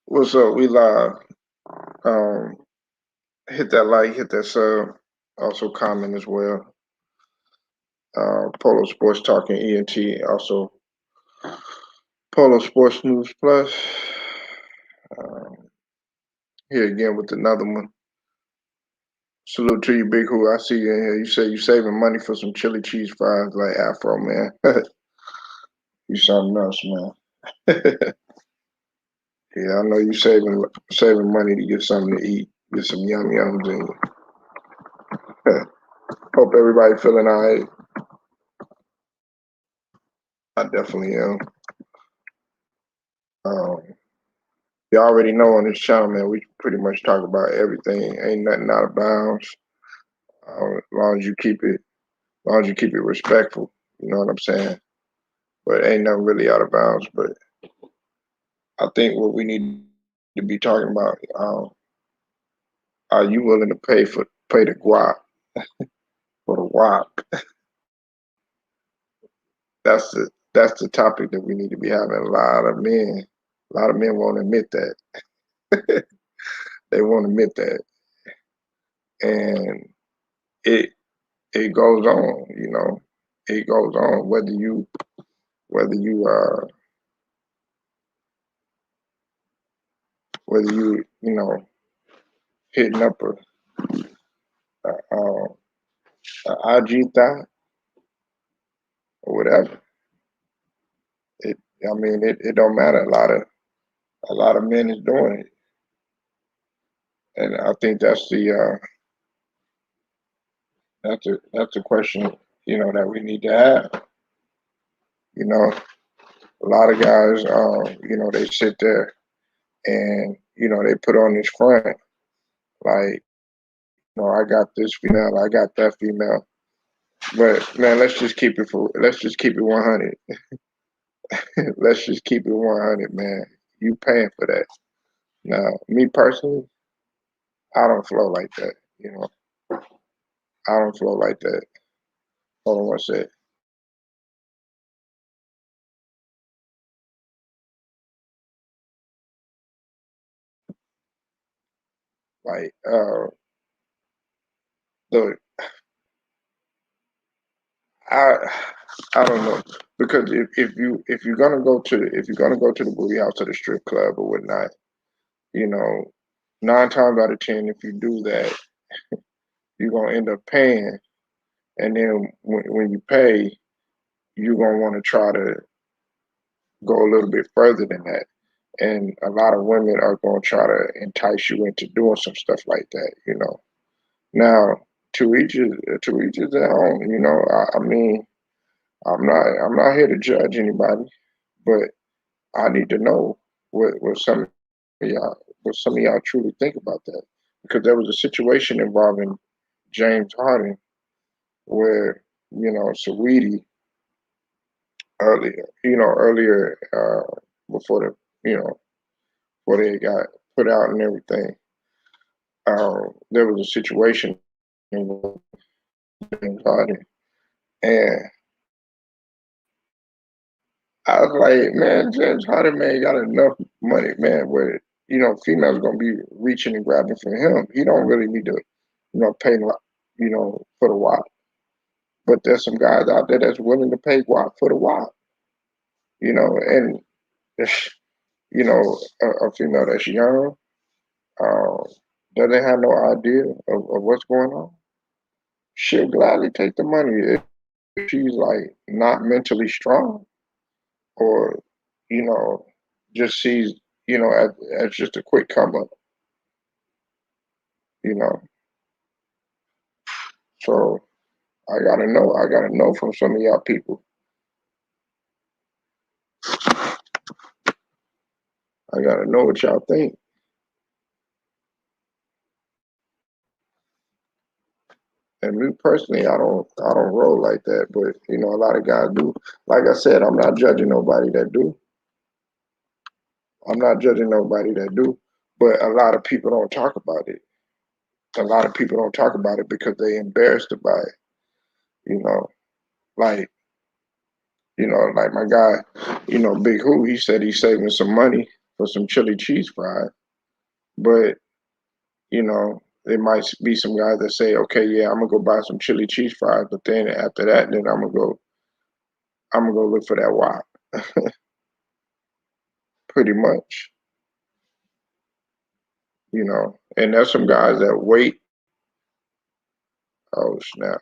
What's up? We live. Um, hit that like, hit that sub. Also comment as well. Polo Sports Talking ENT. Also Polo Sports News Plus. Um, here again with another one. Salute to you, Big Who. I see you in here. You say you saving money for some chili cheese fries like Afro, man. You something else, man. Yeah, I know you saving money to get something to eat. Get some yum yums in you. Hope everybody feeling all right. I definitely am. Um, you already know on this channel, man, we pretty much talk about everything. Ain't nothing out of bounds. As long as you keep it, as long as you keep it respectful, you know what I'm saying? But ain't nothing really out of bounds. But I think what we need to be talking about, are you willing to pay the guap for the wop? That's the topic that we need to be having. A lot of men won't admit that. They won't admit that, and it it goes on. It goes on whether you whether you hitting up a IG thought or whatever. It I mean it don't matter. A lot of men is doing it, and I think that's the question that we need to have. You know, a lot of guys they sit there and they put on this front like I got this female, I got that female. But man, let's just keep it 100. Let's just keep it 100, man. You paying for that. Now, me personally, I don't flow like that. I don't flow like that. Hold on one sec. Like, the I I don't know because if you're gonna go to the booty house or the strip club or whatnot, you know, 9 times out of 10, if you do that, you're gonna end up paying, and then when you pay, you're gonna want to try to go a little bit further than that. And a lot of women are going to try to entice you into doing some stuff like that. Now, to each his own. I mean, I'm not here to judge anybody, but I need to know what some of y'all truly think about that, because there was a situation involving James Harden where Saweetie earlier before before they got put out and everything. There was a situation with James Harden, and I was like, man, James Harden, man, got enough money, man, where females gonna be reaching and grabbing for him. He don't really need to, pay, for the WAP. But there's some guys out there that's willing to pay WAP for the WAP, and a female that's young, um, doesn't have no idea of what's going on. She'll gladly take the money if she's like not mentally strong, or you know just sees as just a quick come up. you know so I gotta know from some of y'all people. I gotta know what y'all think. And me personally, I don't roll like that, but a lot of guys do. Like I said, I'm not judging nobody that do, but a lot of people don't talk about it. A lot of people don't talk about it because they embarrassed about it. you know like Like my guy, Big Who, he said he's saving some money for some chili cheese fries. But, there might be some guys that say, okay, yeah, I'm gonna go buy some chili cheese fries, but then after that, then I'm gonna go look for that wok. Pretty much, And there's some guys that wait. Oh snap.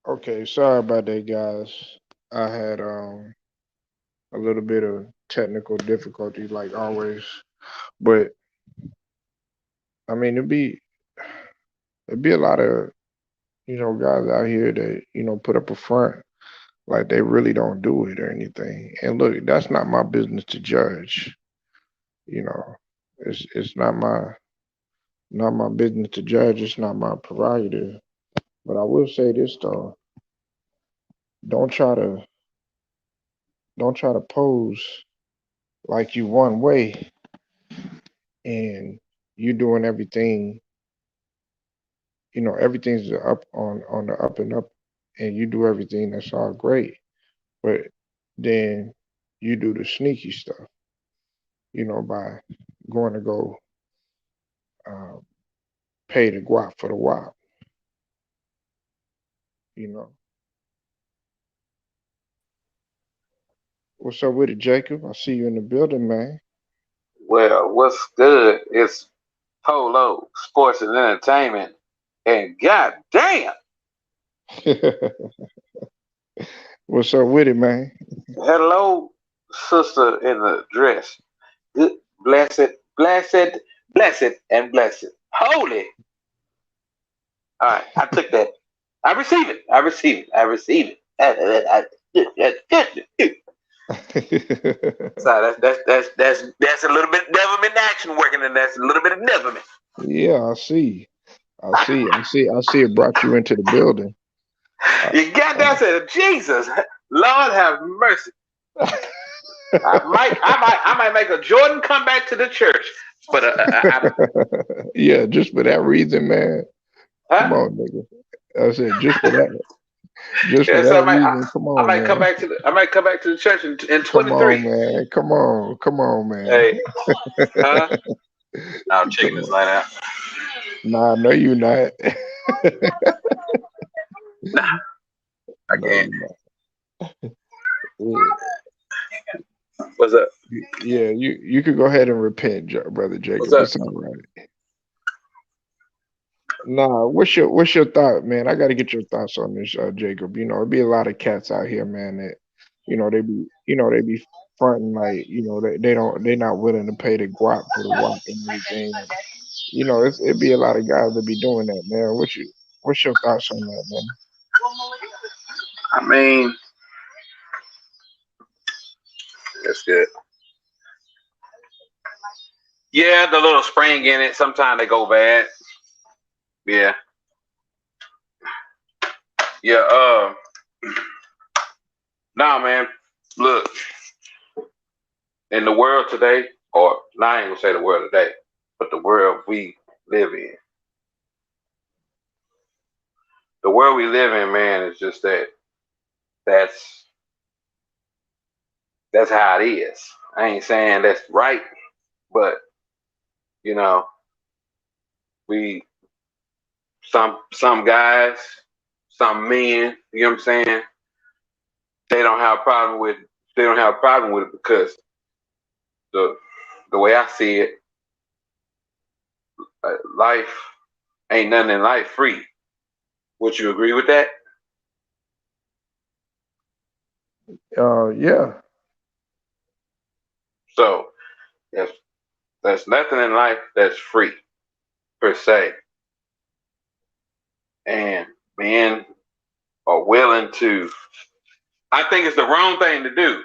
Okay, sorry about that, guys. I had a little bit of technical difficulty, like always. But I mean, it'd be a lot of guys out here that put up a front like they really don't do it or anything. And look, that's not my business to judge. You know, it's not my business to judge. It's not my prerogative. But I will say this though: don't try to don't try to pose like you one way and you doing everything. Everything's up on the up and up, and you do everything that's all great. But then you do the sneaky stuff. By going to go uh, pay the guap for the wop. You know, what's up with it, Jacob? I see you in the building, man. Well, what's good is Polo, Sports and Entertainment, and goddamn, What's up with it, man? hello, sister in the dress. Good, blessed, blessed, blessed, and blessed. Holy. All right, I took that. I receive it. I receive it. I receive it. Good. So that's a little bit devilment action working, and that's a little bit of devilment. Yeah, I see. I see. I see. I see. It brought you into the building. Uh, You got that said, Jesus, Lord have mercy. I might make a Jordan come back to the church, but yeah, just for that reason, man. Come huh? on, nigga. I said just for that. Just for Yes, that reason. Come I on, might come man. back to the I might come back to the church in Come 23. on, man. Come on. Come on, man. Hey, huh? No, I'm checking Come this on. line out. Nah, no, you not. Nah, I No, can't. you not. Yeah, What's up? yeah, you could go ahead and repent, brother What's Jacob. up? It's all right. Nah, what's your thought, man? I got to get your thoughts on this, Jacob. You know, there be a lot of cats out here, man. That they be fronting like, they not willing to pay the guap for the wop and everything. You know, it be a lot of guys that be doing that, man. What's your thoughts on that, man? I mean, that's good. Yeah, the little spring in it. Sometimes they go bad. Yeah, yeah. Nah, man. Look, in the world today, or nah, I ain't gonna say the world today, but the world we live in. The world we live in, man, is just that. That's that's how it is. I ain't saying that's right, but you know, we some guys, some men, you know what I'm saying? They don't have a problem with they don't have a problem with it because the the way I see it, life ain't nothing in life free. Would you agree with that? Yeah. So if there's nothing in life that's free per se, and men are willing to, I think it's the wrong thing to do.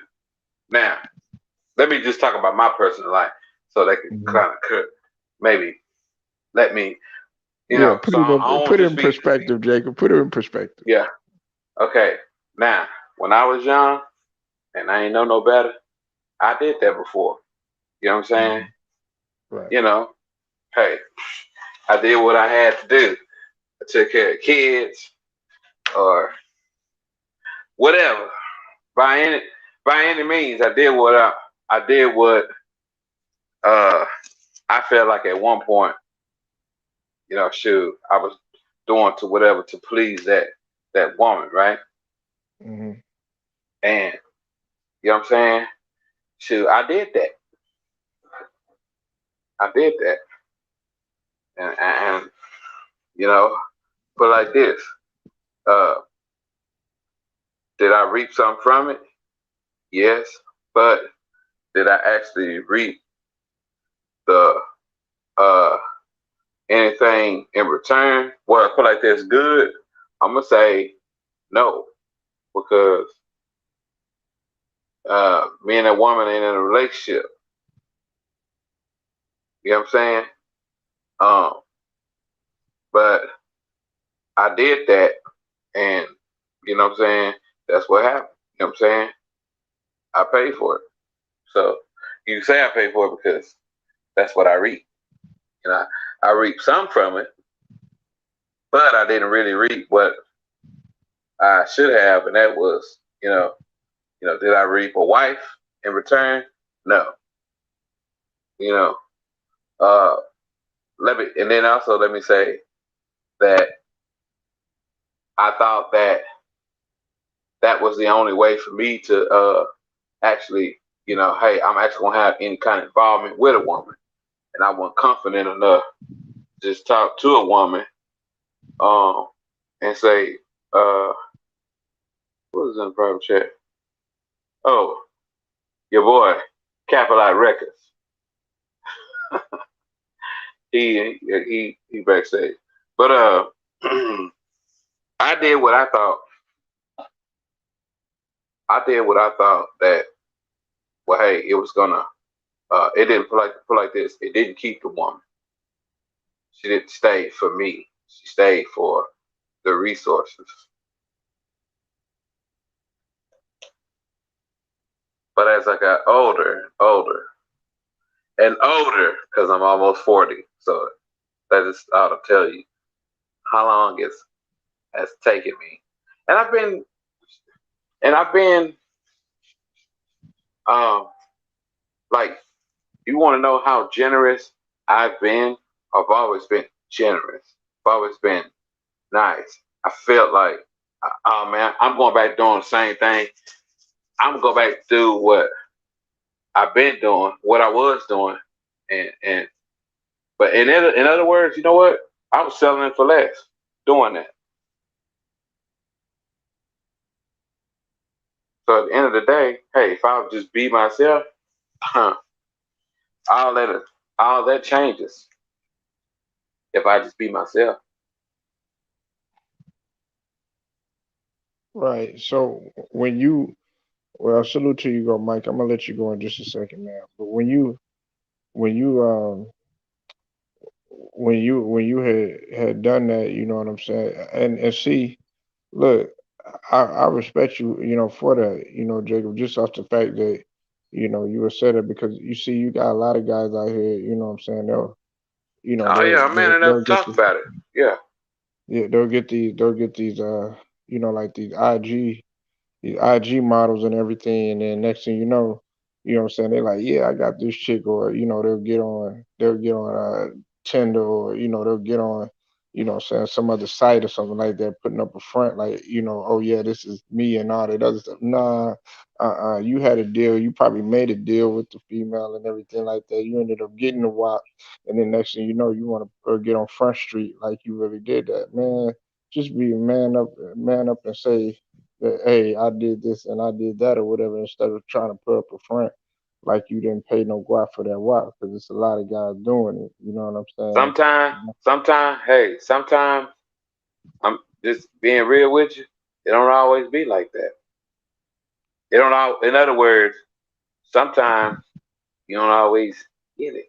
Now, let me just talk about my personal life, so they can Hmm. kind of maybe let me, Yeah, so I don't want put to it just in be, perspective, Jacob. Put it in perspective. yeah, okay. Now, when I was young and I ain't know no better, I did that before. You know what I'm saying? Mhm. Right. You know, hey, I did what I had to do. I took care of kids or whatever. By any by any means, I did what uh I felt like at one point, shoot, I was doing to whatever to please that woman, right? Hmm. And you know what I'm saying? Shoot, I did that. I did that. And you know, but like this, uh, did I reap something from it? Yes. But did I actually reap the uh anything in return? What I feel like that's good, I'm gonna say no, because me and that woman ain't in a relationship. You know what I'm saying? Um, but I did that, and you know what I'm saying. That's what happened. You know what I'm saying? I paid for it. So you can say I paid for it because that's what I reap. You know, I reaped some from it, but I didn't really reap what I should have, and that was, did I reap a wife in return? No. You know, uh, and then also let me say that I thought that that was the only way for me to actually, hey, I'm actually gonna have any kind of involvement with a woman, and I wasn't confident enough to just talk to a woman, um, and say, what is in the private chat? Oh, your boy, Capitol Records. He backstage, but I did what I thought. I did what I thought that. well, hey, it was gonna. It didn't put like this. It didn't keep the woman. She didn't stay for me. She stayed for the resources. But as I got older, because I'm almost 40, so that is ought to tell you how long it's has taken me. And I've been um like, you want to know how generous I've been? I've always been generous. I've always been nice. I felt like, oh man, I'm going back doing the same thing. I'm gonna go back to do what I've been doing, what I was doing, and but in other words, you know what? I was selling it for less, doing that. So at the end of the day, hey, if I would just be myself, all that all that changes if I just be myself. Right. So when you, well, salute to you, go, Mike. I'm gonna let you go in just a second, man. But when you when you had done that, you know what I'm saying, and see, look, I respect you, for that, Jacob, just off the fact that, you were said it, because you see, you got a lot of guys out here, you know what I'm saying, Oh yeah, I'm man enough they'll to get talk about it. Yeah. yeah, they'll get these like these IG models and everything, and then next thing you know what I'm saying, they're like, yeah, I got this chick, or they'll get on Tinder, or they'll get on, what I'm saying, some other site or something like that, putting up a front like, oh yeah, this is me and all that other stuff. Nah, you had a deal, you probably made a deal with the female and everything like that. You ended up getting the WAP, and then next thing you know, you want to get on Front Street like you really did that, man. Just be a man up and say that, hey, I did this and I did that or whatever, instead of trying to put up a front like you didn't pay no guap for that WAP, because it's a lot of guys doing it. You know what I'm saying? Hey, sometimes I'm just being real with you. It don't always be like that. It don't all. In other words, sometimes you don't always get it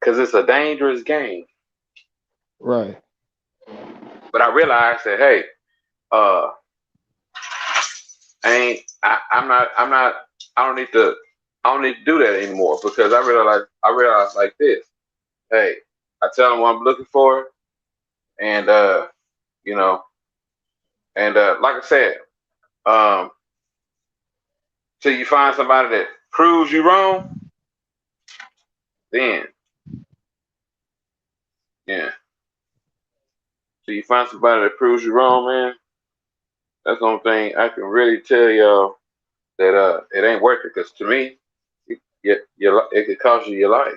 because it's a dangerous game. Right. But I realized that, hey, uh, I ain't. I'm not. I don't need to. I don't need to do that anymore because I realize like this. Hey, I tell them what I'm looking for, and you know, and like I said, um, till you find somebody that proves you wrong, then yeah. Till you find somebody that proves you wrong, man. That's the only thing I can really tell y'all, that it ain't worth it. Because to me, it could cost you your life.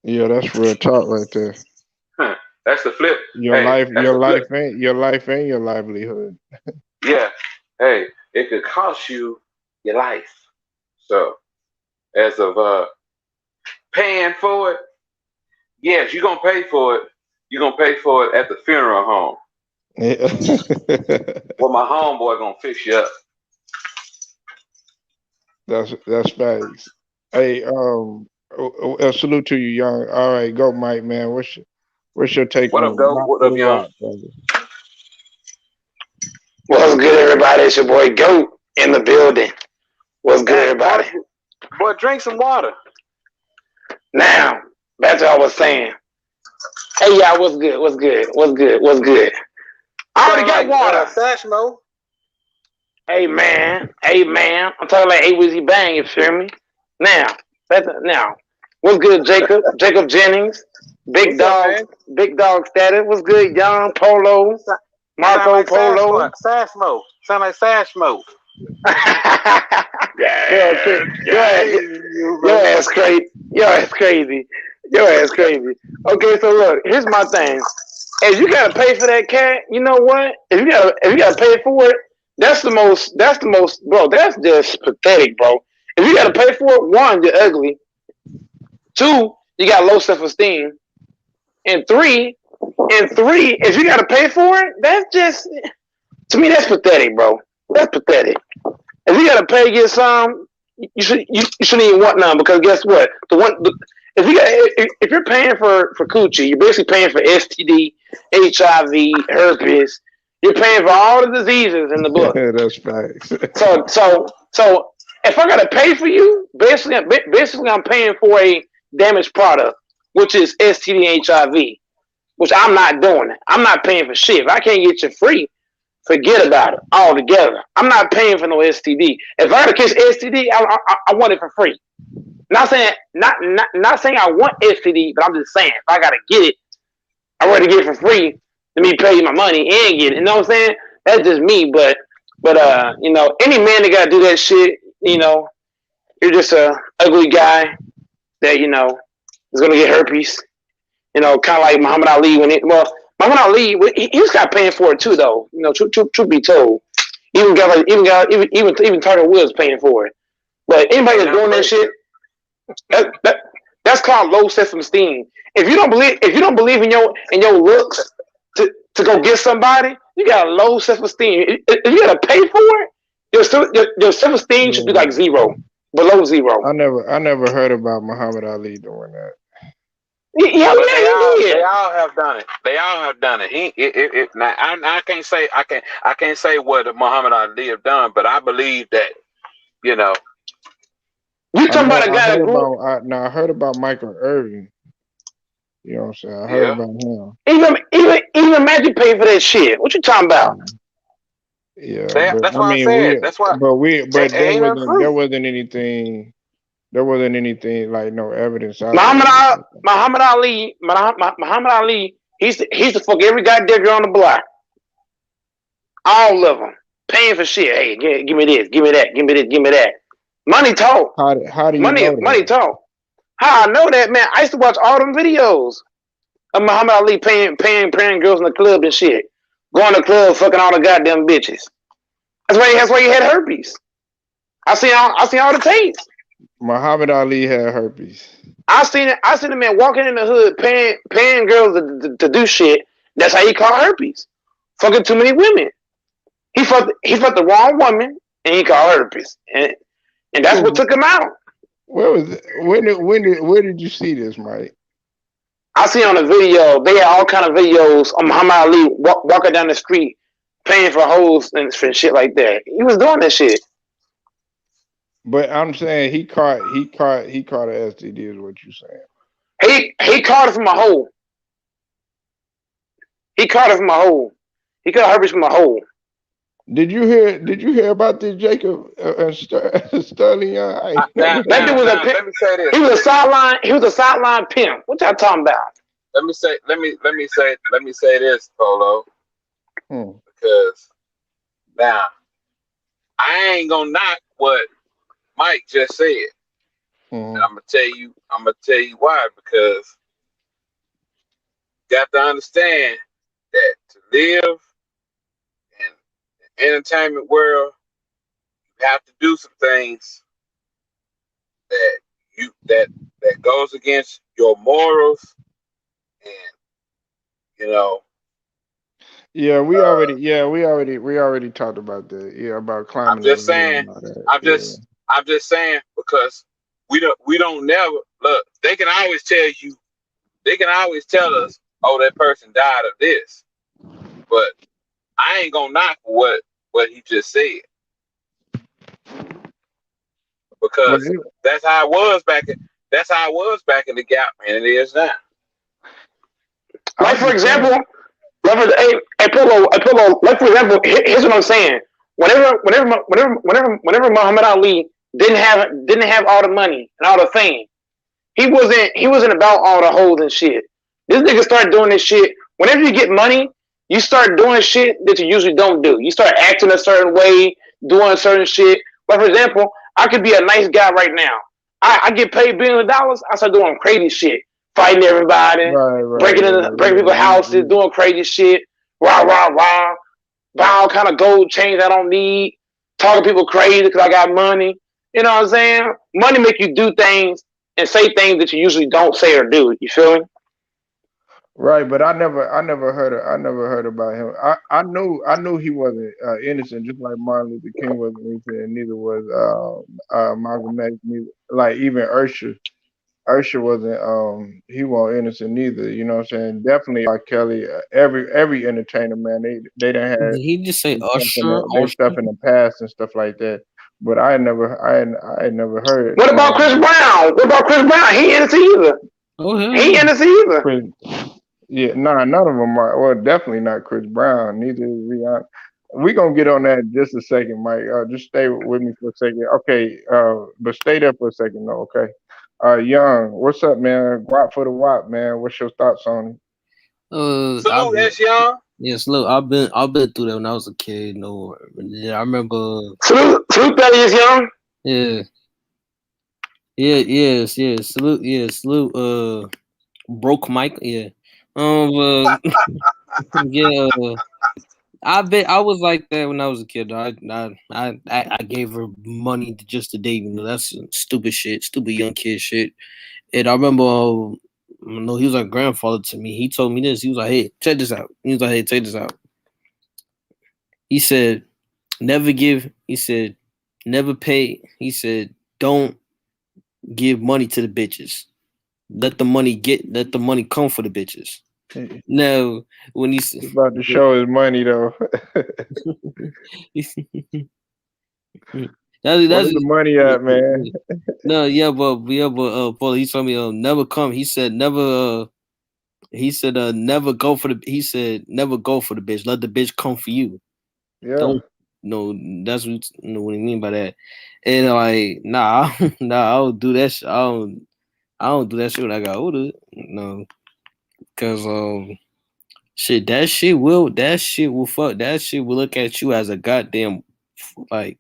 Yeah, that's real talk right there. That's the flip. Your Hey, life, that's your the flip. life ain't your life and your livelihood. Yeah. Hey, it could cost you your life. So as of paying for it, yes, you're gonna pay for it. You're gonna pay for it at the funeral home. Yeah. Well, my homeboy gonna fix you up. That's facts. Hey, salute to you, young. All right, go, Mike, man. What's your take What up, on go? WAP What for up, the young? WAP, brother? What's good, everybody? It's your boy Goat in the building. What's good, Hey, everybody? boy, drink some water. Now, back to what I was saying. Hey, y'all, what's good? What's good? What's good? What's good? I already Sound got like water. Sashmo. Hey, man. Hey, man. I'm talking like A Wizzy Bang, you feel me? Now, now. What's good, Jacob? Jacob Jennings. Big What's up, Dog. man? Big Dog Status. What's good, Young Polo? Sound Marco like Polo. Sashmo. Sound like Sashmo. Yo, cra- Yeah, your ass, your bro. ass crazy. Your ass crazy. Your ass crazy. Okay, so look, here's my thing. If you gotta pay for that cat, you know what? If you gotta pay for it, that's the most bro, that's just pathetic, bro. If you gotta pay for it, one, you're ugly. Two, you got low self esteem. And three, if you gotta pay for it, that's just to me that's pathetic, bro. That's pathetic. If you gotta pay to get some, you shouldn't even want none because guess what? If you're paying for coochie, you're basically paying for STD, HIV, herpes. You're paying for all the diseases in the book. That's facts. So if I gotta pay for you, basically I'm paying for a damaged product, which is STD and HIV, which I'm not doing. I'm not paying for shit. If I can't get you free, forget about it altogether. I'm not paying for no STD. If I gotta catch STD, I want it for free. Not saying I want STD, but I'm just saying if I gotta get it, I'd rather get it for free than me pay you my money and get it. You know what I'm saying? That's just me. But any man that gotta do that shit, you're just a ugly guy that is gonna get herpes. Kind of like Muhammad Ali Muhammad Ali he was kind of paying for it too, though. Truth be told, even Tiger Woods paying for it. But anybody that's doing that shit, that's called low self-esteem. If you don't believe in your looks to go get somebody, you got a low self-esteem. If you gotta pay for it, your self-esteem should be like zero, below zero. I never heard about Muhammad Ali doing that. They all have done it. They all have done it. Now, I can't say what Muhammad Ali have done, but I believe that you talking about a guy that I heard about Michael Irvin. You know what I'm saying? I heard about him. Even Magic paid for that shit. What you talking about? Yeah, that's what I said. That's why. But there wasn't anything. There wasn't anything like no evidence. Muhammad Ali, he's the fuck every goddamn girl on the block. All of them paying for shit. Hey, give me this, give me that, give me this, give me that. Money talk. How do you know that? Money talk. How I know that, man? I used to watch all them videos of Muhammad Ali paying girls in the club and shit. Going to the club, fucking all the goddamn bitches. That's why he had herpes. I seen all the tapes. Muhammad Ali had herpes. I seen a man walking in the hood paying girls to do shit. That's how he caught herpes. Fucking too many women. He fucked the wrong woman and he caught herpes. And that's what took him out. Where was it? Where did you see this, Mike? I see on the video, they had all kind of videos of Muhammad Ali walking down the street paying for hoes and shit like that. He was doing that shit. But I'm saying he caught a STD is what you're saying. He caught it from a hole. He caught herpes from a hole. Did you hear about this Jacob Sterling? That dude was a pimp. Let me say this. He was a sideline pimp. What y'all talking about? Let me say this, Polo. Because now I ain't gonna knock what Mike just said. And I'm gonna tell you why, because you got to understand that to live in the entertainment world, you have to do some things that goes against your morals, and Yeah, we already talked about that. Yeah, about climbing. I'm just saying because we don't never look. They can always tell us, oh, that person died of this, but I ain't gonna knock what he just said, because that's how it was back in the Guap, and it is now. Like for example, Polo. Like for example, here's what I'm saying. Whenever Muhammad Ali didn't have all the money and all the fame, he wasn't about all the hoes and shit. This nigga started doing this shit. Whenever you get money, you start doing shit that you usually don't do. You start acting a certain way, doing certain shit. Like for example, I could be a nice guy right now. I get paid billions of dollars. I start doing crazy shit, fighting everybody, breaking people's houses, doing crazy shit, rah, buy all kind of gold chains I don't need, talking people crazy because I got money. You know what I'm saying? Money make you do things and say things that you usually don't say or do. You feel me? Right, but I never heard about him. I knew he wasn't innocent, just like Martin Luther King wasn't innocent, and neither was Malcolm X. Neither, like even Ursher wasn't he wasn't innocent neither. You know what I'm saying? Definitely R. Kelly. Every entertainer, man, they done had Did he just say some stuff in Usher? they Usher? stuff in the past and stuff like that. But I had never heard What about Chris Brown? What about Chris Brown? He ain't innocent either. Oh hell He yeah. ain't innocent either. Chris. Yeah, nah, none of them are. Well, definitely not Chris Brown. Neither is Rihanna. We gonna get on that in just a second, Mike. Just stay with me for a second. Okay, but stay there for a second though. Okay. Young, what's up, man? Guap for the Wop, man. What's your thoughts on it? I've Salute, been S Young. yes, look, I've been through that when I was a kid. No, yeah, I remember. Salute, Thaddeus Young. Yeah, yeah, yes, yes. Salute, yeah, salute. Broke Mike. Yeah. Yeah. I was like that when I was a kid. I gave her money just to date. You know, that's stupid shit, stupid young kid shit. And I remember, no, he was like grandfather to me. He told me this. He was like, "Hey, check this out." He was like, "Hey, check this out." He said, "Never give." He said, "Never pay." He said, "Don't give money to the bitches. Let the money come for the bitches." He- Now, when He's about to show his money though. Where's that's the money at, man? no, Paul, he told me never come. He said never. He said never go for the. He said never go for the bitch. Let the bitch come for you. Yeah. Don't no. That's what you know what I mean by that. And like nah, nah, I don't do that. I don't do that shit when I got older. No, because shit, that shit will fuck. That shit will look at you as a goddamn like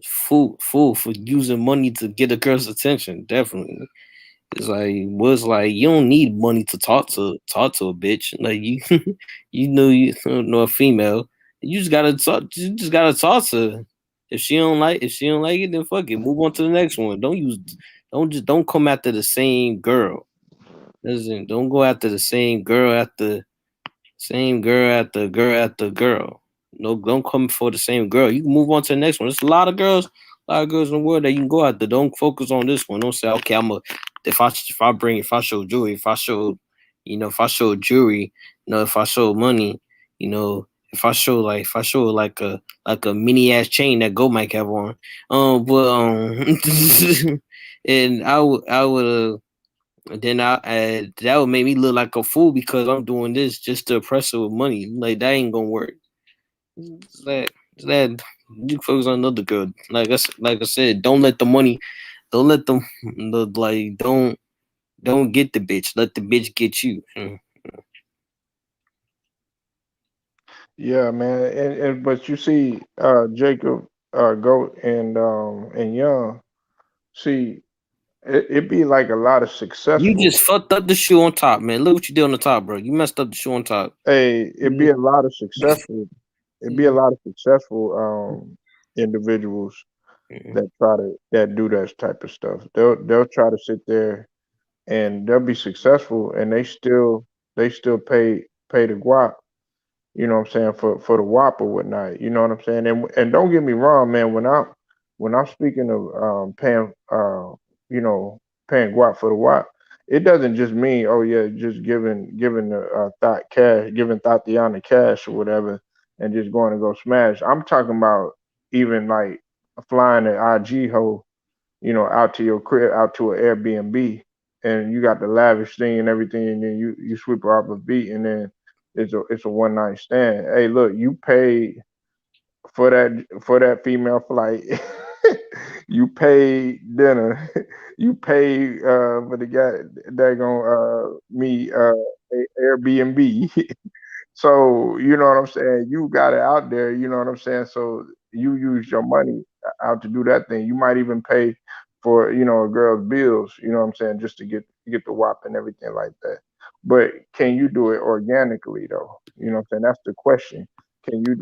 fool for using money to get a girl's attention. Definitely. It's like was like you don't need money to talk to a bitch. Like you you know a female. You just gotta talk. You just gotta talk to her. If she don't like it, then fuck it. Move on to the next one. Don't come after the same girl. Listen, don't go after the same girl after girl. No, don't come for the same girl. You can move on to the next one. There's a lot of girls in the world that you can go after. Don't focus on this one. Don't say, okay, if I show jewelry, if I show jewelry, if I show money, if I show like a mini ass chain that Go might have on, but and I would then that would make me look like a fool because I'm doing this just to impress her with money. Like that ain't gonna work. It's that you focus on another girl. Like I said, don't let them like don't get the bitch. Let the bitch get you. Yeah, man. And but you see, Jacob, Goat, and Young. See, it be like a lot of You successful. just fucked up the shoe on top, man. Look what you did on the top, bro. You messed up the shoe on top. Hey, it be Mhm. a lot of successful. It be a lot of successful individuals that do that type of stuff. They'll try to sit there and they'll be successful and they still pay the guap, you know what I'm saying, for the WAP or whatnot. You know what I'm saying? And don't get me wrong, man, when I'm speaking of paying paying guap for the WAP, it doesn't just mean, oh yeah, just giving the thought cash, giving Tatiana cash or whatever and just going to go smash. I'm talking about even like flying an IG hoe, out to your crib, out to an Airbnb, and you got the lavish thing and everything, and then you sweep her off a beat, and then it's a one night stand. Hey, look, you paid for that female flight. You paid dinner. You paid for the guy that gonna me Airbnb. So you know what I'm saying. You got it out there. You know what I'm saying. So you use your money out to do that thing. You might even pay for a girl's bills. You know what I'm saying, just to get the WAP and everything like that. But can you do it organically though? You know what I'm saying. That's the question. Can you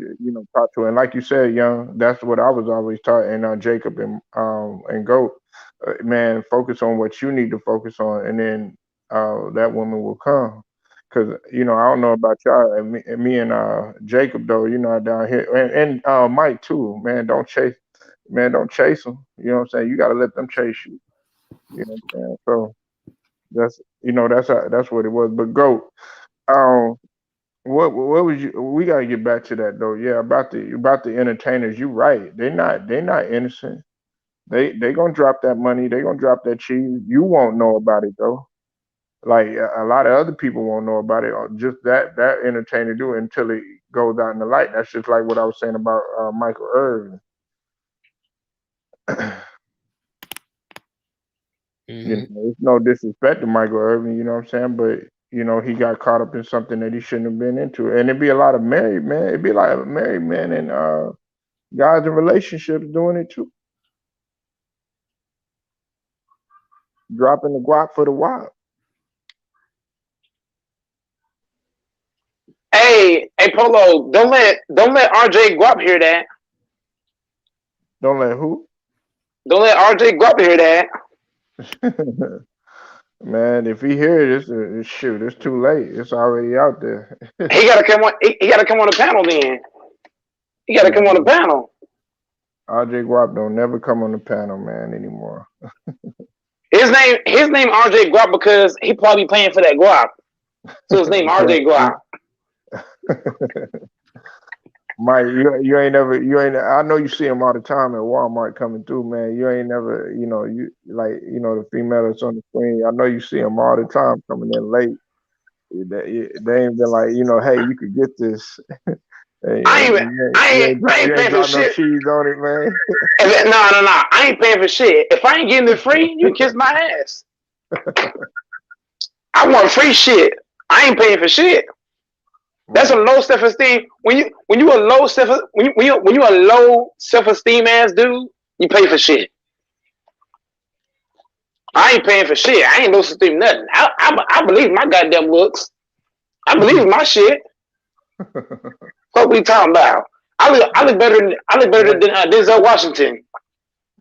talk to her? And like you said, young, that's what I was always taught. And Jacob and Goat, man, focus on what you need to focus on, and then that woman will come. Because I don't know about y'all and me and Jacob though. Down here and Mike too. Man, don't chase them. You know what I'm saying? You got to let them chase you. You know what I'm saying? So that's what it was. But go. Um, what was you? We got to get back to that though. Yeah, about the entertainers. You right. They not innocent. They gonna drop that money. They gonna drop that cheese. You won't know about it though. Like a lot of other people won't know about it. Or just that entertainer do it until it goes out in the light. That's just like what I was saying about Michael Irvin. It's no disrespect to Michael Irvin. You know what I'm saying? But he got caught up in something that he shouldn't have been into. And it'd be a lot of married men. It'd be like married men and guys in relationships doing it too. Dropping the guap for the wop. Hey, Polo, don't let RJ Guap hear that. Don't let who? Don't let RJ Guap hear that. Man, if he hear it, shoot, it's too late. It's already out there. He gotta come on. He gotta come on the panel then. He gotta come on the panel. RJ Guap don't never come on the panel, man, anymore. His name RJ Guap because he probably paying for that guap. So his name RJ Guap. Mike, you ain't never I know you see him all the time at Walmart coming through, man. You ain't never the female that's on the screen. I know you see him all the time coming in late. They ain't been like, hey, you could get this. I ain't paying for shit. No cheese on it, man. No. I ain't paying for shit. If I ain't getting it free, you can kiss my ass. I want free shit. I ain't paying for shit. That's a low self-esteem. When you a low self-esteem ass dude, you pay for shit. I ain't paying for shit. I ain't low self-esteem nothing. I believe my goddamn looks. I believe my shit. What we talking about? I look better than Denzel Washington.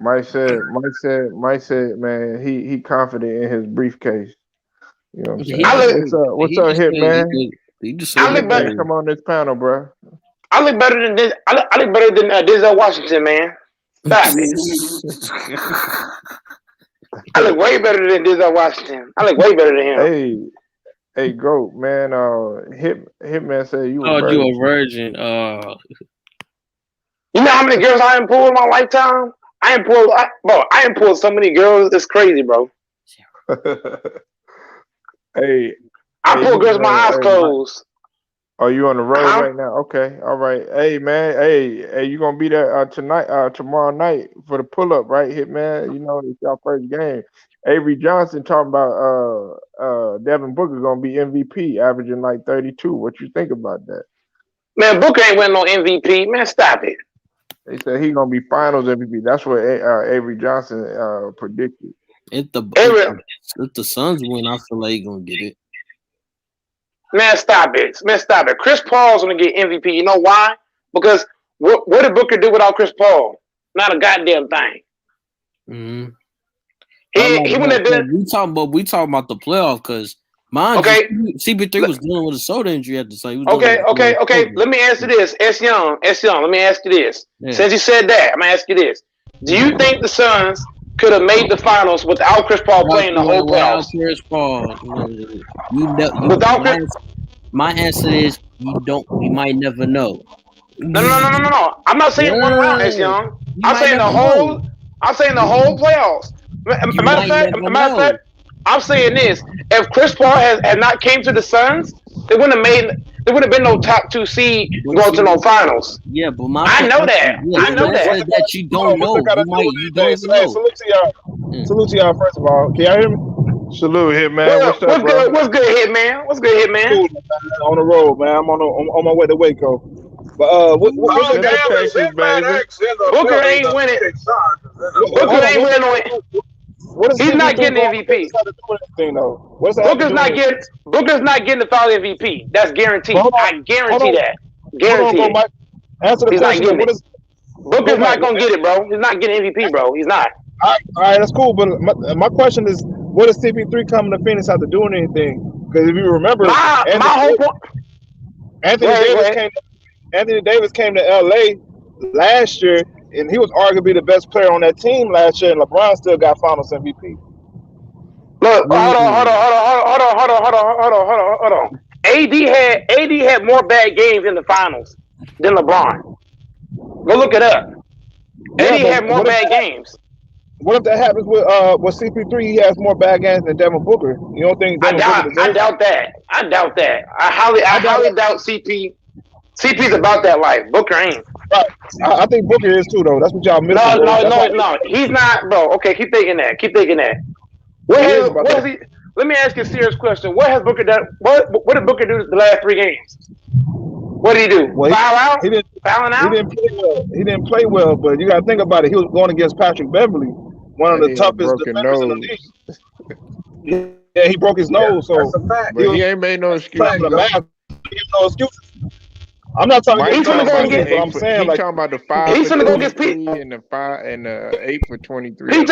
Mike said, man, he confident in his briefcase. You know what I'm saying? What's up, hit man? I look better. Come on this panel, bro. I look better than this. I look better than Denzel Washington, man. Stop it. I look way better than Denzel Washington. I look way better than him. Hey, Goat, man. Hitman said you. Oh, you a virgin? You know how many girls I ain't pulled in my lifetime? I ain't pulled so many girls. It's crazy, bro. Hey. I pull girls with my eyes closed. Are you on the road right now? Okay, all right. Hey, man. Hey, you gonna be there tomorrow night for the pull up, right, Hitman? It's your first game. Avery Johnson talking about Devin Booker gonna be MVP, averaging like 32. What you think about that? Man, Booker ain't winning no MVP. Man, stop it. They said he gonna be Finals MVP. That's what Avery Johnson predicted. If the Suns win, I feel like he gonna get it. Man, stop it. Chris Paul's gonna get MVP. You know why? Because what did Booker do without Chris Paul? Not a goddamn thing. Mm-hmm. He wouldn't have been. We talking about the playoff because CP3 was dealing with a shoulder injury at the time. Okay. Let me ask you this, S Young. Let me ask you this. Yeah. Since you said that, I'm gonna ask you this. Do you think the Suns could have made the finals without Chris Paul playing the whole playoffs? Chris Paul, without Chris. My answer is you don't. We might never know. No. I'm not saying one round, S Young. I'm saying the whole. I'm saying the whole playoffs. Matter of fact, I'm saying this: if Chris Paul had not came to the Suns, they wouldn't have been no top 2 seed going to no finals. Yeah, but I know that. I know that. That you don't know. You don't know. Salute to y'all. First of all, can y'all hear me? Salute, Hitman. What's up, bro? What's good, Hitman? Cool, on the road, man. I'm on my way to Waco. But what's the Texas, baby? Booker ain't winning. Booker ain't winning. He's not getting MVP. Booker's not getting the Final MVP. That's guaranteed. I guarantee that. Guaranteed. Answer the question. Booker's not gonna get it, bro. He's not getting MVP, bro. He's not. All right, that's cool. But my question is, what does CP3 coming to Phoenix have to do anything? Because if you remember, my whole point. Anthony Davis came to LA last year, and he was arguably the best player on that team last year, and LeBron still got Finals MVP. Look, hold on. AD had more bad games in the finals than LeBron. Go look it up. AD had more bad games. What if that happens with CP3? He has more bad games than Devin Booker. You don't think Devin Booker deserves I doubt that. I highly doubt CP. CP's about that life. Booker ain't. Right. I think Booker is too, though. That's what y'all missing. No. He's not, bro. Okay, keep thinking that. Let me ask you a serious question. What has Booker done? What did Booker do the last 3 games? What did he do? Well, Foul out? Fouling out? He didn't play well, but you got to think about it. He was going against Patrick Beverly, one of the toughest defenders in the league. Yeah, he broke his nose, so that's a fact. But he ain't made no excuses. I'm not talking about but I'm saying talking about the 5 for 23 and the 8 for 23.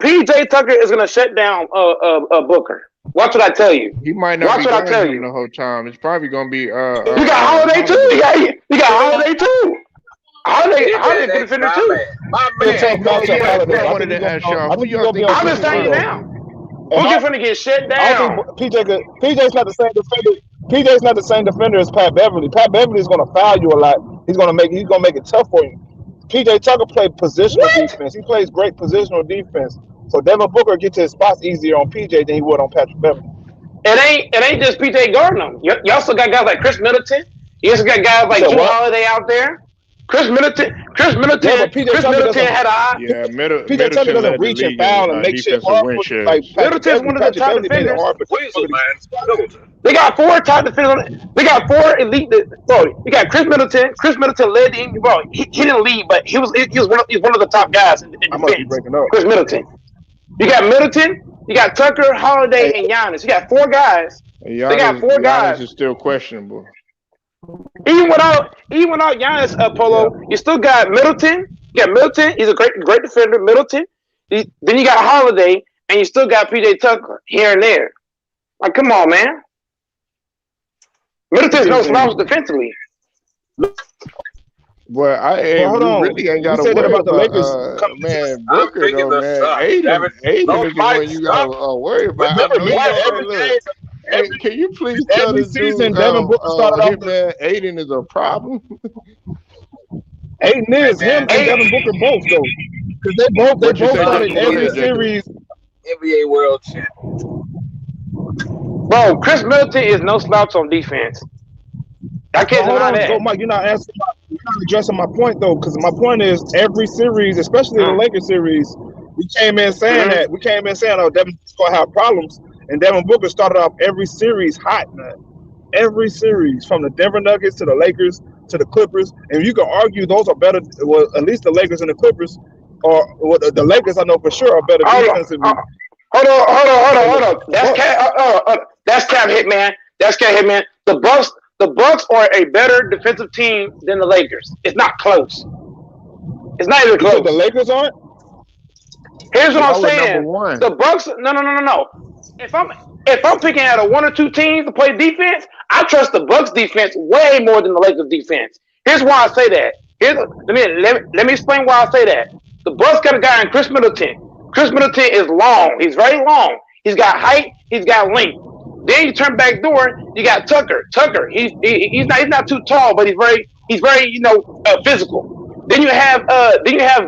PJ Tucker is gonna shut down Booker. Watch what I tell you. He might not be going the whole time. It's probably gonna be you got Holiday too. You got Holiday too. Holiday good defender too. My man, I wanted to ask y'all who y'all think. I'm just saying now. Booker's gonna get shut down. PJ's not the same defender. PJ's not the same defender as Pat Beverly. Pat Beverly is gonna foul you a lot. He's gonna make it tough for you. PJ Tucker plays positional defense. He plays great positional defense. So Devin Booker gets his spots easier on PJ than he would on Patrick Beverly. It ain't just PJ guarding them. You also got guys like Chris Middleton. You also got guys like Drew Holiday out there. Chris Middleton had an eye. Yeah, PJ Tucker doesn't reach and foul and make shit hard. Like Middleton's one of the top defenders. They got 4 top defenders. They got 4 elite. Bro, you got Chris Middleton. Chris Middleton led the bro. He didn't lead, but he was one of the top guys in defense. Chris Middleton. You got Middleton. You got Tucker, Holiday, and Giannis. You got 4 guys. They got 4 guys. Giannis is still questionable. Even without Giannis, Polo, you still got Middleton. You got Middleton. He's a great defender. Middleton. Then you got Holiday, and you still got PJ Tucker here and there. Like, come on, man. Middleton's no slouch defensively. Well, hold on. Really ain't got to worry about the Lakers. Man, Booker though, man. Aiden is the one you got to worry about. Hey, can you please tell this season Devin Booker started off man? Aiden is a problem. Aiden is him and Devin Booker both though, because they both started every series. NBA World Champ. Bro, Chris Middleton is no slouch on defense. I can't deny that. So, Mike, you're not addressing my point though, because my point is every series, especially the Lakers series, we came in saying that. We came in saying, Devin's gonna have problems. And Devin Booker started off every series hot, man. Every series, from the Denver Nuggets to the Lakers to the Clippers. And you can argue those are better. Well, at least the Lakers and the Clippers, or the Lakers I know for sure are better defensively. Hold on. That's Cap Hitman. The Bucks are a better defensive team than the Lakers. It's not close. It's not even close. The Lakers aren't? Here's what I'm saying. The Bucks. No. If I'm picking out a 1 or 2 teams to play defense, I trust the Bucks defense way more than the Lakers defense. Here's why I say that. Let me explain why I say that. The Bucks got a guy in Chris Middleton. Chris Middleton is long. He's very long. He's got height. He's got length. Then you turn back door. You got Tucker. He's not too tall, but he's very physical. Then you have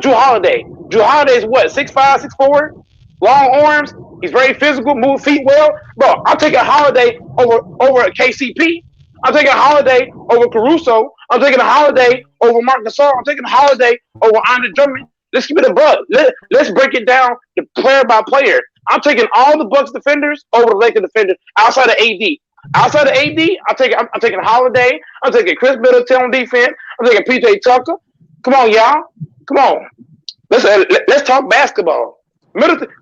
Drew Holiday. Drew Holiday is what, 6'5", 6'4", long arms. He's very physical, move feet well. Bro, I'm taking Holiday over KCP. I'm taking Holiday over Caruso. I'm taking Holiday over Mark Gasol. I'm taking Holiday over Andre Drummond. Let's keep it a buck. Let's break it down to player by player. I'm taking all the Bucks defenders over the Lakers defenders outside of AD. Outside of AD, I'm taking Holiday. I'm taking Chris Middleton on defense. I'm taking PJ Tucker. Come on, y'all. Come on. Let's talk basketball.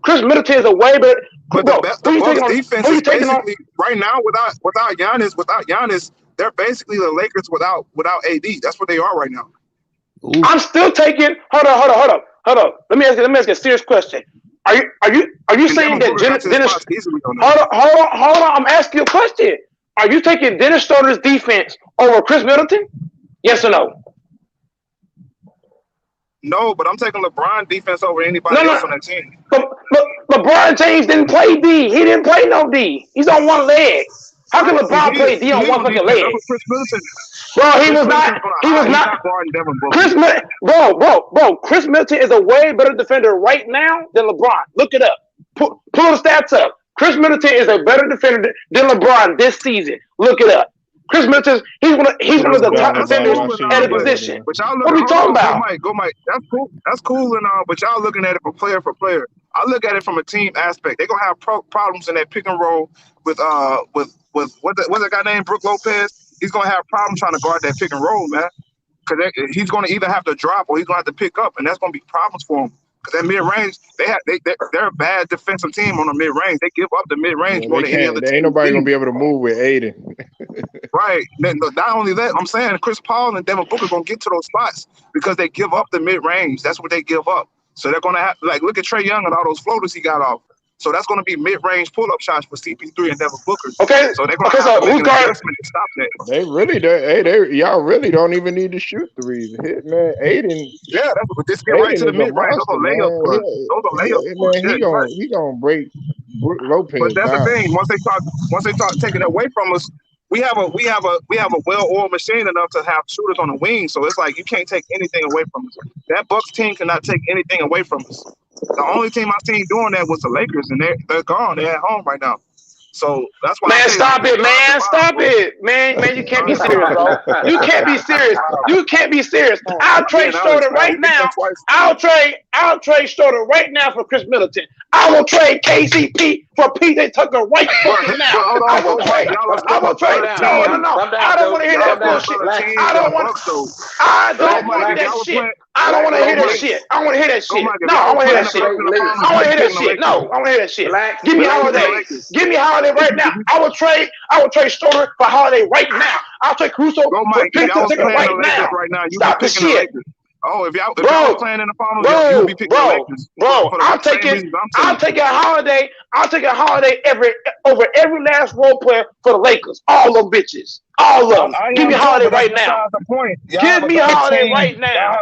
Chris Middleton is a way better. But the Bucks defense is basically right now without Giannis, they're basically the Lakers without AD. That's what they are right now. I'm still taking. Hold on. Let me ask you a serious question. Are you saying that Dennis? Hold on. I'm asking you a question. Are you taking Dennis Schroeder's defense over Chris Middleton? Yes or no? No, but I'm taking LeBron defense over anybody else on that team. But LeBron James didn't play D. He didn't play no D. He's on one leg. How can LeBron play D on one fucking leg? Chris Middleton. Bro, he was not. Chris Middleton is a way better defender right now than LeBron. Look it up. Pull the stats up. Chris Middleton is a better defender than LeBron this season. Look it up. Chris Middleton, he's one of the top defenders at a position. What are we talking about? Go Mike. That's cool. That's cool and all, but y'all looking at it for player. I look at it from a team aspect. They're gonna have problems in that pick and roll with what's that guy named Brook Lopez. He's gonna have problems trying to guard that pick and roll, man. Because he's gonna either have to drop or he's gonna have to pick up, and that's gonna be problems for him. Because that mid range, they're a bad defensive team on the mid range. They give up the mid range more than any other team. Ain't nobody gonna be able to move with Aiden. Right. Not only that, I'm saying Chris Paul and Devin Booker gonna get to those spots because they give up the mid range. That's what they give up. So they're gonna have look at Trae Young and all those floaters he got off. So that's going to be mid-range pull-up shots for CP3 and Devin Booker. Okay. So they're going to have to make an adjustment to stop that. They really don't. Y'all really don't even need to shoot threes. Hit man, Aiden. Yeah, that's what this get right to the mid-range. Those are layups. He gonna break Lopez. But that's down. the thing. Once they start taking it away from us, we have a well-oiled machine enough to have shooters on the wing. So it's like you can't take anything away from us. That Bucks team cannot take anything away from us. The only team I seen doing that was the Lakers, and they're gone. They're at home right now. So that's why. Man, stop it, man! Stop it, man! You can't be serious, bro. You can't be serious. You can't be serious. I'll trade Schroeder right now. I'll trade Schroeder right now for Chris Middleton. I will trade KCP for PJ Tucker right fucking now. I will trade. No. I don't want to hear that bullshit. I don't want that shit. I don't want to hear that shit. I want to hear that shit. No, I want to hear that shit. I want to hear that shit. No, I want to hear that shit. Give me Holiday. Give me Holiday right now. I will trade Stoner for Holiday right now. I'll trade Caruso for PJ Tucker right now. Stop the shit. Oh, if y'all was playing in the finals, you'll be picking the Lakers. I'm taking Holiday. I'll take a Holiday over every last role player for the Lakers. All them bitches. All of them. Give me Holiday right now. Give me Holiday right now.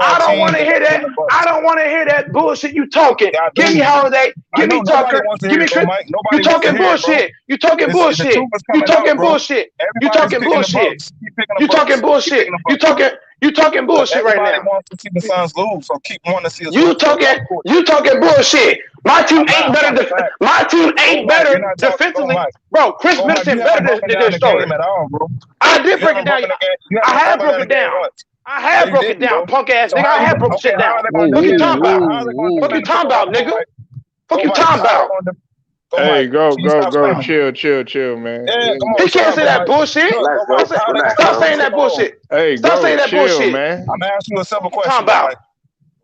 I don't want to hear that. I don't want to hear that bullshit you talking. Give me Holiday. Give me Tucker. Give me Chris. You talking bullshit. You talking bullshit. You talking bullshit. You talking bullshit. You talking bullshit. You talking bullshit right now. Everybody wants to see the Suns lose, so keep wanting to see us. You talking bullshit. My team ain't better. My team ain't better defensively, bro. Chris Middleton better than this story. I did break it down. I have broken it down. I have broken it down, punk ass nigga. I have broken shit down. What you talking about? What you talking about, nigga? What you talking about? Hey, go, chill, man. He can't say that bullshit. Stop saying that bullshit. Hey, stop saying that bullshit, man. I'm asking you a simple question.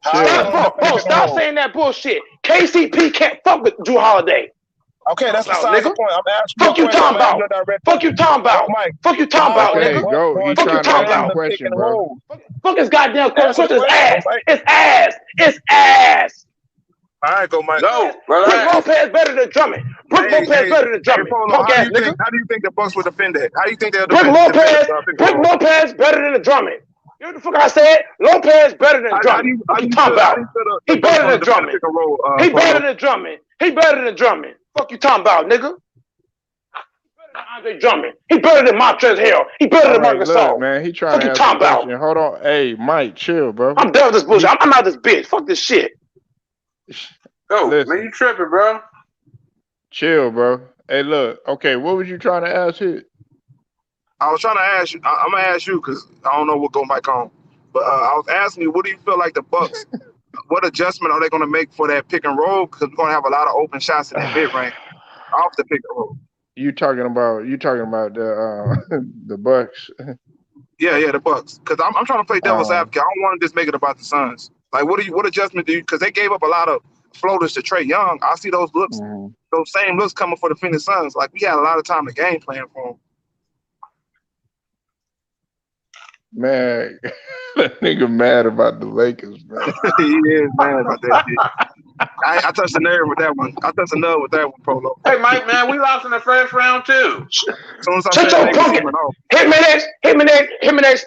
Stop saying that bullshit. KCP can't fuck with Drew Holiday. Okay, that's the point. I'm asking fuck you talking about. Fuck you talking about. Fuck you talking about, nigga. Fuck you talking about. Question, bro. Fuck his goddamn question. It's ass. It's ass. It's ass. All right, go, Mike. No, Brook Lopez better than Drummond. Brook Lopez better than Drummond. Punk ass nigga. How do you think the Bucks would defend that? How do you think they'll defend that? Brook Lopez better than the Drummond. You know what the fuck I said? Lopez better than Drummond. What you talking about? He better than Drummond. He better than Drummond. He better than Drummond. Fuck you talking about, nigga? Andre Drummond. He better than Montrezl Harrell. He better than Marcus Gasol. Man, he trying to ask a question. Hold on. Hey, Mike, chill, bro. I'm done with this bullshit. I'm out of this bitch. Fuck this shit. Go, man, you tripping, bro. Chill, bro. Hey, look. Okay, what was you trying to ask here? I was trying to ask you. I'm gonna ask you because I don't know what go Mike on. But I was asking you, what do you feel like the Bucks? What adjustment are they going to make for that pick and roll? Because we're going to have a lot of open shots in that mid range off the pick and roll. You talking about the Bucks? Yeah, the Bucks. Because I'm trying to play devil's advocate. I don't want to just make it about the Suns. Like, what adjustment do you? Because they gave up a lot of floaters to Trae Young. I see those looks, those same looks coming for the Phoenix Suns. Like, we had a lot of time to game plan for them. Man, that nigga mad about the Lakers, man. He is mad about that shit. I touched the nerve with that one. I touched the nerve with that one, Polo. Hey, Mike, man, we lost in the first round too. As soon as I Shut said your Lakers, he fucking went off. Jimenez.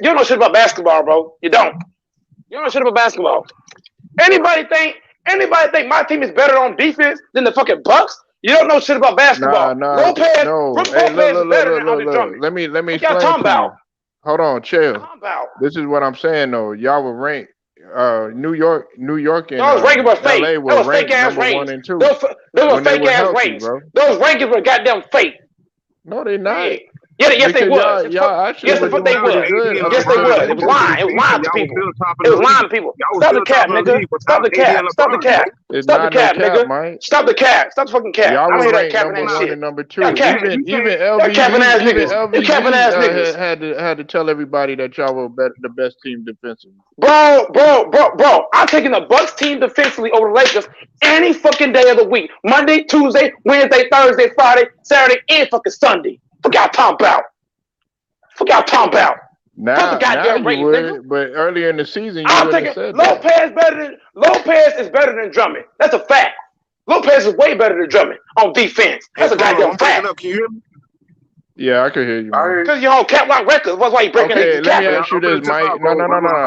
You don't know shit about basketball, bro. You don't. You don't know shit about basketball. Anybody think my team is better on defense than the fucking Bucks? You don't know shit about basketball. No. Brook Lopez is better than Andre Drummond. Let me What explain y'all talking to you. about? Hold on, chill. Talking about? This is what I'm saying though. Y'all were ranked. New York, and Those rankings were fake. LA Those were fake ranked ass number 1 rankings. and 2. Those were when they fake were ass healthy, rankings. bro. Those rankings were goddamn fake. No, they not. Yeah, yes, they Because was. y'all actually Yes, were the fuck they doing was. pretty good. Yes, they was. It was lying. It was lying to people. It was lying to people. Stop the cap, nigga. Stop the cap. Stop the cap. It's Stop the not no cap, cap, nigga. Mike. Stop the cap. Stop the fucking cap. Y'all I don't were hear that ranked capping number that 1 shit. and number 2. Y'all cap. Even Y'all capping ass niggas. You capping ass niggas. had to tell everybody that y'all were the best team defensively. Bro. I'm taking the Bucks team defensively over the Lakers any fucking day of the week. Monday, Tuesday, Wednesday, Thursday, Friday, Saturday, and fucking Sunday. Fuck y'all talking about. Now you rating, would, nigga. but earlier in the season you I'm wouldn't have thinking said that. Lopez is better than Drummond. That's a fact. Lopez is way better than Drummond on defense. That's a goddamn I'm breaking fact. up. Can you hear me? Yeah, I can hear you. Man. Because your whole cat lock records. That's why you breaking Okay, it. let me ask you this, Mike. No.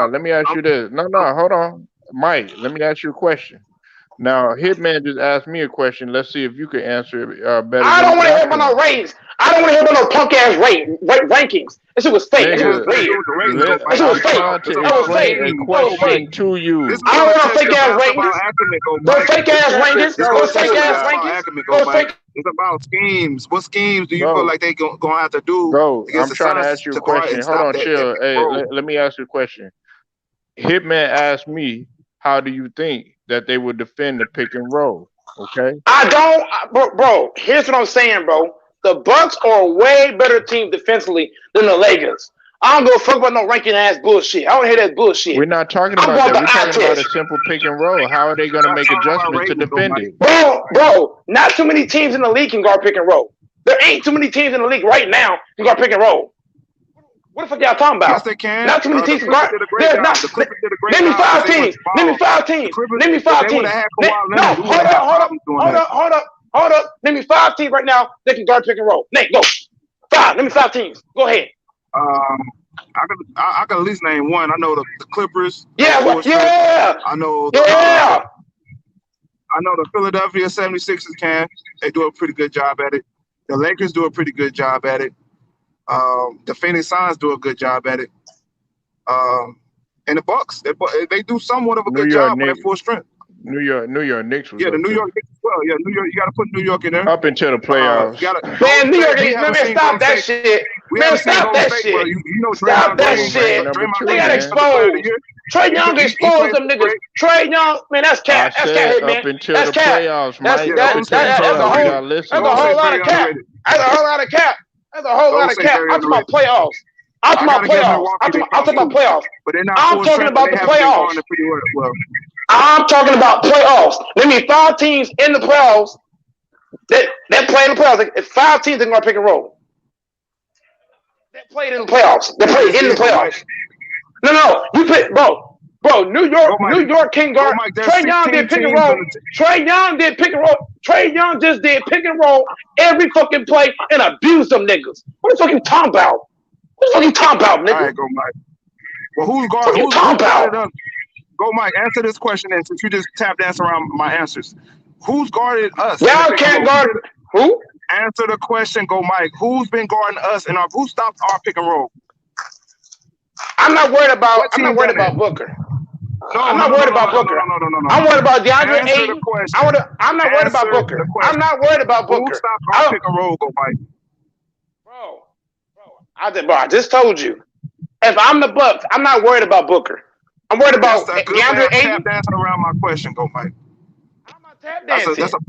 Let me ask you this. No, hold on. Mike, let me ask you a question. Now, Hitman just asked me a question. Let's see if you can answer it better. I don't want to hear about no ratings. I don't want to hear about no punk ass rankings. This shit was fake. This shit was weird. This shit was fake. That was fake. A That was question fake. to you. I don't want no fake ass ratings. Those fake ass ratings. Those fake ass rankings. Those fake. It's about schemes. What schemes do you feel like they gonna have to do? Bro, I'm against the trying to Suns ask you a to go out question. and Hold stop on, that chill. Hey, bro? let me ask you a question. Hitman asked me, how do you think that they would defend the pick and roll? Okay. I don't, bro. Here's what I'm saying, bro. The Bucks are a way better team defensively than the Lakers. I don't give a fuck about no ranking ass bullshit. I don't hear that bullshit. We're not talking about that. We're talking about a simple pick and roll. How are they going to make adjustments to defend it? Bro, not too many teams in the league can guard pick and roll. There ain't too many teams in the league right now can guard pick and roll. What the fuck y'all talking about? Yes, they can. Not too many teams can guard. There's not. Name me 5 teams. Name me 5 teams. Name me 5 teams. No, hold up. Name me 5 teams right now that can guard pick and roll. Nate, go. 5. Name me 5 teams. Go ahead. I can at least name one. I know the Clippers. Yeah. I know. Yeah. I know the Philadelphia 76ers can. They do a pretty good job at it. The Lakers do a pretty good job at it. The Phoenix Suns do a good job at it. And the Bucks, they do somewhat of a good job when they're full strength. New York Knicks was the New York Knicks as well. Yeah, New York. You got to put New York in there. Up until the playoffs. Man, New York, man, stop that shit. Man, stop that shit. Stop that shit. They got exposed. Trae Young exposed them niggas. Trae Young, man, that's cap. That's cap, man. That's cap. That's a whole lot of cap. That's a whole lot of cap. That's a whole lot of cap. I'm talking about playoffs. I'm talking about playoffs. I'm talking about the playoffs. I'm talking about playoffs. Let me 5 teams in the playoffs that play in the playoffs. Like, 5 teams that are going to pick and roll. That played in the playoffs. They played in the playoffs. No. You pick, bro. New York can guard. Trae Young did pick and roll. Trae Young did pick and roll. Trae Young just did pick and roll every fucking play and abused them niggas. What the fuck you talking about? Nigga? All right, go Mike. Well, who's guarding? Who's guarded us? Go Mike. Answer this question, and since you just tap dance around my answers, who's guarded us? Y'all can't guard who? Answer the question. Go Mike. Who's been guarding us and who stopped our pick and roll? I'm not worried about Booker. I'm not worried about Booker. No. I'm worried about DeAndre Ayton. I'm not worried about Booker. I'm not worried about Booker. Who stopped our pick and roll? Go Mike. Bro, I just told you. If I'm the Bucks, I'm not worried about Booker. I'm worried about DeAndre Ayton. Tap dancing around my question, go Mike. I'm not tap dancing. That's a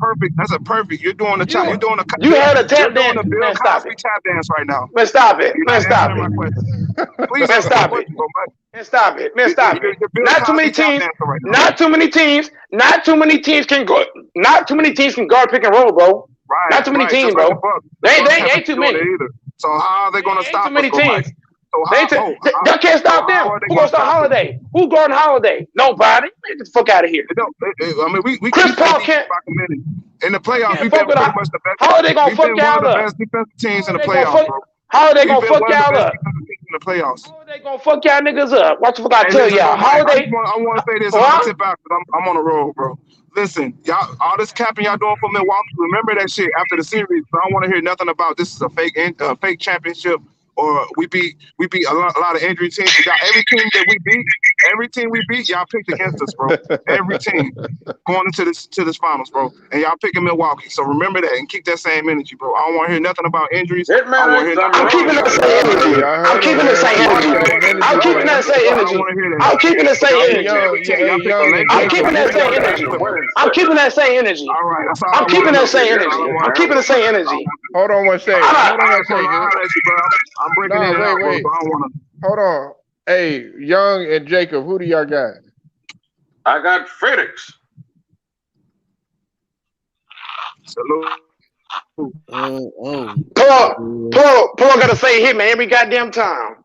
perfect. You're doing the tap. You're doing the. You had a tap dance. Man, stop it. Tap dance right now. Man, stop it. Man, stop it. Please, man, stop it. Man, stop it. Man, stop it. Not too many teams. Not too many teams. Not too many teams can go. Not too many teams can guard pick and roll, bro. Right. Not too many teams, bro. They ain't too many. So how are they going to stop too many teams? So y'all can't stop them. Who gonna stop Holiday? Who's guarding Holiday? Nobody. Get the fuck out of here. I mean, we Chris keep Paul that can't. committed. In the playoffs, we've been Fuck pretty much the best. Holiday gonna We've fuck been one of y'all the up. best defensive teams in the playoffs, bro. Holiday We've gonna been fuck one of the y'all best up. defensive teams in the playoffs. Holiday gonna fuck y'all niggas up. Watch the fuck I Hey, tell listen, y'all. bro, Mike, Holiday. I want to say this and I'm gonna tip out because I'm on the road, bro. Listen, y'all, all this capping y'all doing for Milwaukee, remember that shit after the series. I don't want to hear nothing about this is a fake championship or we beat a lot of injury teams. Y'all, every team we beat, y'all picked against us, bro. Every team going into this finals, bro. And y'all picking Milwaukee. So remember that and keep that same energy, bro. I don't want to hear nothing about injuries. I don't want to hear nothing. I'm keeping that same energy. I'm keeping the same energy. I'm keeping that same energy. I'm keeping the same energy. I'm keeping that same energy. I'm keeping that same energy. All right, that's all I'm keeping that same energy. I'm keeping the same energy. Hold on one second. Hold on one second. I'm breaking in and out, bro. So I don't want to. Hold on. Hey, Young and Jacob, who do y'all got? I got Phoenix. Salute. Paul gotta say hit, man, every goddamn time.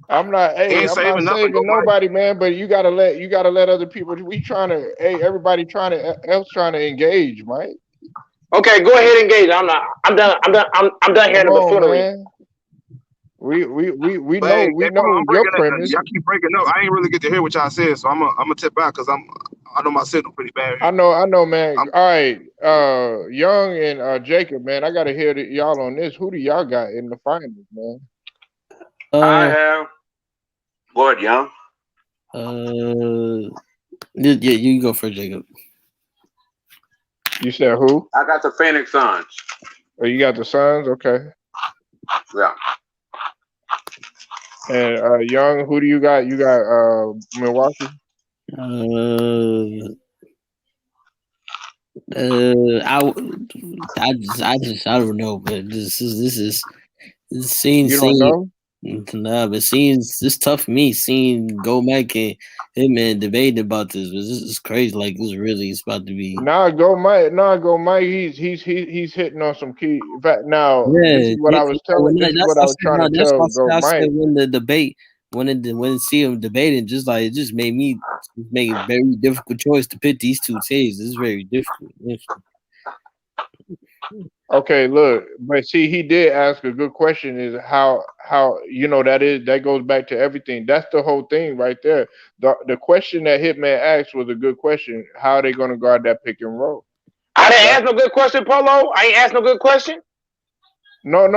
I'm not saving nobody, man. But you gotta let other people. We trying to. Hey, everybody trying to engage, Mike. Okay, go ahead and engage. I'm done hearing the buffoonery. Man. We know your premise. Y'all keep breaking up. I ain't really get to hear what y'all said, so I'm gonna tip back because I know my signal pretty bad. I know, man. All right, Young and Jacob, man. I gotta hear y'all on this. Who do y'all got in the finals, man? I have. Go ahead, Young. Yeah, you go for Jacob. You said who? I got the Phoenix Suns. Oh, you got the Suns? Okay. Yeah. And Young, who do you got? You got Milwaukee? I don't know, but this seems. You don't know? Nah, but it's tough for me seeing Go Mike and him and debating about this. But this is crazy. Like it's about to be. Go Mike. He's hitting on some key. In fact, now this is what I was telling. This is what I was trying to tell Go Mike. When the debate, when see him debating, it just made me make a very difficult choice to pick these two teams. This is very difficult. Okay, look, but see, he did ask a good question. Is how that goes back to everything. That's the whole thing right there. The question that Hitman asked was a good question. How are they going to guard that pick and roll? I didn't ask no good question, Polo. I ain't asked no good question. No.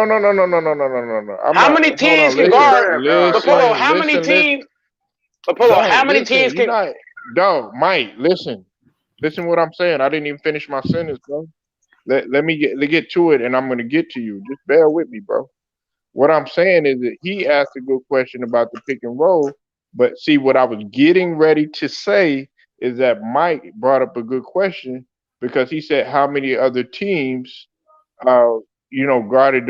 How many teams can guard? But Polo, how many teams? But Polo, how many teams can? Dog, Mike, listen what I'm saying. I didn't even finish my sentence, bro. Let me get to it, and I'm going to get to you. Just bear with me, bro. What I'm saying is that he asked a good question about the pick and roll, but see, what I was getting ready to say is that Mike brought up a good question because he said how many other teams, guarded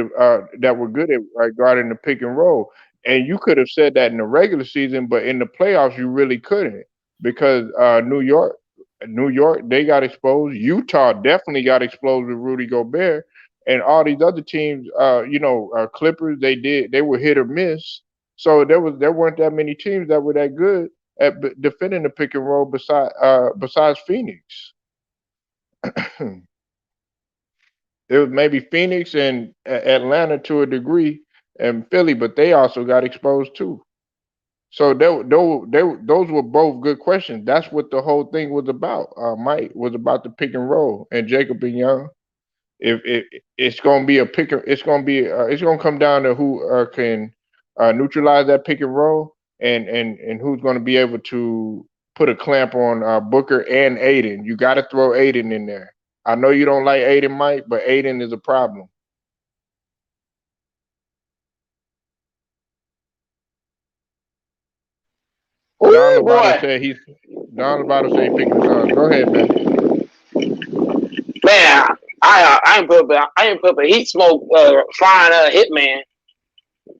that were good at guarding the pick and roll, and you could have said that in the regular season, but in the playoffs you really couldn't because New York, they got exposed. Utah definitely got exposed with Rudy Gobert, and all these other teams. Clippers, they were hit or miss. So there weren't that many teams that were that good at defending the pick and roll besides Phoenix. It was maybe Phoenix and Atlanta to a degree, and Philly, but they also got exposed too. So those were both good questions. That's what the whole thing was about. Mike was about the pick and roll, and Jacob and Young. If it's gonna be it's gonna come down to who can neutralize that pick and roll, and who's gonna be able to put a clamp on Booker and Aiden. You got to throw Aiden in there. I know you don't like Aiden, Mike, but Aiden is a problem. Don Lovato said he's picking the Suns. Go ahead, man. Man, I ain't put up a heat smoke frying a Hitman.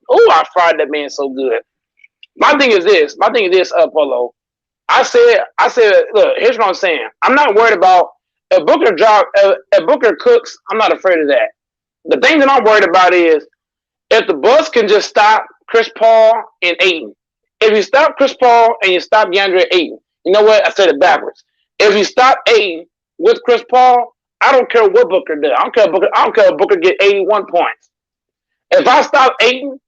Oh, I fried that man so good. My thing is this, Polo. I said, look, here's what I'm saying. I'm not worried about if Booker cooks. I'm not afraid of that. The thing that I'm worried about is if the Bucks can just stop Chris Paul and Ayton. If you stop Chris Paul and you stop DeAndre Ayton, you know what? I said it backwards. If you stop Ayton with Chris Paul, I don't care what Booker does. I don't care if Booker get 81 points. If I stop Ayton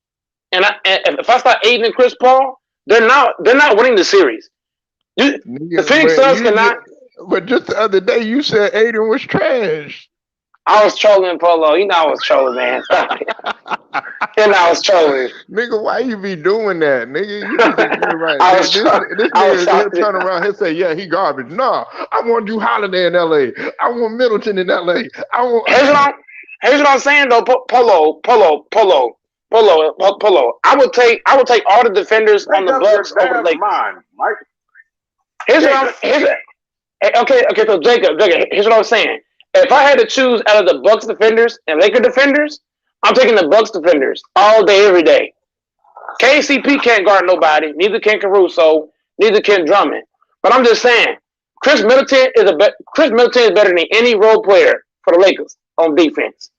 and if I stop Ayton and Chris Paul, they're not winning the series. The Phoenix Suns cannot. But just the other day, you said Aiden was trash. I was trolling Polo. You know I was trolling, man. And I was trolling. Nigga, why you be doing that, nigga? You need to get right. This nigga he'll turn around and say, yeah, he garbage. No, I want Drew Holiday in L.A. I want Middleton in L.A. Here's what I'm saying though, Polo. I would take all the defenders on the Bucks over the Lakers. Mike. So Jacob, here's what I'm saying. If I had to choose out of the Bucks defenders and Laker defenders, I'm taking the Bucks defenders all day, every day. KCP can't guard nobody. Neither can Caruso. Neither can Drummond. But I'm just saying, Chris Middleton is better than any role player for the Lakers on defense.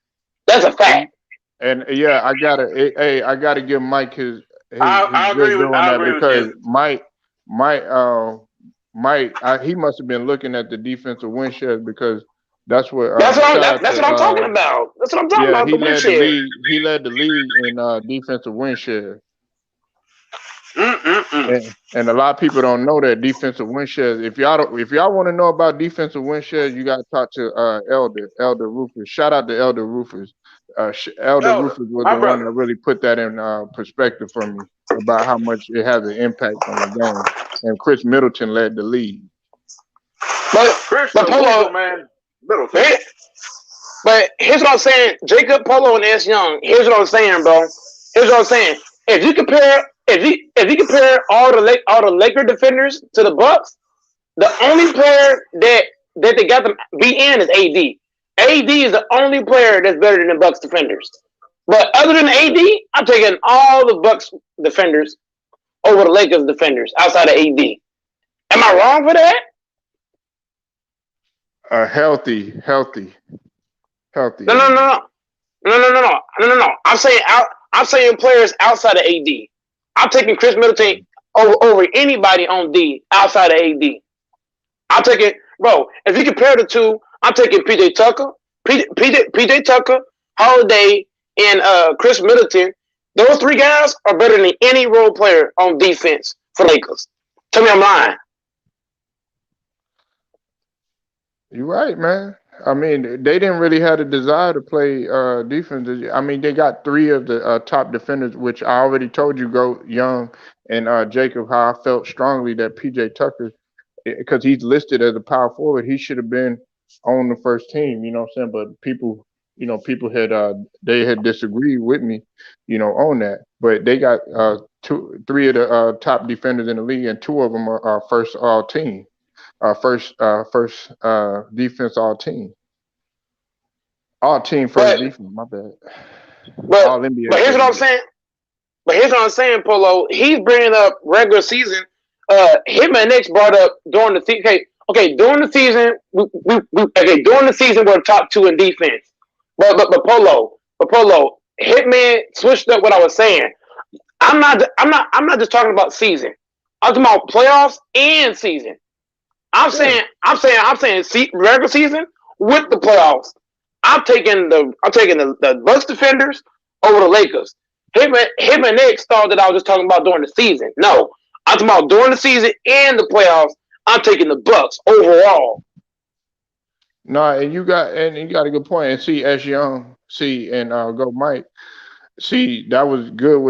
That's a fact. And yeah, I gotta give Mike his I agree with because you. Mike, he must have been looking at the defensive win shares because that's what. That's what I'm talking about. That's what I'm talking about. He led the league in defensive win share. And a lot of people don't know that defensive win shares. If y'all want to know about defensive win shares, you got to talk to Elder Rufus. Shout out to Elder Rufus. Elder Rufus was the one that really put that in perspective for me about how much it has an impact on the game. And Chris Middleton led the league. But Polo, man, Middleton. But here's what I'm saying, Jacob, Polo, and S. Young. Here's what I'm saying, bro. Here's what I'm saying. If you compare all the Laker defenders to the Bucks, the only player that they got them beat in is AD. AD is the only player that's better than the Bucks defenders. But other than AD, I'm taking all the Bucks defenders over the Lakers defenders outside of AD. Am I wrong for that? Healthy. No. I'm saying players outside of AD. I'm taking Chris Middleton over anybody on D outside of AD. I'm taking, bro, if you compare the two, I'm taking PJ Tucker, Holiday, and Chris Middleton. Those three guys are better than any role player on defense for Lakers. Tell me I'm lying. You're right, man. I mean, they didn't really have a desire to play defense. I mean, they got three of the top defenders, which I already told you, Young and Jacob, how I felt strongly that PJ Tucker, because he's listed as a power forward, he should have been on the first team, you know what I'm saying? But people had disagreed with me, on that. But they got three of the top defenders in the league, and two of them are first all team. First defense all team. All team first defense, my bad. But here's what I'm saying. Polo, he's bringing up regular season. Him and Nick brought up during the season. Okay, during the season, during the season we're top two in defense. But Polo, Hitman switched up what I was saying. I'm not just talking about season. I'm talking about playoffs and season. I'm saying regular season with the playoffs. I'm taking the Bucks defenders over the Lakers. Him and Nick thought that I was just talking about during the season. No, I'm talking about during the season and the playoffs. I'm taking the Bucks overall. No, and you got a good point. And see, as Young, and go Mike. See, that was good.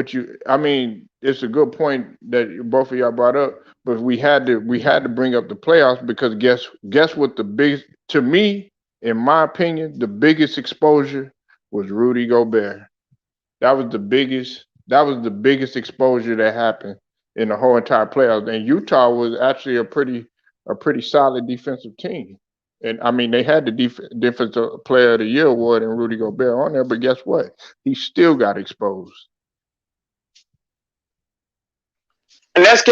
It's a good point that both of y'all brought up. But we had to bring up the playoffs because guess what the biggest, to me, in my opinion, the biggest exposure was Rudy Gobert. That was the biggest exposure that happened in the whole entire playoffs. And Utah was actually a pretty solid defensive team. And I mean, they had the defensive player of the year award and Rudy Gobert on there, but guess what? He still got exposed. And that's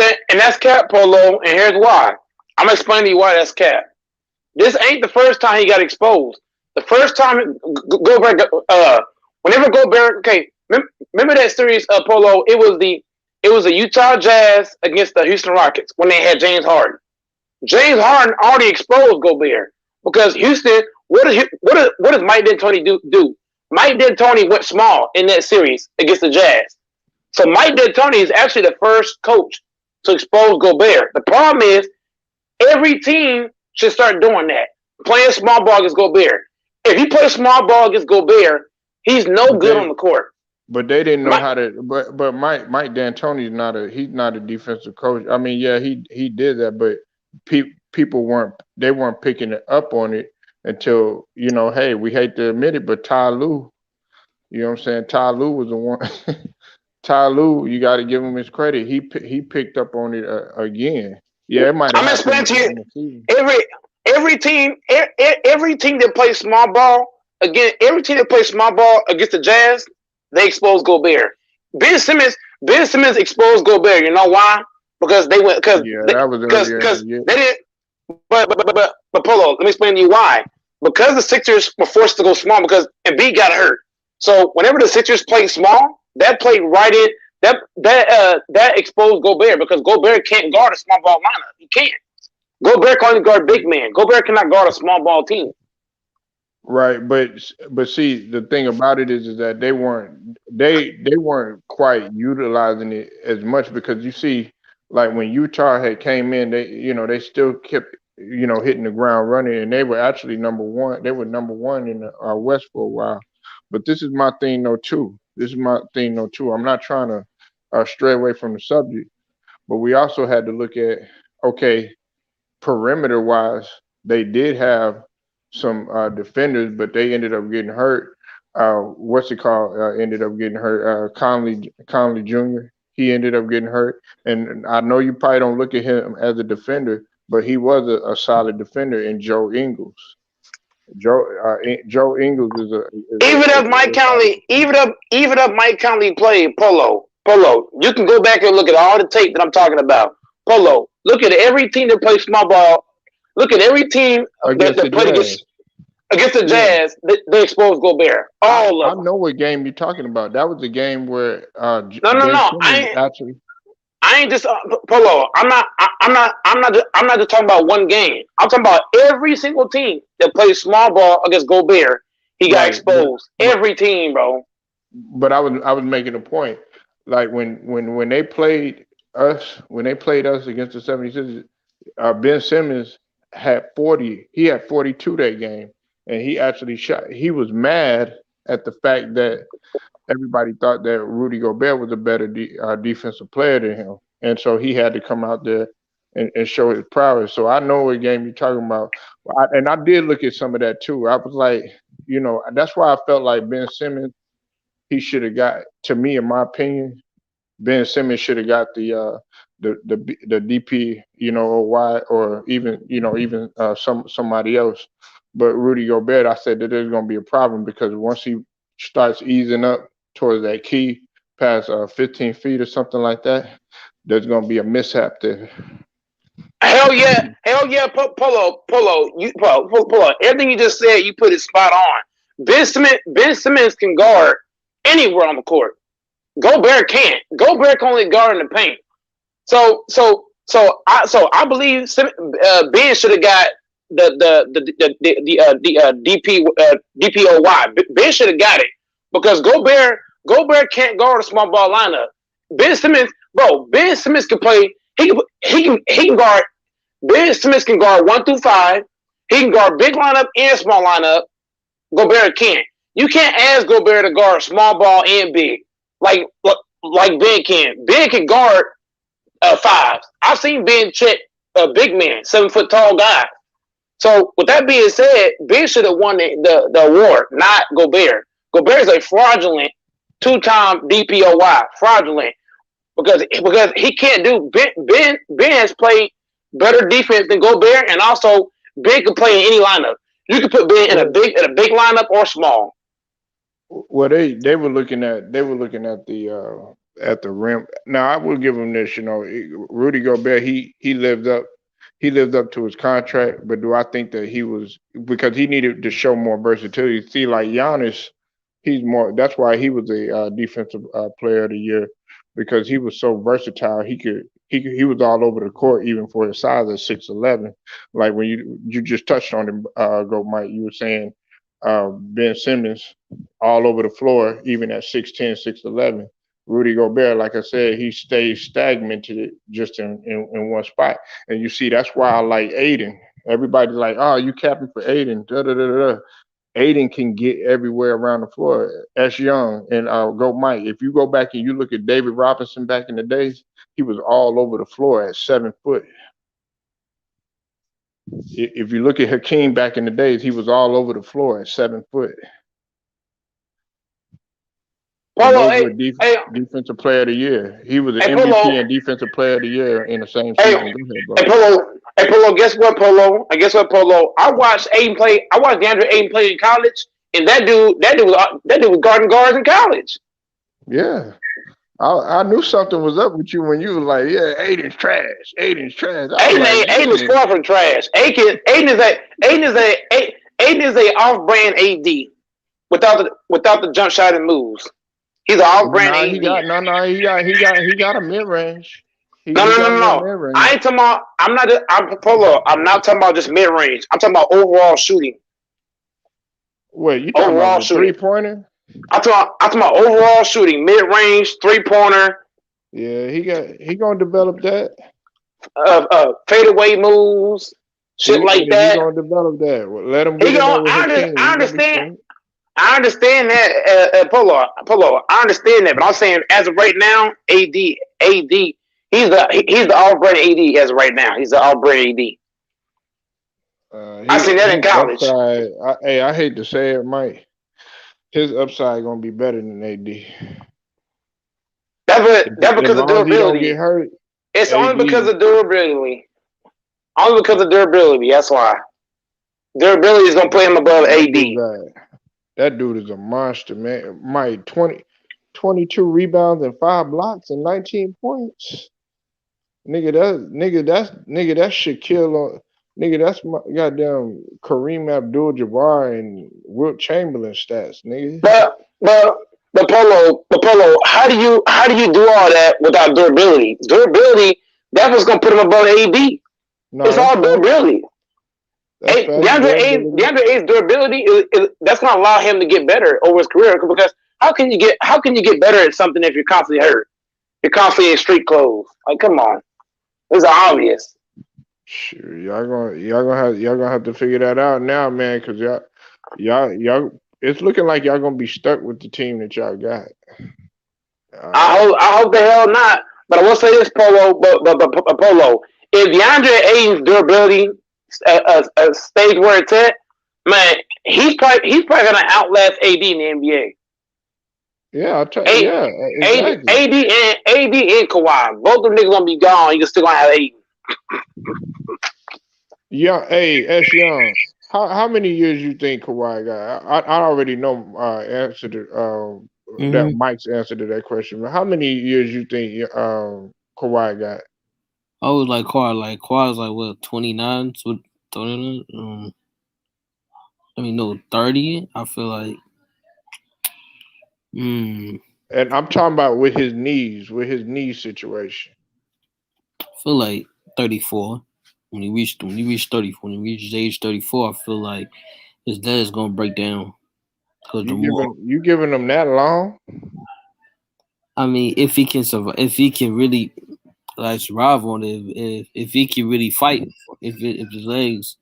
cap, Polo, and here's why. I'm gonna explain to you why that's cap. This ain't the first time he got exposed. The first time Gobert, whenever Gobert, Remember that series, Polo? It was the Utah Jazz against the Houston Rockets when they had James Harden. James Harden already exposed Gobert because Houston. What does Mike D'Antoni do? Mike D'Antoni went small in that series against the Jazz. So Mike D'Antoni is actually the first coach to expose Gobert. The problem is every team should start doing that. Playing small ball against Gobert. If you play small ball against Gobert, he's no But good on the court. but they didn't know Mike, how to. But Mike D'Antoni's not a defensive coach. I mean, yeah, he did that, but people weren't picking it up on it until hey, we hate to admit it, but Ty Lue, you know what I'm saying? Ty Lue was the one. Ty Lue, you got to give him his credit. He picked up on it again. Yeah, it might have I'm happened explaining to you in the season. every team that plays small ball every team that plays small ball against the Jazz, they expose Gobert. Ben Simmons Ben Simmons exposed Gobert. You know why? Because they went Yeah, that was earlier in the because year. they didn't. But Polo, let me explain to you why. Because the Sixers were forced to go small because Embiid got hurt. So whenever the Sixers played small, that played right in that exposed Gobert because Gobert can't guard a small ball lineup. He can't. Gobert can only guard big man. Gobert cannot guard a small ball team. Right, but see, the thing about it is that they weren't quite utilizing it as much because you see, like when Utah had came in, they still kept hitting the ground running, and they were actually number one. They were number one in the West for a while. But this is my thing though too. This is my thing though too. I'm not trying to stray away from the subject, but we also had to look at, okay, perimeter wise, they did have some defenders, but they ended up getting hurt. What's it called? Ended up getting hurt. Conley Jr. He ended up getting hurt, and I know you probably don't look at him as a defender, but he was a solid defender in Joe Ingles. Joe Ingles is a is a, Even is if Mike a solid. Conley, even if Mike Conley played Polo, you can go back and look at all the tape that I'm talking about. Polo, look at every team that plays small ball. Look at every team Against the that played Jazz. against the Yeah, Jazz. They exposed Gobert. All I of them. know what game you're talking about. That was the game where No, no, Ben no. Simmons actually. I ain't just Polo. I'm not just talking about one game. I'm talking about every single team that plays small ball against Gobert. He got Right, exposed. but Every team, bro. I was making a point. Like when they played us against the 76ers, Ben Simmons had 40. He had 42 that game, and he actually shot. He was mad at the fact that everybody thought that Rudy Gobert was a better defensive player than him, and so he had to come out there and show his prowess. So I know what game you're talking about, and I did look at some of that too. I was like, that's why I felt like Ben Simmons. He should have got, to me, in my opinion, Ben Simmons should have got the DP, or why, or even somebody else. But Rudy Gobert, I said that there's going to be a problem because once he starts easing up towards that key past 15 feet or something like that, there's going to be a mishap there. Hell yeah, Polo. Everything you just said, you put it spot on. Ben Simmons can guard anywhere on the court. Gobert can't. Gobert can only guard in the paint. So I believe Ben should have got DPOY. Ben should have got it because Gobert can't guard a small ball lineup. Ben Simmons can play. He can guard. Ben Simmons can guard 1 through 5. He can guard big lineup and small lineup. Gobert can't. You can't ask Gobert to guard small ball and big like Ben can. Ben can guard fives. I've seen Ben check a big man, 7 foot tall guy. So with that being said, Ben should have won the award, not Gobert. Gobert is a fraudulent 2-time DPOY, fraudulent because he can't do. Ben has played better defense than Gobert, and also Ben can play in any lineup. You can put Ben in a Well, big lineup or small. well, they were looking at the rim. Now I will give him this. Rudy Gobert, he lived up to his contract, but do I think that he was, because he needed to show more versatility? See, like Giannis, He's more. That's why he was a defensive player of the year because he was so versatile. He was all over the court even for his size at 6'11". Like when you just touched on him, go Mike. You were saying Ben Simmons all over the floor even at 6'10", 6'11". Rudy Gobert, like I said, he stays stagnated just in one spot. And you see, that's why I like Aiden. Everybody's like, oh, you capping for Aiden. Da, da, da, da. Aiden can get everywhere around the floor. As Young and go Mike. If you go back and you look at David Robinson back in the days, he was all over the floor at 7 foot. If you look at Hakeem back in the days, he was all over the floor at 7 foot. And Polo, those were defensive player of the year. He was an MVP Polo, and defensive player of the year in the same hey, season. Go ahead, bro. Polo, guess what, Polo? I guess what, Polo? I watched Aiden play. I watched DeAndre Aiden play in college, and that dude was guarding guards in college. Yeah. I knew something was up with you when you was like, yeah, Aiden's trash. Aiden's trash. Aiden is far from trash. Aiden is a off-brand AD without the jump shot and moves. He's an off-brand AD. He got a mid range. No. I ain't talking about. I'm not talking about just mid range. I'm talking about overall shooting. Wait, you talking about 3-pointer? I'm talking about overall shooting, mid range, 3-pointer. Yeah, he gonna develop that. Fadeaway moves, shit like that. He gonna develop that. Well, let him get I understand that, Polo. I understand that, but I'm saying as of right now, AD, he's the all-brand AD as of right now. He's the all-brand AD. I seen that in college. I hate to say it, Mike. His upside gonna be better than AD. That's because of durability. It's only because of durability. Only because of durability. That's why. Durability is gonna put him above AD. That dude is a monster, man. Mike, 22 rebounds and 5 blocks and 19 points. Nigga, that's Shaquille. Nigga, that's my goddamn Kareem Abdul-Jabbar and Wilt Chamberlain stats, nigga. But Polo, how do you do all that without durability? Durability, that's what's gonna put him above AD. No, it's all durability. DeAndre Ayton's durability that's gonna allow him to get better over his career, because how can you get better at something if you're constantly hurt? You're constantly in street clothes. Like, come on, it's obvious. Sure, y'all gonna have to figure that out now, man, because y'all it's looking like y'all gonna be stuck with the team that y'all got. I hope the hell not. But I will say this, Polo. But Polo, if DeAndre Ayton's durability stays where it's at, man, he's probably gonna outlast AD in the NBA. Yeah, I'll tell you. Yeah, exactly. AD and Kawhi, both of them niggas gonna be gone. You still gonna have Ayton. Yeah, hey, S Young. How many years you think Kawhi got? I already know answer to that Mike's answer to that question. But how many years you think Kawhi got? I was like Kawhi. Kawhi's like what, 29? 29? I mean, no, 30. I feel like. And I'm talking about with his knee situation. I feel like 34. When he reached 34, when he reaches age 34, I feel like his leg is gonna break down. You giving him that long? I mean, if he can survive, if he can really survive on it, if he can really fight, if his legs,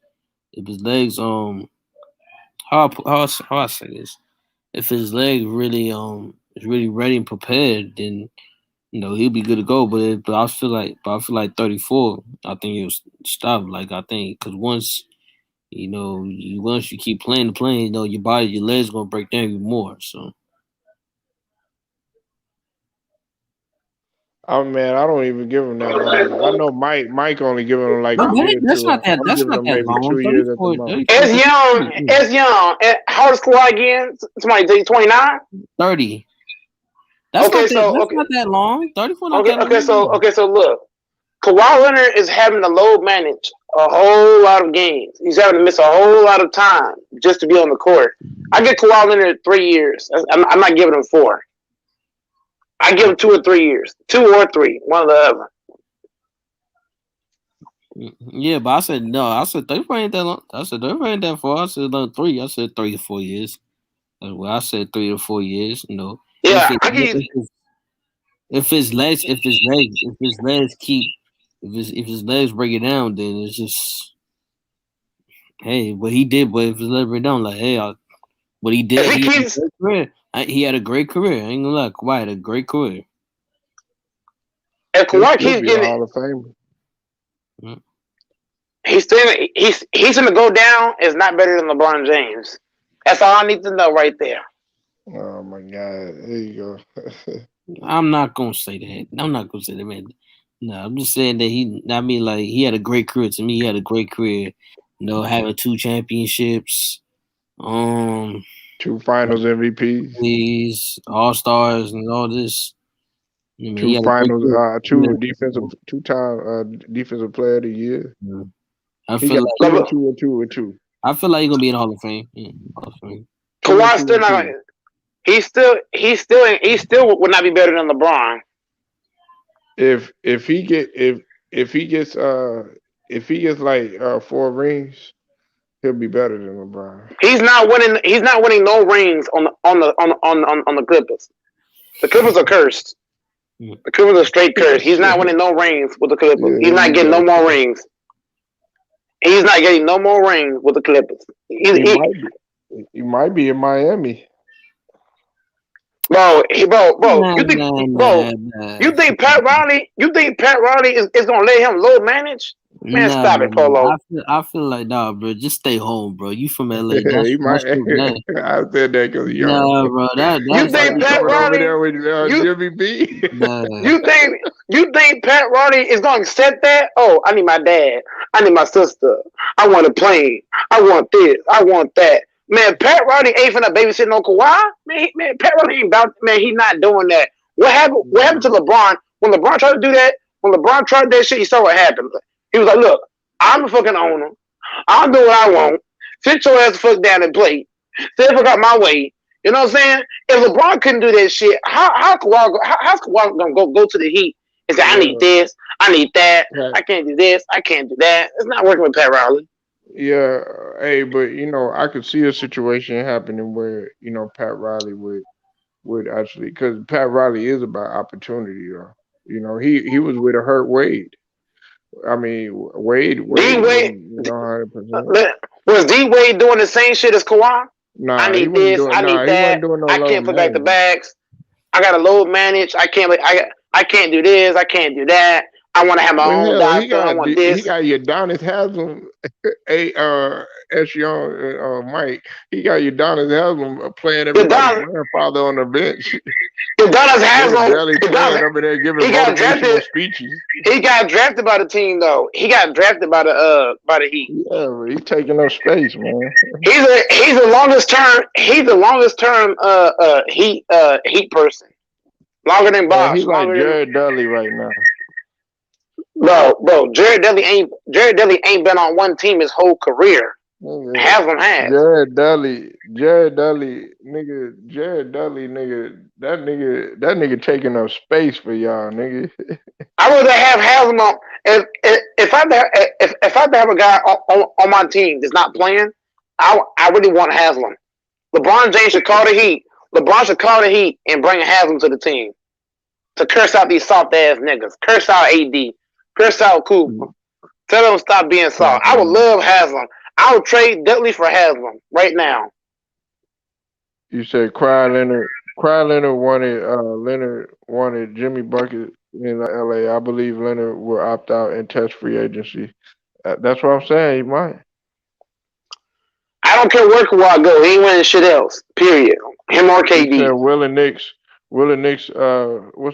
how I say this, if his leg really is really ready and prepared, then he'll be good to go. But I feel like 34, I think he'll stop. I think because once you keep playing, your legs gonna break down even more. So. Oh man, I don't even give him that long. I know Mike only giving him like a year. That's not that long. 2 years at the most. It's young. How old is Kawhi again? Somebody 29? 30. That's not that long. 34. So look, Kawhi Leonard is having to load manage a whole lot of games. He's having to miss a whole lot of time just to be on the court. I get Kawhi Leonard 3 years. I'm not giving him 4. I give him 2 or 3 years. 2 or 3. One or the other. Yeah, but I said no. I said 34 ain't that long. I said 34 ain't that far. I said 3. I said 3 to 4 years. Well, I said 3 to 4 years. You know, Yeah, if his legs break it down, then it's just hey, what he did. But if his legs break down, like hey, what he did, he had a great career. I ain't gonna lie, Kawhi had a great career. If Kawhi keeps getting Hall of Fame. He's gonna go down. Is not better than LeBron James. That's all I need to know right there. Oh my God! There you go. I'm not gonna say that. I'm not gonna say that, man. No, I'm just saying that he had a great career. To me, he had a great career. You know, having 2 championships, 2 Finals MVPs, All-Stars, and all this. I mean, 2 Finals, 2-time Defensive Player of the Year. Yeah. He got 2 and 2. I feel like he's gonna be in the Hall of Fame. Yeah, Hall of Fame. Kawhi still not. He still would not be better than LeBron. If he gets like 4 rings, he'll be better than LeBron. He's not winning no rings on the Clippers. The Clippers are cursed. The Clippers are straight cursed. He's not winning no rings with the Clippers. Yeah, he's not getting no more rings. He's not getting no more rings with the Clippers. He might be in Miami. Bro, you think Pat Riley is gonna let him load manage? Man, stop it, Polo. I feel like nah, bro. Just stay home, bro. You from LA? He might. I said that because nah, bro. You think Pat Riley over there with Jimmy B? Nah. You think Pat Riley is gonna accept that? Oh, I need my dad. I need my sister. I want a plane. I want this. I want that. Man, Pat Riley ain't finna babysit no Kawhi. Man, Pat Riley ain't about. Man, he's not doing that. What happened to LeBron? When LeBron tried to do that, when LeBron tried that shit, you saw what happened. He was like, "Look, I'm the fucking owner. I'll do what I want. Sit your ass the fuck down and play. Say if I got my way." You know what I'm saying? If LeBron couldn't do that shit, how's Kawhi gonna go to the Heat and say, "I need this, I need that, I can't do this, I can't do that"? It's not working with Pat Riley. Yeah, hey, but I could see a situation happening where Pat Riley would actually, because Pat Riley is about opportunity, though. He was with a hurt Wade. I mean, Wade, 100%. Was D Wade doing the same shit as Kawhi? Nah, I need this, I need that. I can't put back the bags. I got to load manage. I can't do this. I can't do that. I want to have my own doctor. I want this. He got Udonis Haslem, Mike. He got Udonis Haslem playing everybody's grandfather on the bench. Udonis Haslem, he got drafted. Speeches. He got drafted by the team, though. He got drafted by the Heat. Yeah, he's taking up space, man. He's the longest term. He's the longest term Heat person. Longer than Bosh. He's like Jared Dudley right now. Bro, Jared Dudley ain't been on one team his whole career. Haslem has. Jared Dudley, nigga, that nigga taking up space for y'all, nigga. I would have Haslem on. If I had to have a guy on my team that's not playing, I really want Haslem. LeBron James should call the Heat. LeBron should call the Heat and bring Haslem to the team to curse out these soft ass niggas. Curse out AD. Curse out Cooper. Tell them to stop being soft. I would love Haslem. I would trade Dudley for Haslem right now. You said Kawhi Leonard wanted Jimmy Bucket in LA. I believe Leonard will opt out and test free agency. That's what I'm saying. He might. I don't care where Kawhi go. He ain't winning shit else. Period. Him or KD. He said Will and Knicks. What's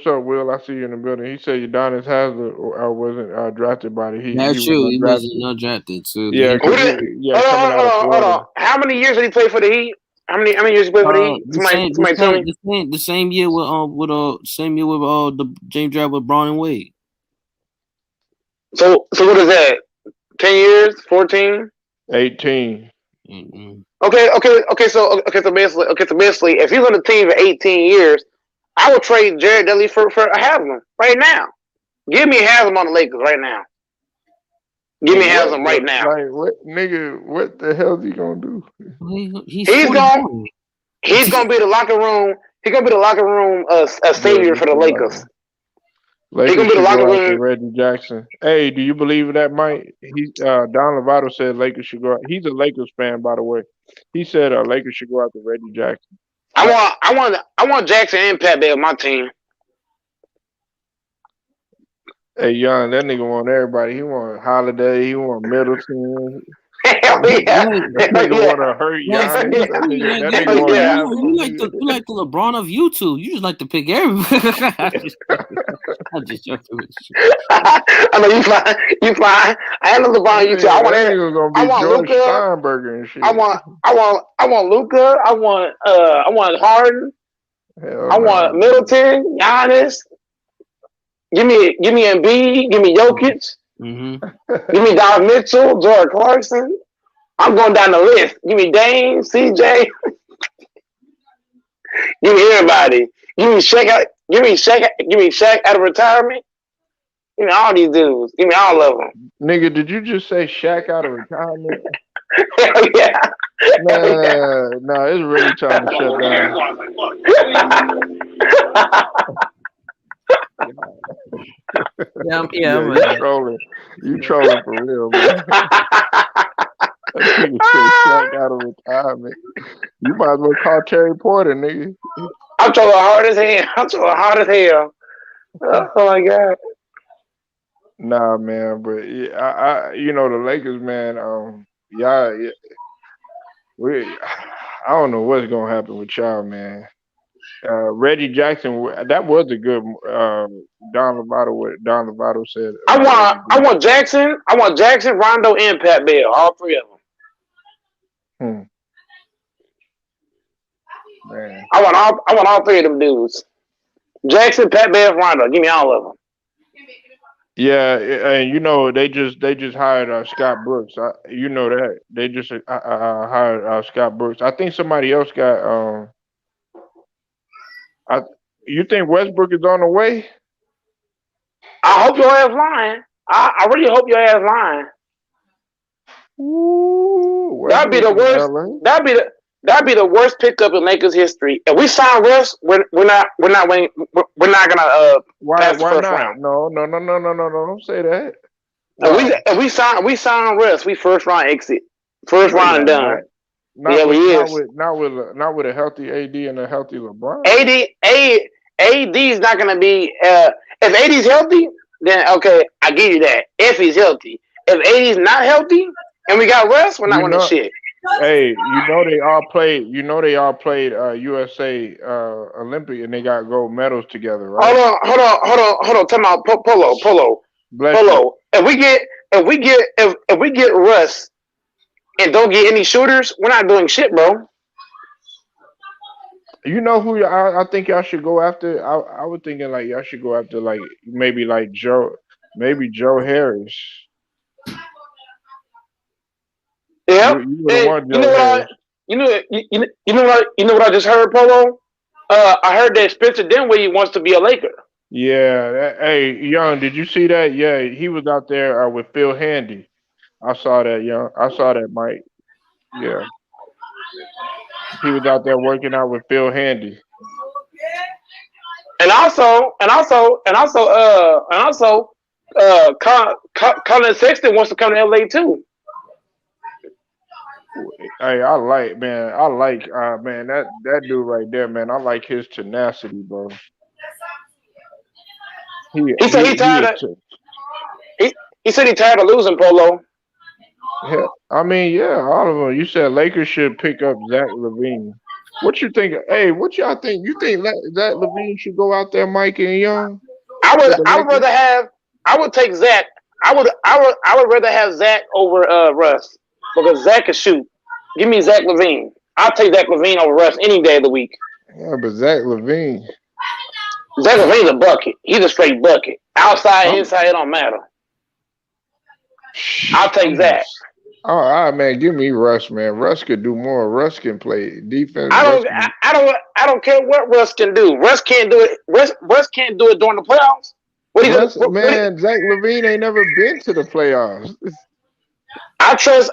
up, Will? I see you in the building. He said Udonis Haslem wasn't drafted by the Heat. That's true. He wasn't not drafted. So yeah, coming out of Florida. Hold on. How many years did he play for the Heat? How many years he played for the Heat? Somebody tell me. The same year with the James draft with Braun and Wade. So what is that? 10 years, 14. 18. Okay. So basically, if he's on the team for 18 years, I would trade Jared Dudley for Haslam right now. Give me Haslam on the Lakers right now. Give me Haslam right now. Like what, nigga? What the hell is he gonna do? He's gonna be the locker room. He's gonna be the locker room a savior for the Lakers. He's gonna be the locker room. Reggie Jackson. Hey, do you believe that, Mike? Don Lovato said Lakers should go out. He's a Lakers fan, by the way. He said Lakers should go out to Reggie Jackson. I want Jackson and Pat Bev on my team. Hey, Young, that nigga want everybody. He want Holiday. He want Middleton. Hell yeah. That nigga want to hurt Giannis. You like the LeBron of YouTube. You just like to pick everybody. I'm just joking with you. I know you fly. I know LeBron on YouTube. I want George Luka. Steinberger and shit. I want Luka. I want Harden. I want Middleton, Giannis. Give me Embiid. Give me Jokic. Mm-hmm. Give me Don Mitchell, Jordan Clarkson. I'm going down the list. Give me Dame, CJ. Give me everybody. Give me Shaq out of retirement. Give me all these dudes. Give me all of them. Nigga, did you just say Shaq out of retirement? Hell yeah. Nah, it's really time to shut down. Yeah, you trolling for real, man. That nigga said Shaq out of retirement. You might as well call Terry Porter, nigga. I'm trolling hard as hell. Oh my god. Nah, man, but yeah, I the Lakers, man. I don't know what's gonna happen with y'all, man. Reggie Jackson, that was a good Don Lovato. What Don Lovato said. I want Jackson, Rondo, and Pat Beal, all three of them. Man. I want all three of them dudes. Jackson, Pat Beal, Rondo. Give me all of them. Yeah, and they just hired Scott Brooks. You know that they just hired Scott Brooks. I think somebody else got. You think Westbrook is on the way? I hope your ass lying. I really hope your ass lying. Ooh, that'd be the worst. That'd be the worst pickup in Lakers history. If we sign Russ, we're not winning. We're not gonna pass the first round. No, don't say that. If we sign Russ, we first round exit. First round and done. Not with a healthy AD and a healthy LeBron. AD's not gonna be. If AD's healthy, then okay, I give you that. If he's healthy, if AD's not healthy, and we got Russ, we're not winning shit. Hey, they all played. USA Olympic, and they got gold medals together, right? Hold on. Tell me, Polo. If we get Russ and don't get any shooters, we're not doing shit, bro. You know who I think y'all should go after? I was thinking like y'all should go after maybe Joe Harris. Yeah. You know what I just heard, Polo? I heard that Spencer Dinwiddie wants to be a Laker. Yeah. Hey, Young, did you see that? Yeah, he was out there with Phil Handy. I saw that, Young. I saw that, Mike. Yeah. He was out there working out with Phil Handy. And also, Colin Sexton wants to come to LA too. Hey, I like man, that dude right there, man. I like his tenacity, bro. He said he's tired of losing, Polo. Yeah, I mean, yeah, all of them. You said Lakers should pick up Zach LaVine. What you think? Hey, what y'all think? You think Zach LaVine should go out there, Mike and Young? I would take Zach. I would rather have Zach over Russ because Zach can shoot. Give me Zach LaVine. I'll take Zach LaVine over Russ any day of the week. Yeah, but Zach LaVine's a bucket. He's a straight bucket. Outside, inside, it don't matter. I'll take that. All right, man. Give me Russ, man. Russ could do more. Russ can play defense. I don't. I don't care what Russ can do. Russ can't do it. Russ can't do it during the playoffs. What are you Russ, gonna? man, Zach LaVine ain't never been to the playoffs. I trust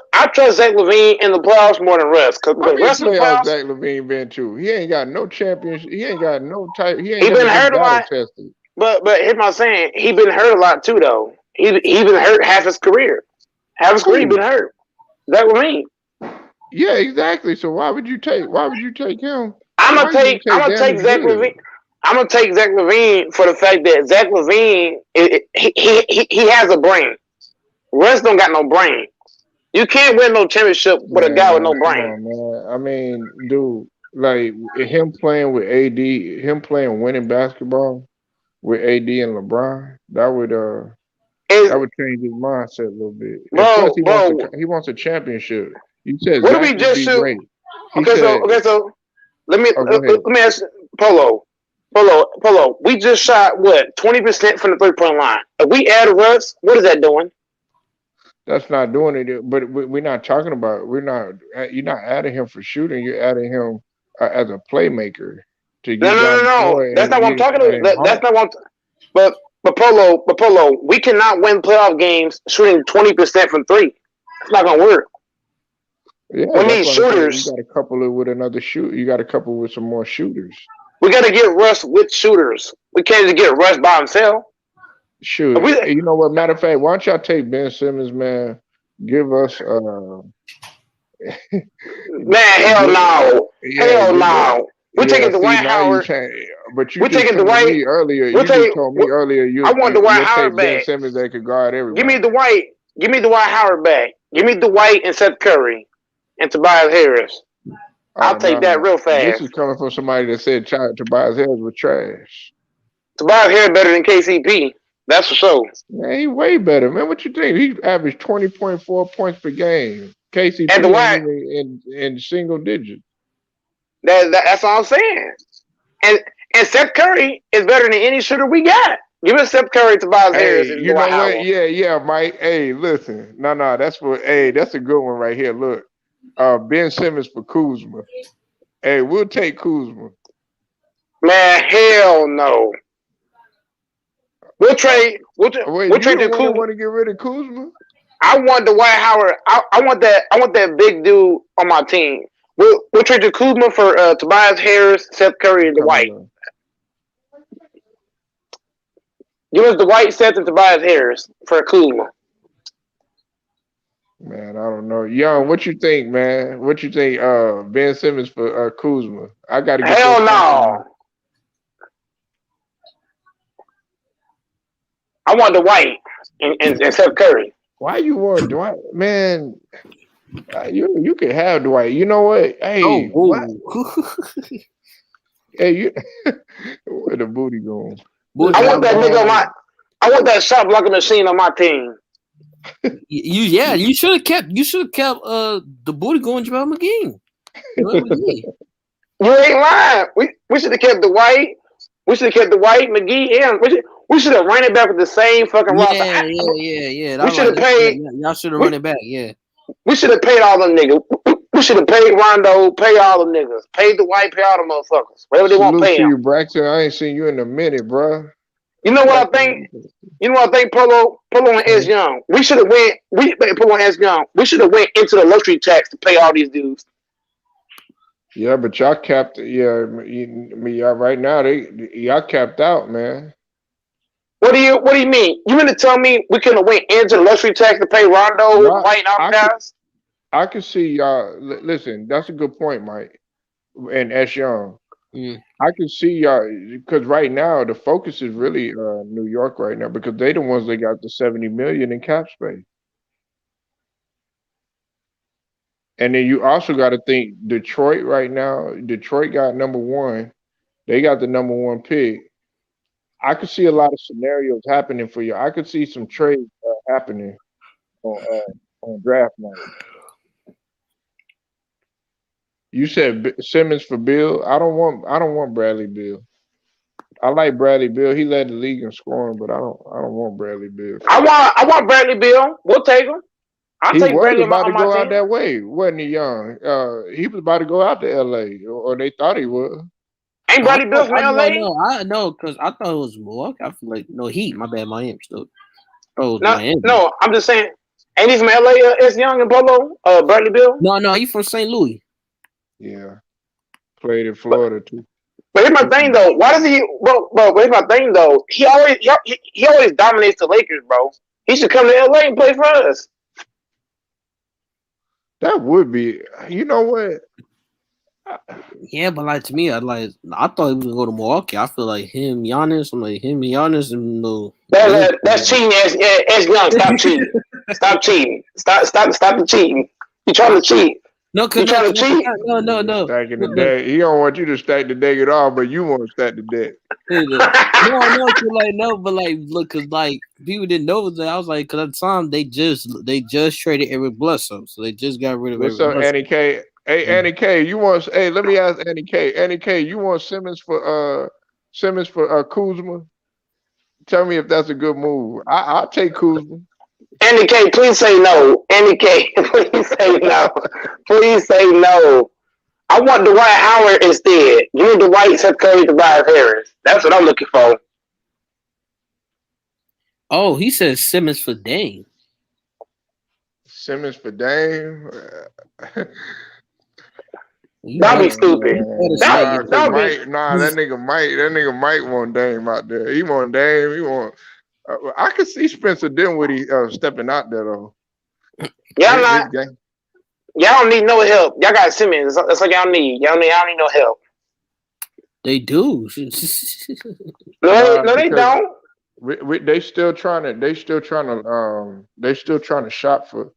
Zach LaVine in the playoffs more than Russ. Because How many Russ in the playoffs playoffs, Zach LaVine been to? He ain't got no championship. He ain't got no type. He ain't he never been been hurt a battle lot. tested. But here's my saying, he been hurt a lot too though. He been hurt half his career. Half his career he been hurt. Zach LaVine. Yeah, exactly. So why would you take him? I'm Why gonna you take damage Zach Lillard? LaVine. I'm gonna take Zach LaVine for the fact that Zach LaVine he has a brain. Russ don't got no brain. You can't win no championship with a guy with no Man, come brain. on, man. I mean, dude, like him playing with AD, him playing winning basketball with AD and LeBron, Is that would change his mindset a little bit. And plus, bro. he wants a championship. You said What do Zach we would just be shoot? great. He Okay, said, so "Oh, go let ahead." me ask Polo. We just shot what 20% from the 3-point line. If we add Russ, what is that doing? That's not doing it. But we're not talking about. We're not. You're not adding him for shooting. You're adding him as a playmaker to No, get no, down no, the no. floor That's and not what I'm get talking about. and That's home. not what. But Polo, we cannot win playoff games shooting 20% from three. It's not gonna work. Yeah, We that's need what I'm saying. You shooters. got to couple it with another shoot. You got to couple with some more shooters. We got to get Russ with shooters. We can't just get Russ by himself. Shoot, you know what? Matter of fact, why don't y'all take Ben Simmons, man? Give us, Man, hell no, yeah, hell give us, no. We're yeah. taking See, Dwight now you Howard. change, but you We're just taking told Dwight. me earlier. We'll You just take. told me earlier I want Dwight you'll take Howard Ben back. Simmons that could guard Give me everybody. Dwight. Give me Dwight Howard back. Give me Dwight and Seth Curry and Tobias Harris. I'll Oh take that no, real this fast. is coming from somebody that said Tobias Harris was trash. Tobias Harris better than KCP. That's for sure. Man, he way better, man. What you think? He averaged 20.4 points per game. And KCP ain't Dwight, even in single digits. that's all I'm saying. And Seth Curry is better than any shooter we got. Give us Seth Curry, Tobias Harris, Hey, and you Dwight know what? Howard. Yeah, Mike. Hey, listen. No, that's a good one right here. Look. Ben Simmons for Kuzma. Hey, we'll take Kuzma. Man, hell no. We'll trade. Wait, We'll you trade the the one that Kuzma. want to get rid of Kuzma? I want Dwight Howard. I want that. I want that big dude on my team. We'll trade the Kuzma for Tobias Harris, Seth Curry, and Coming Dwight. up. Give us Dwight, Seth, and Tobias Harris for Kuzma. Man, I don't know. Young, what you think, man? What you think, Ben Simmons for Kuzma? I gotta get your Hell thoughts on that. no. I want Dwight and Seth Curry. Why you want Dwight? Man, you can have Dwight. You know what? Hey, what? Hey, you where the booty going? I want that nigga on my. I want that shot blocking machine on my team. You should have kept the booty going Jamal McGee. You ain't lying. We should have kept Dwight. We should have kept Dwight, McGee, and we should have ran it back with the same fucking roster. Yeah. We should have paid. Y'all should have run it back. Yeah. We should have paid all them niggas. We should have paid Rondo, pay all them niggas, paid Dwight, pay all them motherfuckers. Whatever they want, Salute pay to them. you, Braxton. I ain't seen you in a minute, bro. You know what I think? You know what I think? Polo and S Young. We should have went. Polo and S Young. We should have went into the luxury tax to pay all these dudes. Yeah, but y'all capped. Yeah, y'all right now y'all capped out, man. What do you mean? You mean to tell me we couldn't have went into the luxury tax to pay Rondo, White, and all the guys? I can see y'all. Listen, that's a good point, Mike, and S Young. I can see y'all because right now the focus is really New York right now because they the ones that got the 70 million in cap space. And then you also got to think Detroit right now. Detroit got number one. They got the number one pick. I could see a lot of scenarios happening for you. I could see some trades happening on draft night. You said Simmons for Bill. I don't want Bradley Bill. I like Bradley Bill. He led the league in scoring, but I don't want Bradley Bill. I want Bradley Bill. We'll take him. I'll He take was Bradley about to on my go out team. that way, wasn't he, Young? He was about to go out to LA, or they thought he was. Ain't Bradley Bill from LA? I know, because I thought it was Milwaukee. I feel like no Heat. My bad, Miami still. Oh, No, Miami. no. I'm just saying. Ain't he from LA? S. Young and Polo. Bradley Bill. No, he from St. Louis. Yeah, played in Florida too. But here's my thing though. Why does he? Bro, here's my thing though. He always dominates the Lakers, bro. He should come to LA and play for us. That would be. You know what? Yeah, but like to me, I thought he was gonna go to Milwaukee. I feel like him, Giannis. I'm like him, Giannis, and no. That's cheating. S. Young, stop cheating. Stop cheating. Stop the cheating. You trying to cheat? No, you trying to cheat? No. Stacking the deck. He don't want you to stack the deck at all, but you want to stack the deck. But look, cause like people didn't know that. I was like, cause at the time they just traded Eric Bledsoe, so they just got rid of What's Eric up, Annie K? Hey, Annie K, you want? Hey, let me ask Annie K. Annie K, you want Simmons for Kuzma? Tell me if that's a good move. I'll take Kuzma. Andy K, please say no. Andy K, please say no. Please say no. I want Dwight Howard instead. Give me Dwight, Seth Curry, Tobias Harris. That's what I'm looking for. Oh, he says Simmons for Dame. Simmons for Dame. That'd be stupid. That nigga might want Dame out there. He want Dame. He want. I could see Spencer Dinwiddie stepping out there though. Y'all don't need no help. Y'all got Simmons. That's what y'all need. Y'all don't need no help. They do. No, they don't. They still trying to shop for.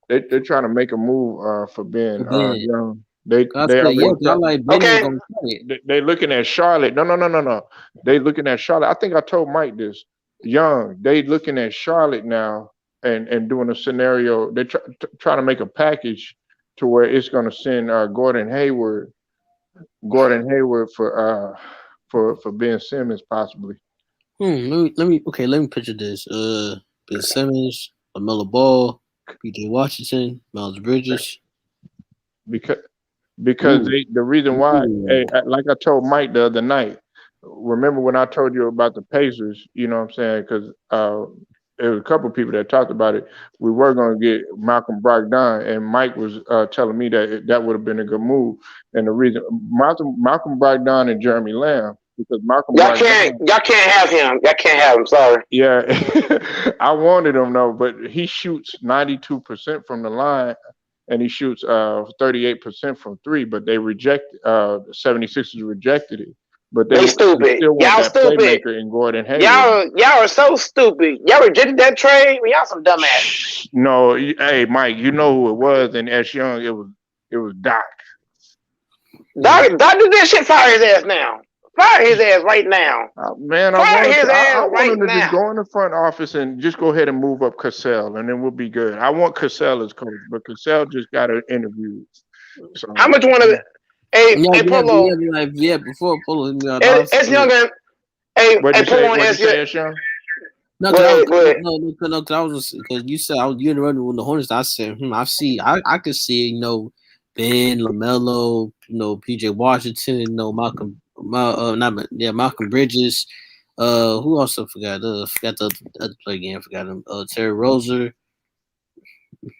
They're trying to make a move for Ben Young. They looking at Charlotte. No. They looking at Charlotte. I think I told Mike this. Young. They looking at Charlotte now and doing a scenario. They're trying to make a package to where it's going to send Gordon Hayward for Ben Simmons possibly. Let me picture this. Ben Simmons, LaMelo Ball, PJ Washington, Miles Bridges. Because the reason why, like I told Mike the other night, remember when I told you about the Pacers, you know what I'm saying? Because there was a couple of people that talked about it. We were going to get Malcolm Brogdon, and Mike was telling me that would have been a good move. And the reason, Malcolm Brogdon and Jeremy Lamb, because y'all can't have him. Y'all can't have him. Sorry. Yeah, I wanted him though, but he shoots 92% from the line. And he shoots 38% from three, but they rejected. 76ers rejected it, but they stupid. Still want y'all that stupid. Playmaker in Gordon Hayward. Y'all are so stupid. Y'all rejected that trade. Y'all some dumbass. No, hey Mike, you know who it was, and S. Young, it was Doc. Doc did that shit. Fire his ass now. Fire his ass right now. Man, I want him to just go in the front office and just go ahead and move up Cassell, and then we'll be good. I want Cassell as coach, but Cassell just got an interview. So, how much one of it? Hey, Polo. Before Polo. It's younger. Hey, Polo and S. Young. No, because I was because you said you interrupted with the Hornets. I said, I could see, Ben, LaMelo, PJ Washington, Malcolm. Malcolm Bridges. Who else I forgot? Forgot the other play again. Forgot him. Terry Rozier.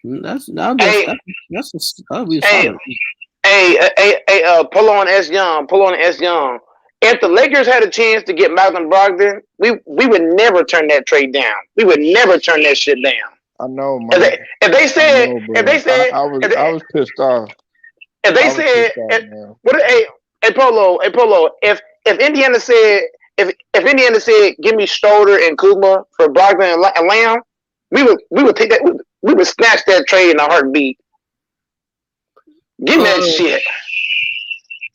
That'll be solid. Hey, Polo and S. Young. If the Lakers had a chance to get Malcolm Brogdon, we would never turn that trade down. We would never turn that shit down. I know, man. If they said, I was pissed off. If they said, Hey Polo, if Indiana said give me Schroeder and Kuzma for Brogdon and Lamb, we would take that. We would snatch that trade in a heartbeat. Give me that shit.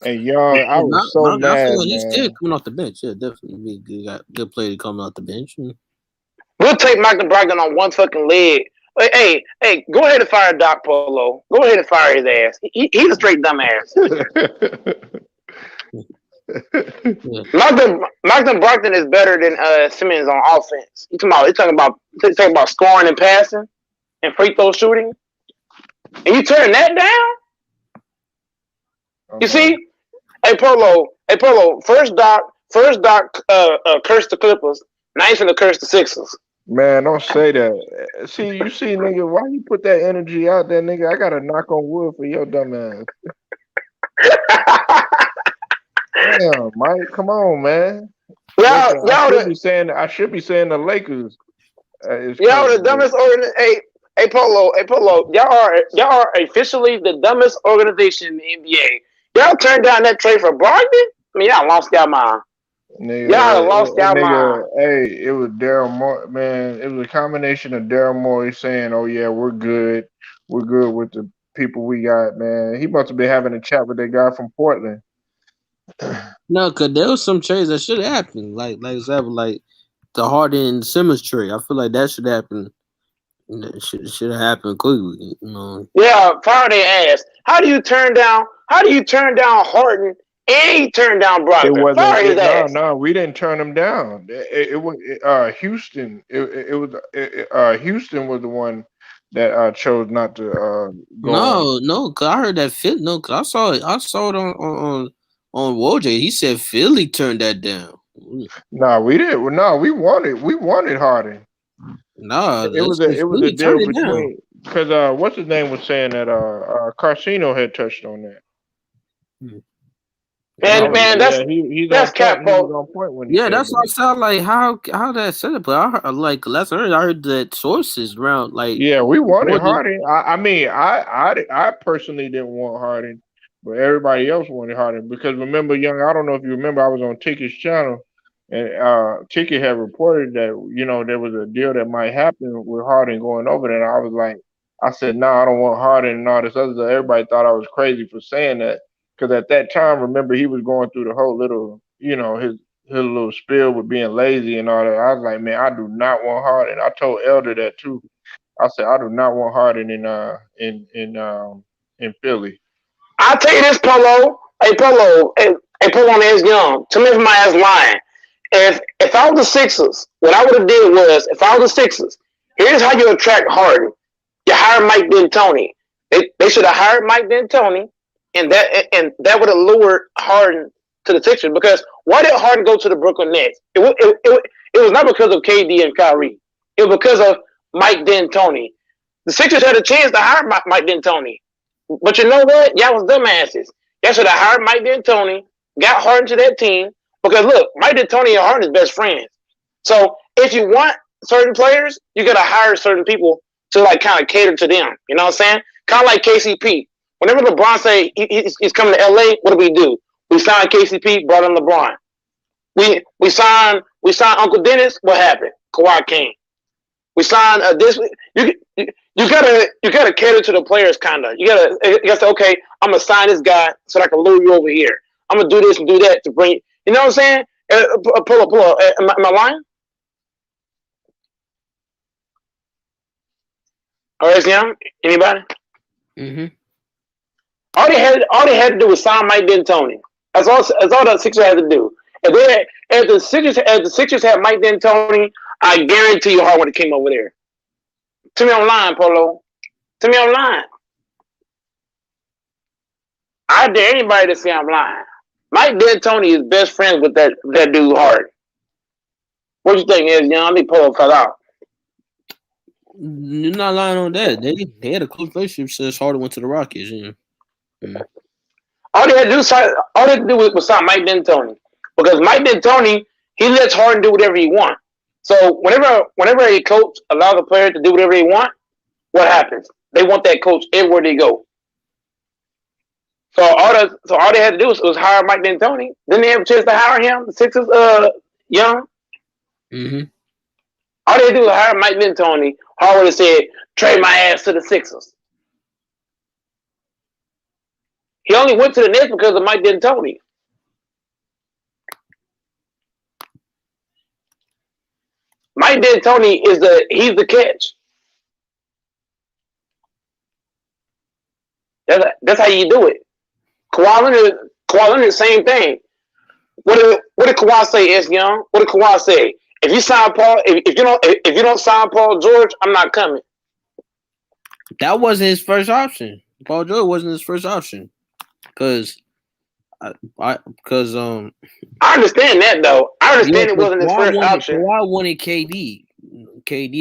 And Young, I was so mad. He's still coming off the bench. Yeah, definitely be a good player coming off the bench. We'll take Malcolm Brogdon on one fucking leg. Hey, go ahead and fire Doc Polo. Go ahead and fire his ass. He's a straight dumbass. Yeah. Malcolm Brogdon is better than Simmons on offense. You talking about scoring and passing and free throw shooting, and you turn that down. You see, hey Polo, first Doc cursed the Clippers. Now he's gonna curse the Sixers. Man, don't say that. See, you see, nigga, why you put that energy out there, nigga? I gotta knock on wood for your dumb ass. Damn, Mike, come on, man. Listen, I should be saying the Lakers is y'all cursed, the dumbest organization. Hey Polo, y'all are officially the dumbest organization in the NBA. Y'all turned down that trade for Brogdon. I mean, y'all lost y'all mind. Y'all lost y'all mind. Hey, it was Daryl Morey, man. It was a combination of Daryl Morey saying, "Oh yeah, we're good with the people we got." Man, he must have been having a chat with that guy from Portland. No, cause there was some trades that should happen. Like example, like the Harden and Simmons trade. I feel like that should happen. That should have happened quickly. You know. Yeah, fire their ass. How do you turn down Harden and you turn down It Brogdon? wasn't. Fire his ass. No, we didn't turn him down. It was Houston. Houston was the one that chose not to go on. No, cause I heard that Philly. No, cause I saw it on Woj. He said Philly turned that down. No, we didn't. No, we wanted Harden. Nah, It was a Philly deal turned it down. between because what's his name was saying that Carcino had touched on that. Man, he's that's on point. He Capo. was on point when he Yeah, said that's what I that. sound like. How that set up? But I heard, like last I heard that sources around like Yeah, we wanted Georgia. Harden. I personally didn't want Harden, but everybody else wanted Harden because remember, Young. I don't know if you remember, I was on Ticket's channel, and Ticket had reported that there was a deal that might happen with Harden going over there. And I was like, I said, no, I don't want Harden and all this other stuff. Everybody thought I was crazy for saying that because at that time, remember, he was going through the whole little, his little spiel with being lazy and all that. I was like, man, I do not want Harden. I told Elder that too. I said I do not want Harden in Philly. I'll tell you this, Polo. Hey Polo on is young. To me, if my ass lying. If I was the Sixers, what I would have did was, if I was the Sixers, here's how you attract Harden. You hire Mike D'Antoni. They should have hired Mike D'Antoni, and that would have lured Harden to the Sixers. Because why did Harden go to the Brooklyn Nets? It was not because of KD and Kyrie. It was because of Mike D'Antoni. The Sixers had a chance to hire Mike D'Antoni. But you know what? Y'all was dumbasses. Y'all should have hired Mike D'Antoni, got Harden to that team. Because look, Mike D'Antoni and Harden is best friends. So if you want certain players, you got to hire certain people to like kind of cater to them. You know what I'm saying? Kind of like KCP. Whenever LeBron say he's coming to LA, what do? We signed KCP, brought in LeBron. We signed Uncle Dennis. What happened? Kawhi came. We signed this. You gotta cater to the players, kinda. You gotta say, okay, I'm gonna sign this guy so that I can lure you over here. I'm gonna do this and do that to bring. You know what I'm saying? Pull up. Am I lying? All right, Young. Anybody? Mm-hmm. All they had to do was sign Mike D'Antoni. That's all the Sixers had to do. If the Sixers had Mike D'Antoni, I guarantee you Harden would have came over there. Tell me I'm lying, Polo. Tell me I'm lying. I dare anybody to say I'm lying. Mike D'Antoni is best friends with that dude Harden. What you think is, Young? I think Polo fell out. You're not lying on that. They had a close relationship since Harden went to the Rockets. Yeah. Mm-hmm. All they had to do was sign Mike D'Antoni. Because Mike D'Antoni, he lets Harden do whatever he wants. So whenever a coach allows a player to do whatever they want, what happens? They want that coach everywhere they go. So all they had to do was hire Mike D'Antoni. Then they have a chance to hire him. The Sixers, Young. Mm-hmm. All they had to do was hire Mike D'Antoni. Harden would have said, trade my ass to the Sixers. He only went to the Nets because of Mike D'Antoni. Mike D'Antoni he's the catch. That's how you do it. Kawhi Leonard, same thing. what did Kawhi say? Is Young. What did Kawhi say? If you sign Paul, if you don't sign Paul George, I'm not coming. That wasn't his first option. Paul George wasn't his first option, because I understand that though. I understand it wasn't his first option. Kawhi wanted KD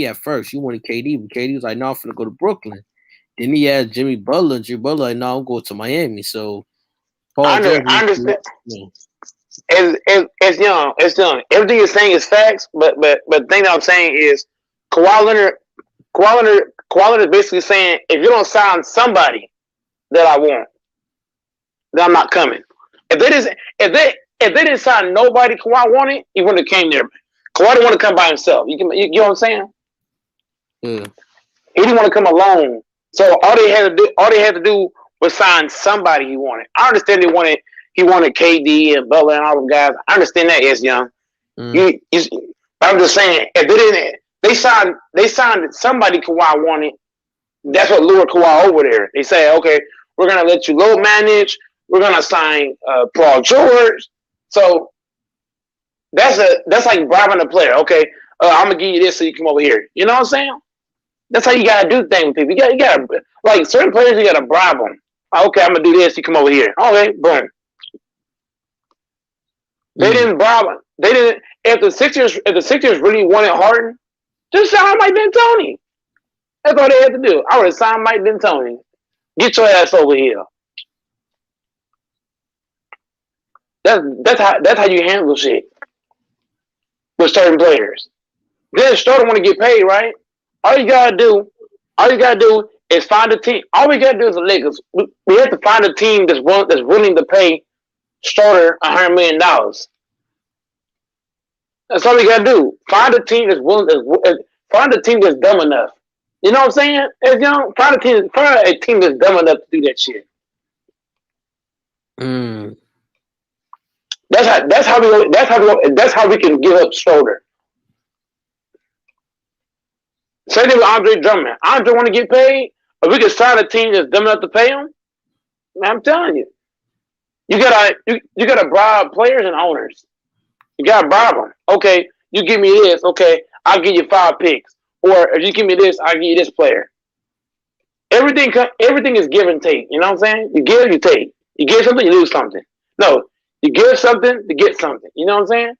at first. You wanted KD, but KD was like, "No, I'm gonna go to Brooklyn." Then he had Jimmy Butler. Jimmy Butler like, "No, I'm going to Miami." So Paul George. I understand. It's Young. It's Young. Everything you're saying is facts, but the thing that I'm saying is Kawhi Leonard is basically saying, if you don't sign somebody that I want, then I'm not coming. If they didn't sign nobody Kawhi wanted, he wouldn't have came there. Kawhi didn't want to come by himself. You know what I'm saying? Yeah. He didn't want to come alone. So all they had to do was sign somebody he wanted. I understand he wanted KD and Butler and all them guys. I understand that, is Young. But I'm just saying, if they didn't, they signed somebody Kawhi wanted. That's what lured Kawhi over there. They say, okay, we're gonna let you load manage. We're gonna sign Paul George. So that's like bribing a player. Okay, I'm gonna give you this so you come over here. You know what I'm saying? That's how you gotta do things with people. You gotta like certain players. You gotta bribe them. Okay, I'm gonna do this. You come over here. Okay, boom. They didn't bribe him. They didn't. If the Sixers really wanted Harden, just sign Mike D'Antoni. That's all they had to do. I would have signed Mike D'Antoni. Get your ass over here. That's how you handle shit with certain players. Then Starter want to get paid, right? All you gotta do is find a team. All we gotta do is the Lakers. We have to find a team that's willing to pay Starter $100 million. That's all we gotta do. Find a team that's find a team that's dumb enough. You know what I'm saying? If you know, find a team that's dumb enough to do that shit. That's how we can give up Schroeder. Same thing with Andre Drummond. Andre want to get paid, but we can sign a team that's dumb enough to pay him. Man, I'm telling you, you gotta bribe players and owners. You gotta bribe them. Okay, you give me this. Okay, I'll give you 5 picks. Or if you give me this, I'll give you this player. Everything is give and take. You know what I'm saying? You give, you take. You give something, you lose something. No, you give something to get something. You know what I'm saying?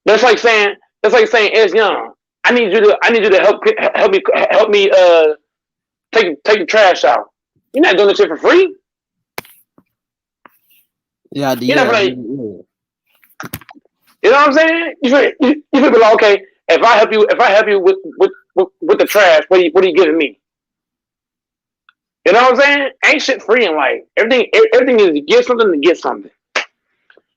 That's like saying, it's Young. I need you to help me take the trash out. You're not doing this shit for free. Yeah. You know what I'm saying? You feel like, okay, if I help you with the trash, what are you giving me? You know what I'm saying? Ain't shit free in life. Everything is to get something to get something.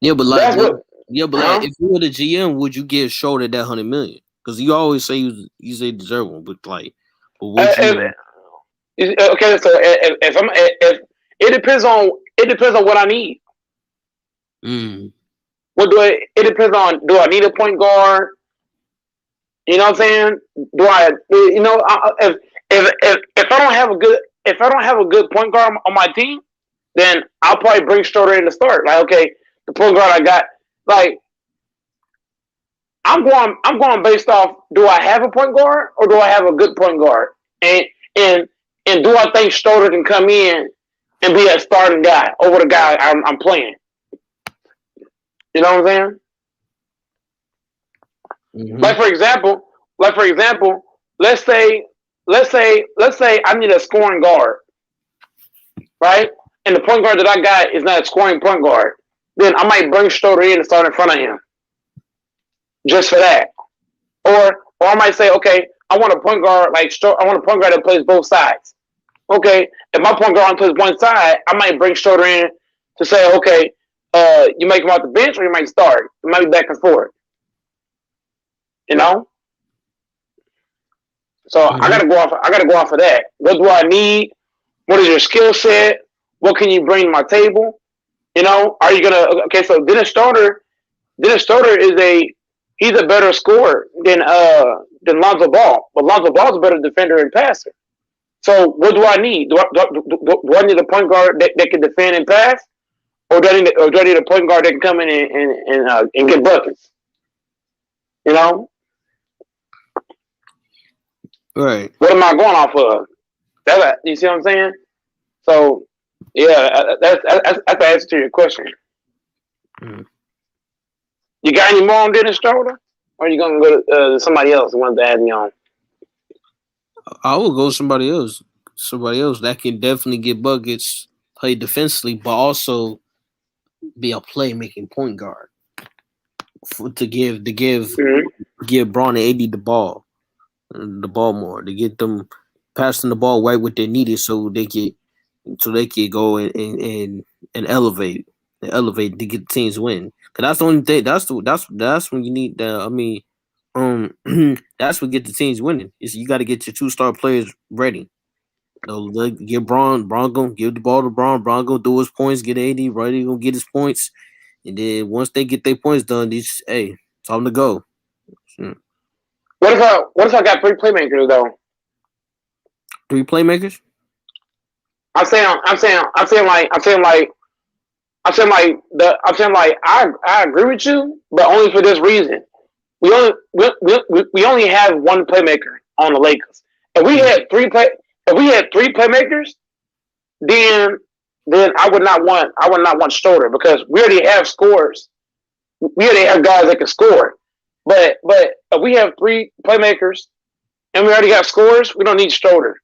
Yeah, but like, if you were the GM, would you give Schroeder that $100 million? Because you always say you say deserve one, but like, would you? Okay, so if it depends on what I need. What do it depends on? Do I need a point guard? You know what I'm saying? Do I? You know, if I don't have a good point guard on my team, then I'll probably bring Schroeder in to start. Like, okay, the point guard I got, like, I'm going based off, do I have a point guard or do I have a good point guard? And do I think Schroeder can come in and be a starting guy over the guy I'm playing? You know what I'm saying? Mm-hmm. Like for example, let's say I need a scoring guard, right? And the point guard that I got is not a scoring point guard. Then I might bring Schroeder in and start in front of him, just for that. Or I might say, okay, I want a point guard I want a point guard that plays both sides. Okay, if my point guard plays one side, I might bring Schroeder in to say, okay, you make him off the bench or you might start. It might be back and forth. You know? So I gotta go off of that. What do I need? What is your skill set? What can you bring to my table? You know, are you gonna so Dennis Schroeder he's a better scorer than Lonzo Ball. But Lonzo Ball's a better defender and passer. So what do I need? Do I need a point guard that can defend and pass? or do I need a point guard that can come in and get buckets? You know, Right. what am I going off of? You see what I'm saying? So, yeah, that's the answer to your question. Mm. You got any more on Dennis Schroeder? Or are you going to go to somebody else who wants to add me on? I will go somebody else. Somebody else that can definitely get buckets, play defensively, but also be a playmaking point guard to Mm-hmm. give Braun and AD the ball more, to get them passing the ball right what they needed so they could go and elevate to get teams win. Cause that's the only thing. That's when you need the. I mean, that's what get the teams winning. Is you got to get your 2-star players ready. Get Braun gonna give the ball to Braun. Braun gonna do his points. Get AD. Ready gonna get his points. And then once they get their points done, these time to go. Hmm. What if I got three playmakers though? 3 playmakers. I'm saying like I agree with you, but only for this reason. We only have one playmaker on the Lakers. If we had three playmakers, then I would not want Schroeder because we already have scores. We already have guys that can score. But if we have three playmakers and we already got scores, we don't need Schroeder.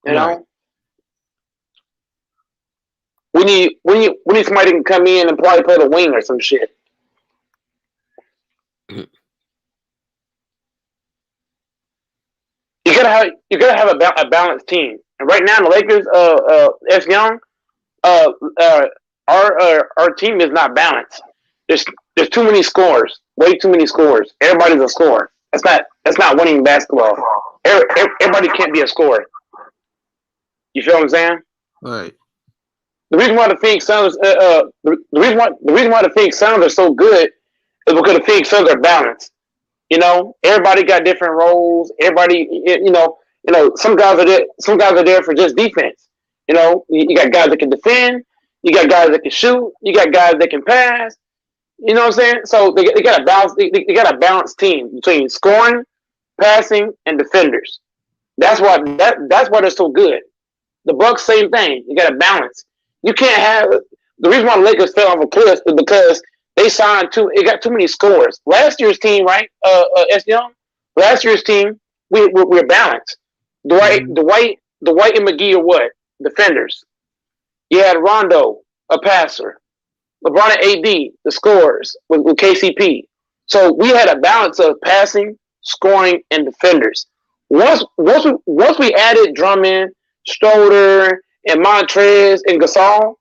You Right. know? We need somebody who can come in and probably play the wing or some shit. Mhm. You gotta have a balanced team. And right now the Lakers, S Young, our team is not balanced. There's too many scores, way too many scores. Everybody's a scorer. That's not winning basketball. Everybody can't be a scorer. You feel what I'm saying? Right. The reason why the Phoenix Suns, the reason why the Phoenix Suns are so good is because the Phoenix Suns are balanced. You know, everybody got different roles. Everybody, some guys are there. Some guys are there for just defense. You know, you got guys that can defend. You got guys that can shoot. You got guys that can pass. You know what I'm saying? So they got a balance. They got a balanced team between scoring, passing, and defenders. That's why they're so good. The Bucks, same thing. You got a balance. You can't have the reason why the Lakers fell off a cliff is because they signed it got too many scores. Last year's team, right? S Young. Last year's team, we're balanced. Dwight and McGee are what? Defenders. You had Rondo, a passer. LeBron and AD, the scorers with KCP. So we had a balance of passing, scoring, and defenders. Once we added Drummond, Schroeder, and Montrez and Gasol,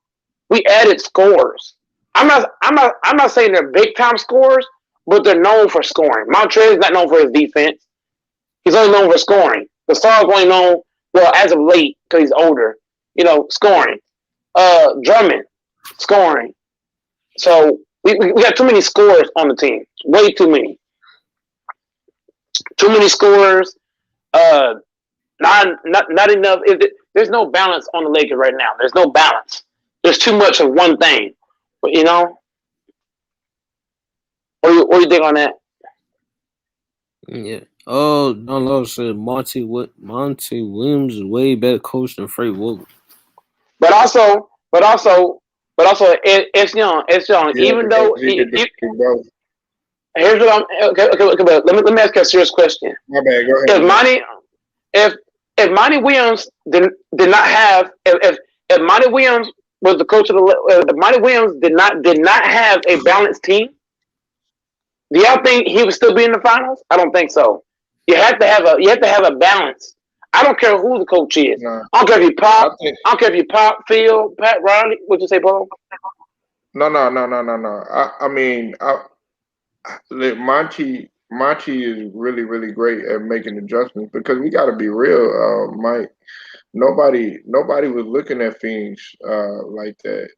we added scores. I'm not saying they're big time scorers, but they're known for scoring. Montrez is not known for his defense. He's only known for scoring. Gasol's only known, well, as of late, because he's older, scoring. Drummond, scoring. So we got too many scores on the team. Way too many. Too many scores. Not enough. There's no balance on the Lakers right now. There's no balance. There's too much of one thing. But what do you think on that? Yeah. Oh, no, said Monty Williams is way better coach than Frank Vogel. But also, it's young. Yeah, Even though he could do both. here's what I'm okay. But let me ask you a serious question. My bad. Go ahead. If Monty Williams did not have if Monty Williams was the coach of if Monty Williams did not have a balanced team, do y'all think he would still be in the finals? I don't think so. You have to have a balance. I don't care who the coach is. No. I don't care if you pop, Phil, Pat Riley. What'd you say, Paul? No. I mean, Monty is really, really great at making adjustments because we got to be real, Mike. Nobody was looking at Phoenix like that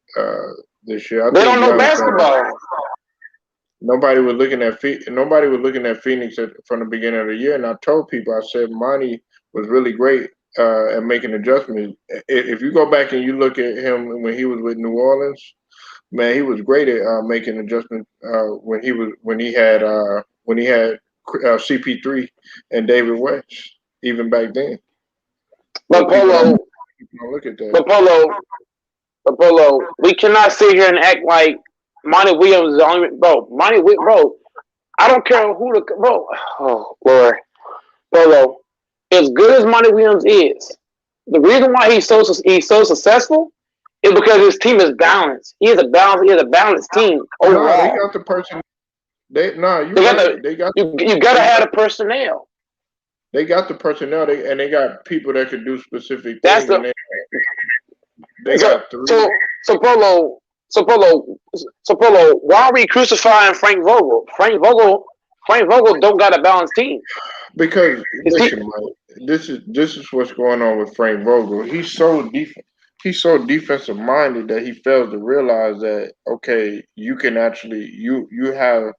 this year. They don't know basketball. Nobody was looking at Phoenix from the beginning of the year, and I told people, I said Monty was really great and making adjustments. If you go back and you look at him when he was with New Orleans, man, he was great at making adjustments when he had CP3 and David West even back then. But Polo, People don't look at that. but Polo, we cannot sit here and act like Monty Williams is the only bro. Bro, I don't care who the bro. Oh Lord, Polo. As good as Monty Williams is, the reason why he's so successful is because his team is balanced. He has a balanced team overall. No, they got the person. You gotta have the personnel. They got the personnel, and they got people that can do specific things. They got three. So Polo, why are we crucifying Frank Vogel? Frank Vogel don't got a balanced team. Because listen, Mike, this is what's going on with Frank Vogel. He's so defensive minded that he fails to realize that okay, you can actually you have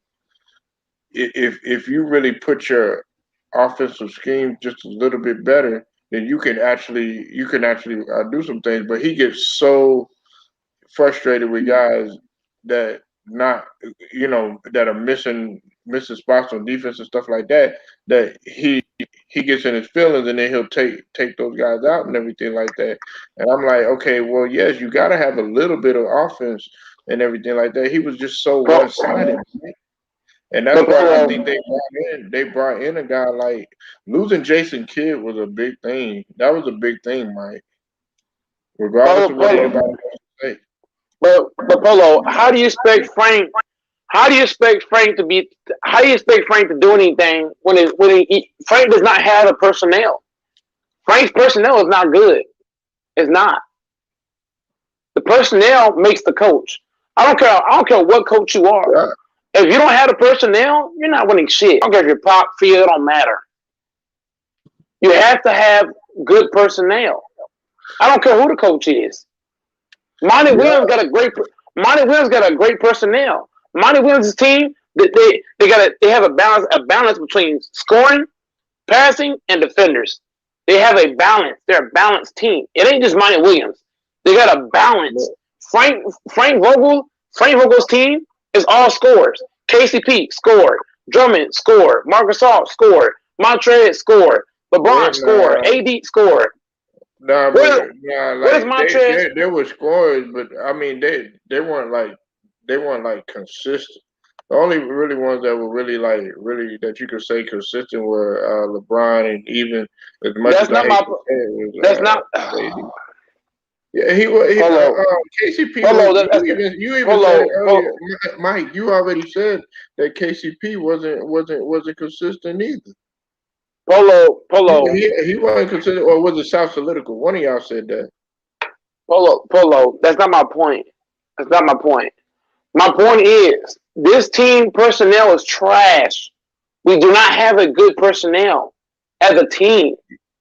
if you really put your offensive scheme just a little bit better, then you can actually do some things. But he gets so frustrated with guys that that are missing spots on defense and stuff like that. That he gets in his feelings and then he'll take those guys out and everything like that. And I'm like, okay, well, yes, you got to have a little bit of offense and everything like that. He was just so one sided. And that's why I think they brought in a guy like losing Jason Kidd was a big thing. That was a big thing, Mike. Regardless of what anybody wants to say. But Polo, how do you expect Frank to do anything when Frank does not have the personnel? Frank's personnel is not good. It's not. The personnel makes the coach. I don't care what coach you are. Yeah. If you don't have the personnel, you're not winning shit. I don't care if you're pop, field, it don't matter. You have to have good personnel. I don't care who the coach is. Monty Williams got a great personnel. Monty Williams' team, they have a balance between scoring, passing, and defenders. They have a balance. They're a balanced team. It ain't just Monty Williams. They got a balance. Frank Vogel's team is all scores. KCP scored. Drummond scored. Marcus Gasol scored. Montrez scored. LeBron scored. AD scored. Where's Montrez? They were scorers, but I mean they weren't like consistent. The only really ones that were really that you could say consistent were LeBron, and even as much as that's not. Yeah, he was. KCP. You even said earlier, Mike. You already said that KCP wasn't consistent either. Polo. He wasn't consistent, or was it South Political? One of y'all said that. Polo. That's not my point. My point is this team personnel is trash. We do not have a good personnel as a team.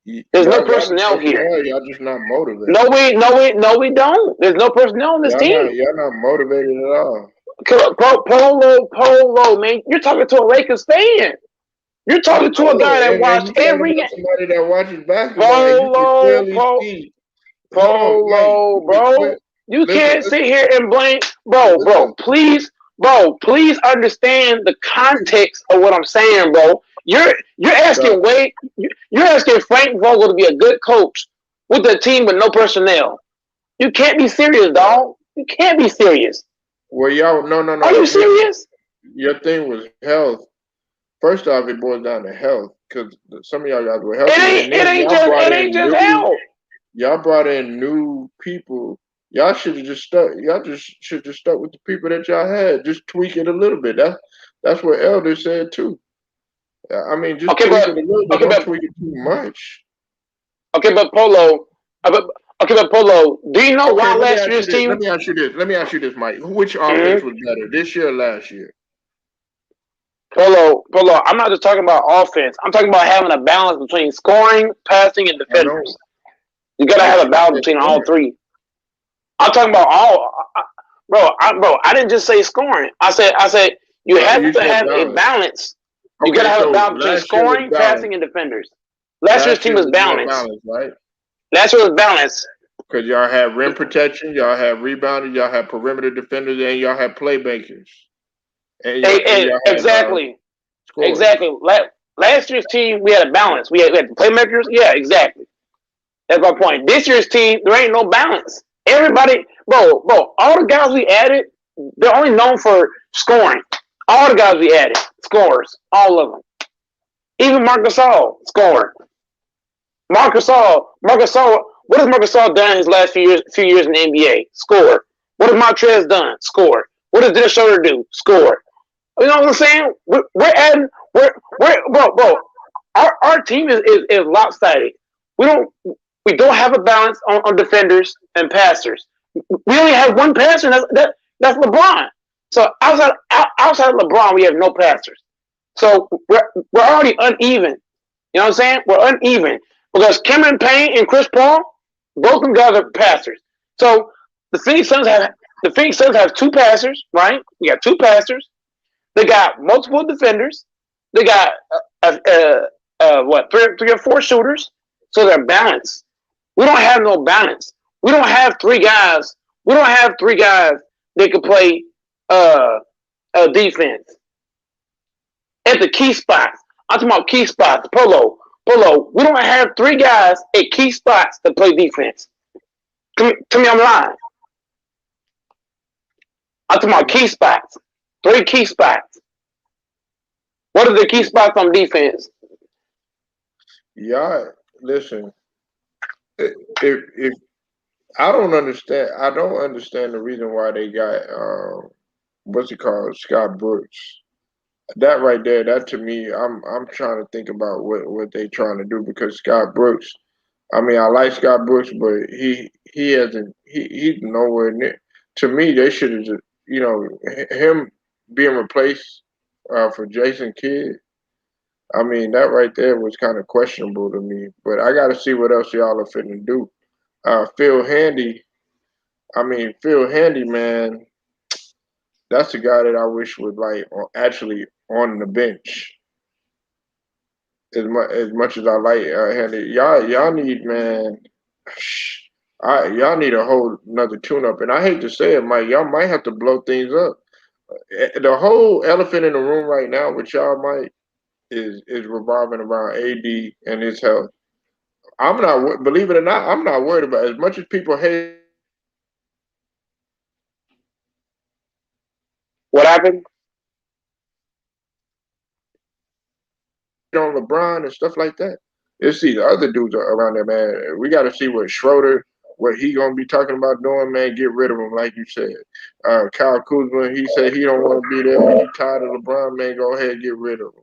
There's no personnel here. Y'all just not motivated. No, we don't. There's no personnel on this team. Y'all not motivated at all. Polo, man. You're talking to a Lakers fan. You're talking to a guy that watched every game. Somebody that watches basketball. Polo, bro. You can't sit here and blame, bro. Please understand the context of what I'm saying, bro. You're asking Frank Vogel to be a good coach with a team with no personnel. You can't be serious, dog. You can't be serious. Well, y'all, no. Are you serious? Your thing was health. First off, it boils down to health because some of y'all guys were healthy. It ain't just health. Y'all brought in new people. Y'all should have just stuck. Y'all should just stuck with the people that y'all had. Just tweak it a little bit. That's what Elder said too. I mean, just tweak it a little bit. Don't tweak it too much. Okay, but Polo. Do you know why last year's team? Let me ask you this, Mike. Which offense was better, this year or last year? Polo. I'm not just talking about offense. I'm talking about having a balance between scoring, passing, and defenders. You gotta have a balance between all three. I'm talking about all, bro. I didn't just say scoring. I said you have to have a balance. You gotta have a balance between scoring, passing, and defenders. Last year's team was balanced. Right? Last year was balanced. Because y'all have rim protection, y'all have rebounders, y'all have perimeter defenders, and y'all have playmakers, and y'all have Exactly. scorers. Exactly. Last year's team, we had a balance. We had the playmakers. Yeah, exactly. That's my point. This year's team, there ain't no balance. Everybody, bro, all the guys we added, they're only known for scoring. All the guys we added, scorers, all of them. Even Marcus Gasol, scorer. Marcus Gasol. What has Marcus Gasol done in his last few years in the NBA? Score. What has Montrez done? Score. What does Dennis Schroeder do? Score. You know what I'm saying? We're adding. Bro. Our team is lopsided. We don't we don't have a balance on defenders and passers. We only have one passer. And that's LeBron. So outside of LeBron, we have no passers. So we're already uneven. You know what I'm saying? We're uneven because Cameron Payne and Chris Paul, both of them guys are passers. So the Phoenix Suns have two passers, right? We got two passers. They got multiple defenders. They got what three or four shooters. So they're balanced. We don't have no balance. We don't have three guys. We don't have three guys that can play defense at the key spots. I'm talking about key spots. Polo. We don't have three guys at key spots that play defense. Tell me I'm lying. I'm talking about key spots. Three key spots. What are the key spots on defense? Yeah, listen. If I don't understand the reason why they got what's it called, Scott Brooks. That right there, that to me, I'm trying to think about what they trying to do because Scott Brooks. I mean, I like Scott Brooks, but he hasn't he's nowhere near. To me, they should have just him being replaced for Jason Kidd. I mean, that right there was kind of questionable to me. But I got to see what else y'all are finna do. Phil Handy. I mean, Phil Handy, man. That's the guy that I wish would like actually on the bench. As much as I like Handy, y'all need, man. Y'all need a whole another tune up, and I hate to say it, Mike. Y'all might have to blow things up. The whole elephant in the room right now with y'all, Mike, is revolving around AD and his health. I'm not, believe it or not, I'm not worried about it. As much as people hate What happened? on LeBron and stuff like that. Let's see the other dudes around there, man. We got to see what Schroeder, what he gonna be talking about doing, man. Get rid of him, like you said. Kyle Kuzma, he said he don't want to be there. He tired of LeBron, man. Go ahead, get rid of him.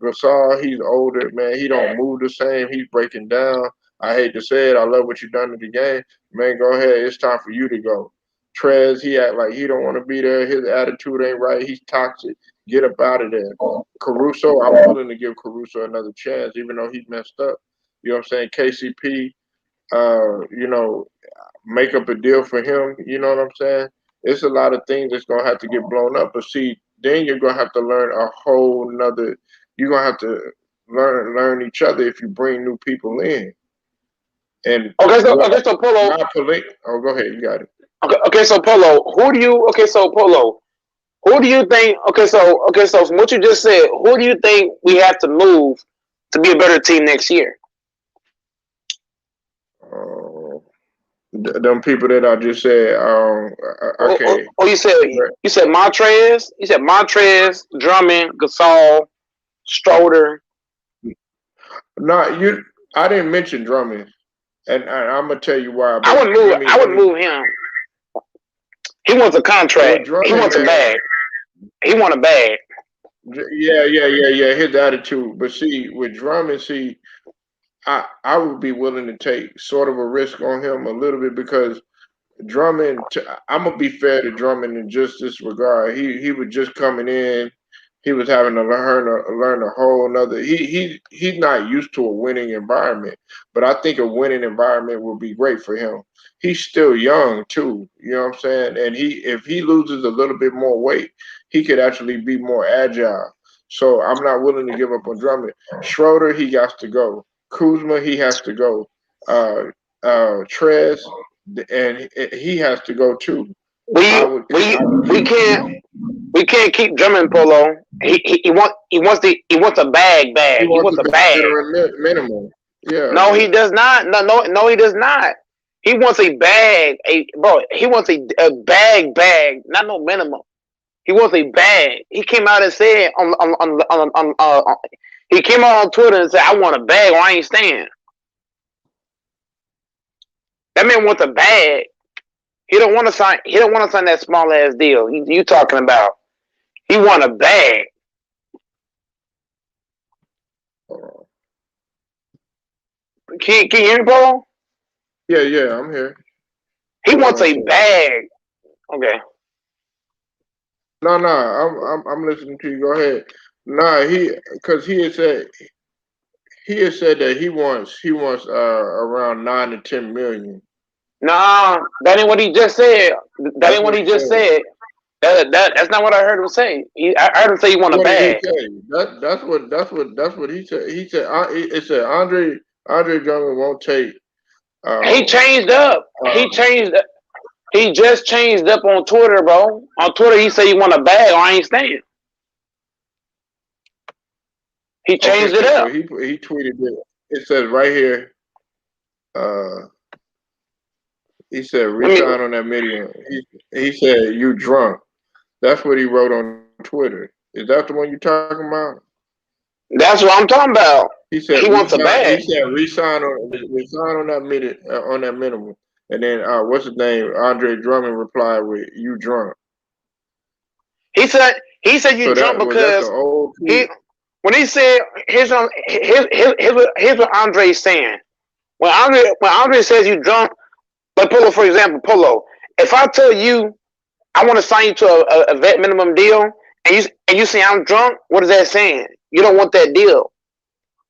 Gasol, he's older, man. He don't move the same. He's breaking down. I hate to say it. I love what you done in the game, man. Go ahead. It's time for you to go. Trez, he act like he don't want to be there. His attitude ain't right. He's toxic. Get up out of there. Caruso, I'm willing to give Caruso another chance, even though he messed up. You know what I'm saying? KCP, make up a deal for him. You know what I'm saying? It's a lot of things that's gonna have to get blown up. But see, then you're gonna have to learn a whole nother. You're gonna have to learn each other if you bring new people in. And Okay, so Polo. Oh, go ahead. You got it. Okay, so Polo. Who do you think? Okay, so from what you just said, who do you think we have to move to be a better team next year? Uh, them people that I just said. Okay. You said Montrez. You said Montrez, Drummond, Gasol, Stroder. No, you. I didn't mention Drummond, and I'm gonna tell you why. I would move. I would move him. He wants a contract. He wants a bag. He want a bag. Yeah. His attitude, but see, with Drummond, I would be willing to take sort of a risk on him a little bit because Drummond. I'm gonna be fair to Drummond in just this regard. He was just coming in. He was having to learn a whole nother. He's not used to a winning environment, but I think a winning environment would be great for him. He's still young too, you know what I'm saying? And if he loses a little bit more weight, he could actually be more agile. So I'm not willing to give up on Drummond. Schroeder, he has to go. Kuzma, he has to go. uh, Trez, and he has to go too. I We would we I would we keep can't we can't keep Drummond Polo. He wants a he bag. He wants wants a a bag. veteran minimum. Yeah, No, he but does not. No, he does not. He wants a bag. He wants a bag. Not no minimum. He wants a bag. He came out and said he came out on Twitter and said, "I want a bag or I ain't staying." That man wants a bag. He don't want to sign. He don't want to sign that small ass deal. You talking about? He want a bag. uh, Can you hear me, Paul? yeah, I'm here. He Hold on wants one a second. bag. Okay. No, I'm listening to you. Go ahead. Nah, because he had said that he wants around 9 to 10 million. Nah, that ain't what he just said. That That's ain't what what he he just said. said. That's not what I heard him say. I heard him say he want a What did he bag. say? That's what he said. He said it said Andre Drummond won't take He um changed up. uh, He just changed up on Twitter, bro. On Twitter, he said he want a bag or I ain't staying. He okay, changed it so up. he tweeted it. It says right here. Uh, he said Let me. resign on that medium. He said you drunk. That's what he wrote on Twitter. Is that the one you talking about? That's what I'm talking about. He said He wants a resign. He bag. said resign on that minimum. And then what's his name? Andre Drummond replied with "You drunk." He said you So drunk that's the because old he tweet. when he said here's what Andre's saying. When Andre says you drunk, like Polo for example, Polo. If I tell you I want to sign you to a vet minimum deal, and you say I'm drunk, what is that saying? You don't want that deal.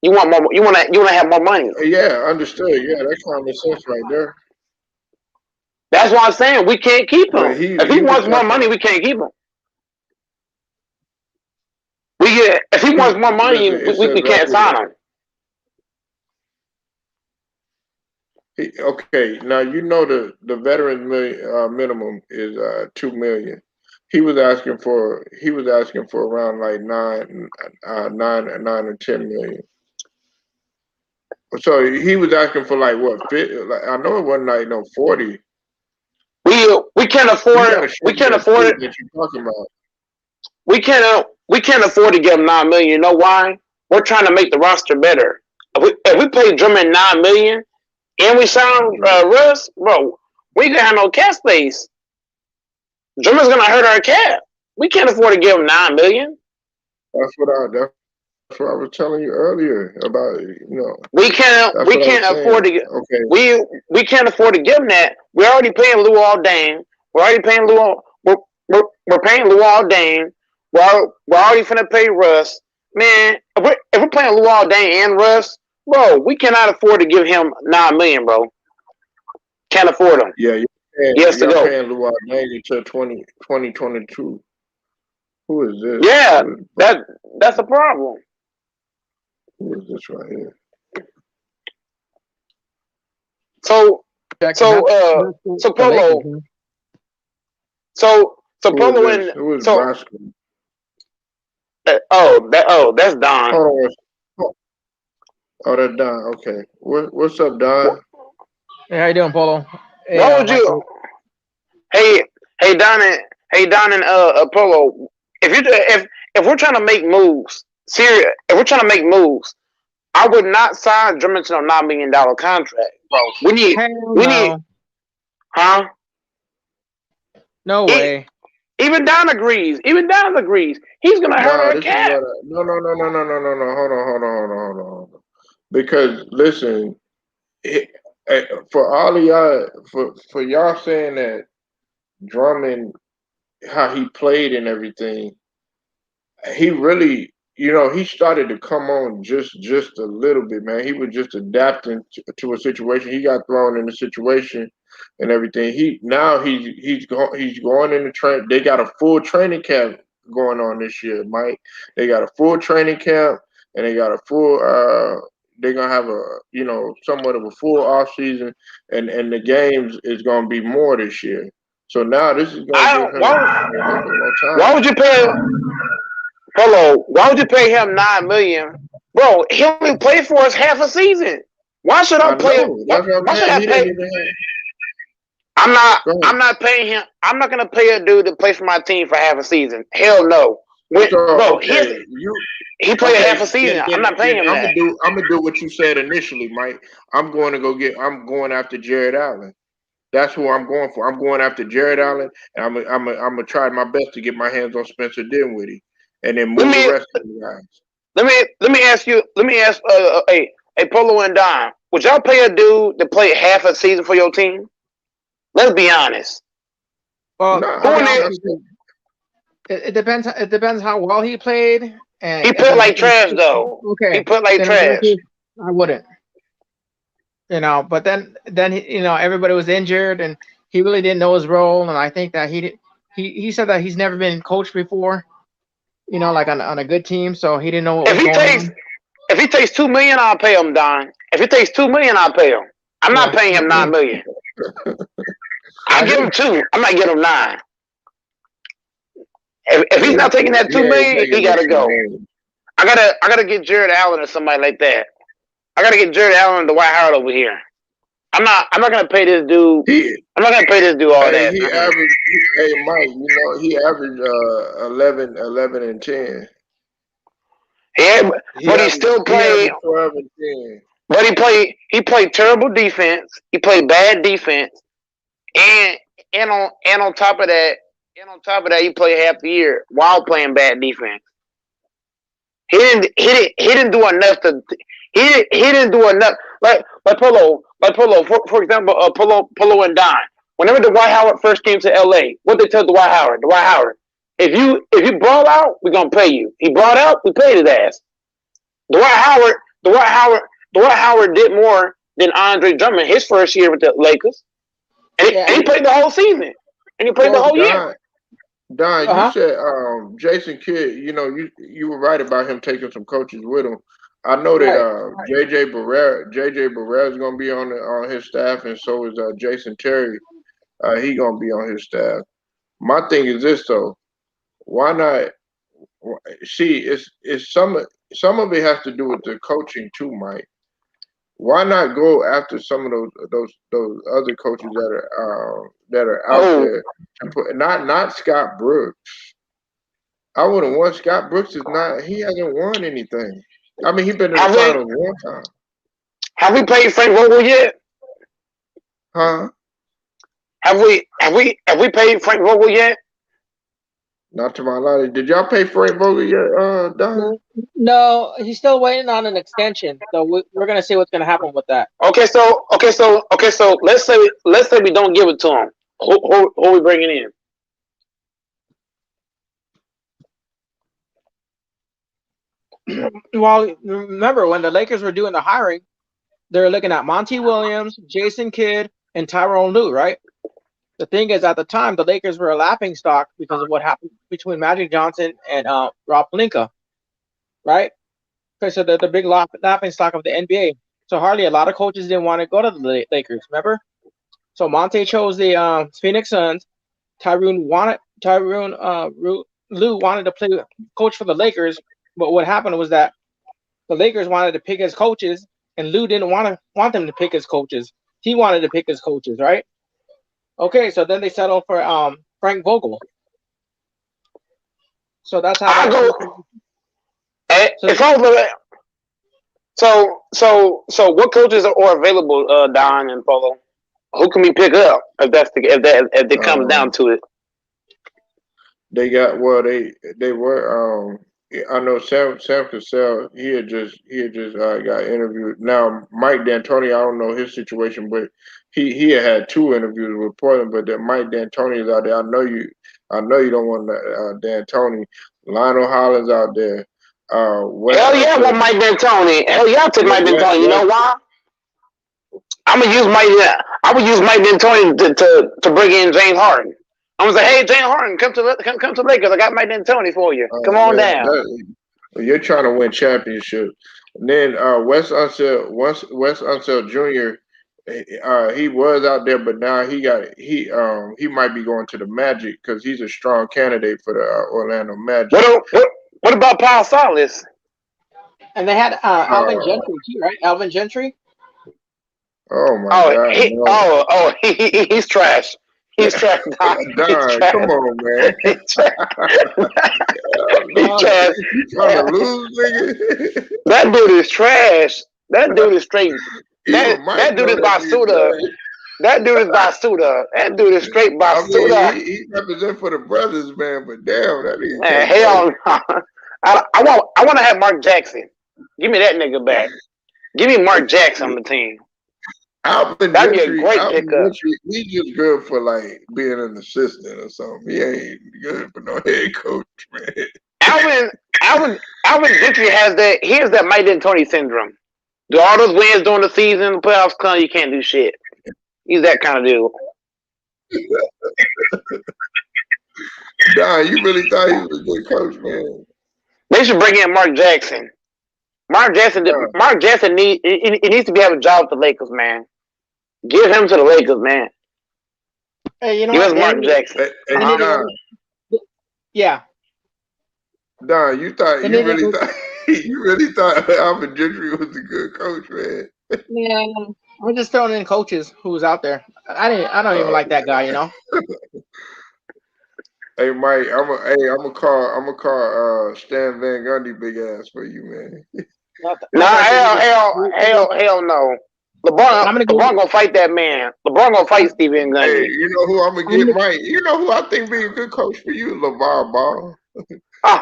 You want more. You want to have more money. Yeah, understood. Yeah, that's common sense right there. That's why I'm saying we can't keep But him. he If he he was wants more talking. money, we can't keep him. If he wants more money, Listen. we, It we, says we right can't sign here. him. Okay, now you know the veteran minimum is 2 million. He was asking for around like 9 or 10 million. So he was asking for like what? Like, I know it wasn't like no 40. We can't You afford. got to show We me can't that afford tweet it. that you're talking about. We can't afford to give him 9 million. You know why? We're trying to make the roster better. If we pay Drummond 9 million and we sign Russ, bro, we ain't gonna have no cap space. Drummond's gonna hurt our cap. We can't afford to give him 9 million. That's what I was telling you earlier about. We can't That's we what I was can't saying. afford to get Okay, we can't afford to give him that. We're already paying Luol Deng. We're already paying Luol. We're paying Luol Deng. We're already finna pay Russ. Man, if we're paying Luol Deng and Russ, bro, we cannot afford to give him 9 million, bro. Can't afford him. yeah, He has to y'all go. paying Luau Deng until 2022. Who is this? Yeah, that's a problem. Who is this right here? So Jackson, so how so the Lakers? Polo so Who is Polo this? and Who is so Bosco? that's Don. Hold on. Oh, that's Don. Okay. What's up, Don? Hey, how you doing, Polo? Hey, Why would you? Michael. Hey, hey Don and Apollo. If we're trying to make moves, serious. If we're trying to make moves, I would not sign Drummond to a $9 million contract, bro. Hell We need, no. huh? No E- way. Even Don agrees. Even Don agrees. He's gonna hurt No, our this is cap. what. No. Hold on. Because listen, it, for all of y'all, for y'all saying that Drummond, how he played and everything, he really, he started to come on just a little bit, man. He was just adapting to a situation. He got thrown in a situation and everything. He's going in the train. They got a full training camp going on this year, Mike. They got a full training camp and they got a full they're gonna have a somewhat of a full off season, and the games is gonna be more this year. So now this is gonna give him a little bit more time. Why would you pay? Polo, why would you pay him $9 million, bro? He only played for us half a season. Why should I play? That's what Why should I'm I saying. He pay? didn't even have. I'm not paying him. I'm not gonna pay a dude to play for my team for half a season. Hell no. He played half a season. I'm not paying him that. I'm gonna do what you said initially, Mike. I'm going after Jared Allen. That's who I'm going for. I'm going after Jared Allen, and I'm gonna try my best to get my hands on Spencer Dinwiddie, and then move the rest of the guys. Let me ask a Polo and Don. Would y'all pay a dude to play half a season for your team? Let's be honest. Well, it depends. It depends how well he played. And he played like trash, though. Okay, he played like trash. I wouldn't. But then everybody was injured, and he really didn't know his role. And I think that he said that he's never been coached before. Like on a good team, so he didn't know what was going on. If he takes $2 million, I'll pay him, Don. If he takes $2 million, I'll pay him. I'm not paying him $9 million. I'll give him 2. I'm not getting him 9. If he's not taking that $2 million, he gotta go. I gotta get Jared Allen or somebody like that. I gotta get Jared Allen and Dwight Howard over here. I'm not gonna pay this dude. I'm not gonna pay this dude all that. Mike, he averaged 11 and 10. Yeah, but he still played 12 and 10. But he played terrible defense. He played bad defense. And on top of that, he played half the year while playing bad defense. He didn't do enough to he didn't do enough like Polo for example Polo and Don. Whenever Dwight Howard first came to LA, what they tell Dwight Howard, if you brawl out, we're gonna pay you. He brought out, we paid his ass. Dwight Howard did more than Andre Drummond his first year with the Lakers. And he played the whole season. And he played the whole year. Don, you said Jason Kidd, you were right about him taking some coaches with him. I know that JJ Barrera is going to be on his staff, and so is Jason Terry. He going to be on his staff. My thing is this though, why not? See, it's some of it has to do with the coaching too, Mike. Why not go after some of those other coaches that are out there? And not Scott Brooks. I wouldn't want Scott Brooks. He hasn't won anything. I mean, he's been in the finals one time. Have we played Frank Vogel yet? Huh? Have we paid Frank Vogel yet? Not to my knowledge. Did y'all pay Frank Vogel yet, Don? No, he's still waiting on an extension. So we're gonna see what's gonna happen with that. Okay, so let's say we don't give it to him. Who are we bringing in? Well, remember when the Lakers were doing the hiring, they were looking at Monty Williams, Jason Kidd, and Tyronn Lue, right? The thing is, at the time, the Lakers were a laughing stock because of what happened between Magic Johnson and Rob Pelinka, right? Okay, so the big laughing stock of the NBA. So hardly a lot of coaches didn't want to go to the Lakers, remember? So Monte chose the Phoenix Suns. Lue wanted to play coach for the Lakers, but what happened was that the Lakers wanted to pick his coaches, and Lue didn't want them to pick his coaches. He wanted to pick his coaches, right? Okay, so then they settled for Frank Vogel. So that's how. So what coaches are available, Don and Polo? Who can we pick up if it comes down to it? They got they were I know Sam Cassell. He had just got interviewed. Now Mike D'Antoni, I don't know his situation, but he had 2 interviews with Portland. But that Mike D'Antoni is out there. I know you don't want D'Antoni. Lionel Hollins out there. Hell yeah, I want Mike D'Antoni. Hell yeah, I'll take Mike D'Antoni. You know why? I'm gonna use Mike D'Antoni to bring in James Harden. I'm gonna say, hey, James Harden, come to Lakers. I got Mike D'Antoni for you. Come on down. You're trying to win championships. And then West Unseld Jr. He was out there, but now he might be going to the Magic because he's a strong candidate for the Orlando Magic. What about Paul Silas? And they had Alvin Uh, Gentry too, right? Alvin Gentry. oh my God, no. He's trash. He's trash. Don. He's Don, trash. come on, man. He's trash. He's No, trash. you trying to lose, nigga? That dude is trash. That dude is straight. Even Mike That dude know is that nigga Basuda. trash. That dude is Basuda. That dude is straight I mean, Basuda. he represent for the brothers, man. But damn, that nigga Man, can't hell no. I want to have Mark Jackson. Give me that nigga back. Give me Mark Jackson on the team. Alvin That'd be a Gentry, great pickup. He's just good for like being an assistant or something. He ain't good for no head coach, man. Alvin Gentry has that. He has that Mike D'Antoni syndrome. Do all those wins during the season, the playoffs come, you can't do shit. He's that kind of dude. Don, you really thought he was a good coach, man? They should bring in Mark Jackson. Mark Jackson needs to be having a job with the Lakers, man. Give him to the Lakers, man. Hey, you know Give what? us Mark Jackson. Hey, Don, Yeah. Don, you really thought Alvin Gentry was a good coach, man? Yeah, we're just throwing in coaches who's out there. I don't even like that guy, you know. Hey Mike, I'm gonna call Stan Van Gundy big ass for you, man. Hell no. LeBron gonna fight that man. LeBron gonna fight Steven Gundy. Hey, you know who I'm gonna get, Mike? You know who I think be a good coach for you? LeVar Ball. Oh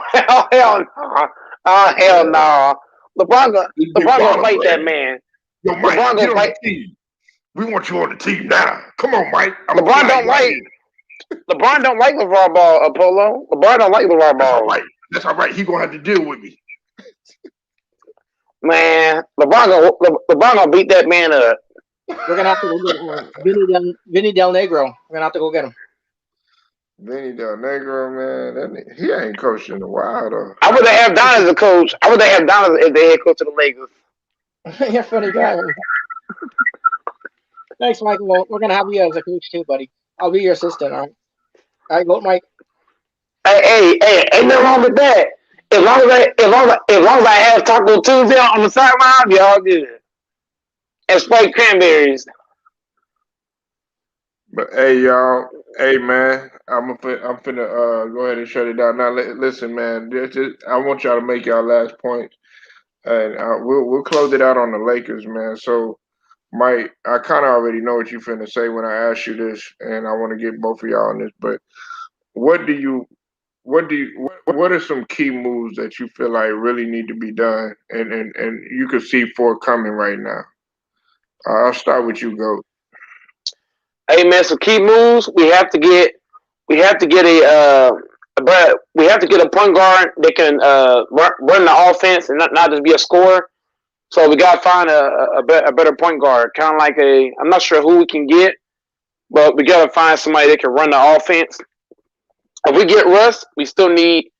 hell no. Oh hell no. LeBron gonna fight that man. Yo, Mike, LeBron gonna fight. We want you on the team now. Come on, Mike. LeBron don't like LeVar Ball, Apollo. LeBron don't like LeVar Ball. That's all right. He gonna have to deal with me. Man, LeBron gonna beat that man up. We're gonna have to go get Vinny Del Negro. We're gonna have to go get him. Vinny Del Negro, man, he ain't coached in a while though. I would have Don as a coach. I would have Don as the head coach of the Lakers. You're a funny guy. Thanks, Michael. Well, we're gonna have you as a coach too, buddy. I'll be your assistant. All right, go, Mike. Hey, ain't nothing wrong with that. As long as I have Taco Tuesday on the sideline, y'all good. And spiked cranberries. But hey, y'all. Hey, man. I'm finna go ahead and shut it down. Now, listen, man. I want y'all to make y'all last point, and we'll close it out on the Lakers, man. So, Mike, I kind of already know what you finna say when I ask you this, and I want to get both of y'all on this. But what are some key moves that you feel like really need to be done, and you could see forthcoming right now? I'll start with you, Goat. Hey man, some key moves. We have to get a point guard that can run the offense and not just be a scorer. So we gotta find a better point guard. Kind of like I'm not sure who we can get, but we gotta find somebody that can run the offense. If we get Russ, we still need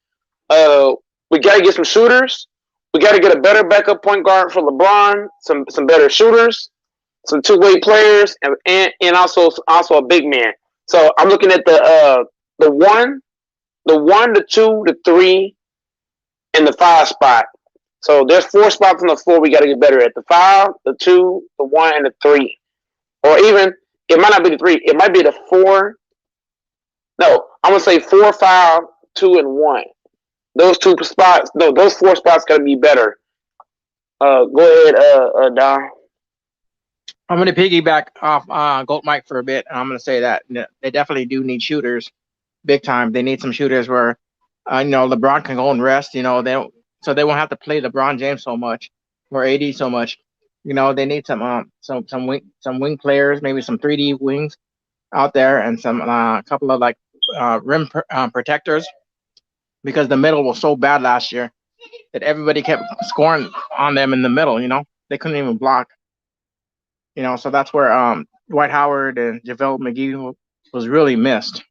we gotta get some shooters. We gotta get a better backup point guard for LeBron. Some better shooters, some two-way players, and also a big man. So I'm looking at the 1, the 2, the 3, and the 5 spot. So there's 4 spots on the floor we got to get better at: the 5, the 2, the 1, and the 3. Or even it might not be the 3; it might be the 4. No, I'm gonna say 4, 5, 2, and 1. Those 2 spots. No, those 4 spots got to be better. Go ahead, Don. I'm going to piggyback off Goat Mike for a bit, and I'm going to say that they definitely do need shooters, big time. They need some shooters where, LeBron can go and rest. They won't have to play LeBron James so much or AD so much. They need some wing players, maybe some 3D wings out there, and some couple of rim protectors, because the middle was so bad last year that everybody kept scoring on them in the middle. They couldn't even block. So that's where Dwight Howard and JaVale McGee was really missed.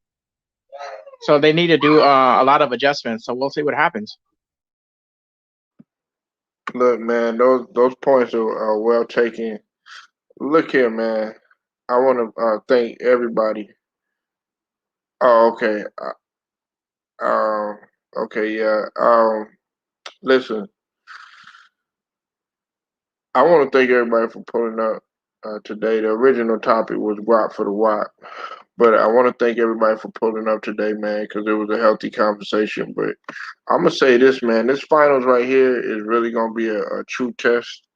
So they need to do a lot of adjustments. So we'll see what happens. Look, man, those points are well taken. Look here, man. I want to thank everybody. Oh, okay. Um, okay, yeah. Listen, I want to thank everybody for pulling up today. The original topic was Guap for the Watt, but I want to thank everybody for pulling up today, man, because it was a healthy conversation. But I'm gonna say this, man. This finals right here is really gonna be a true test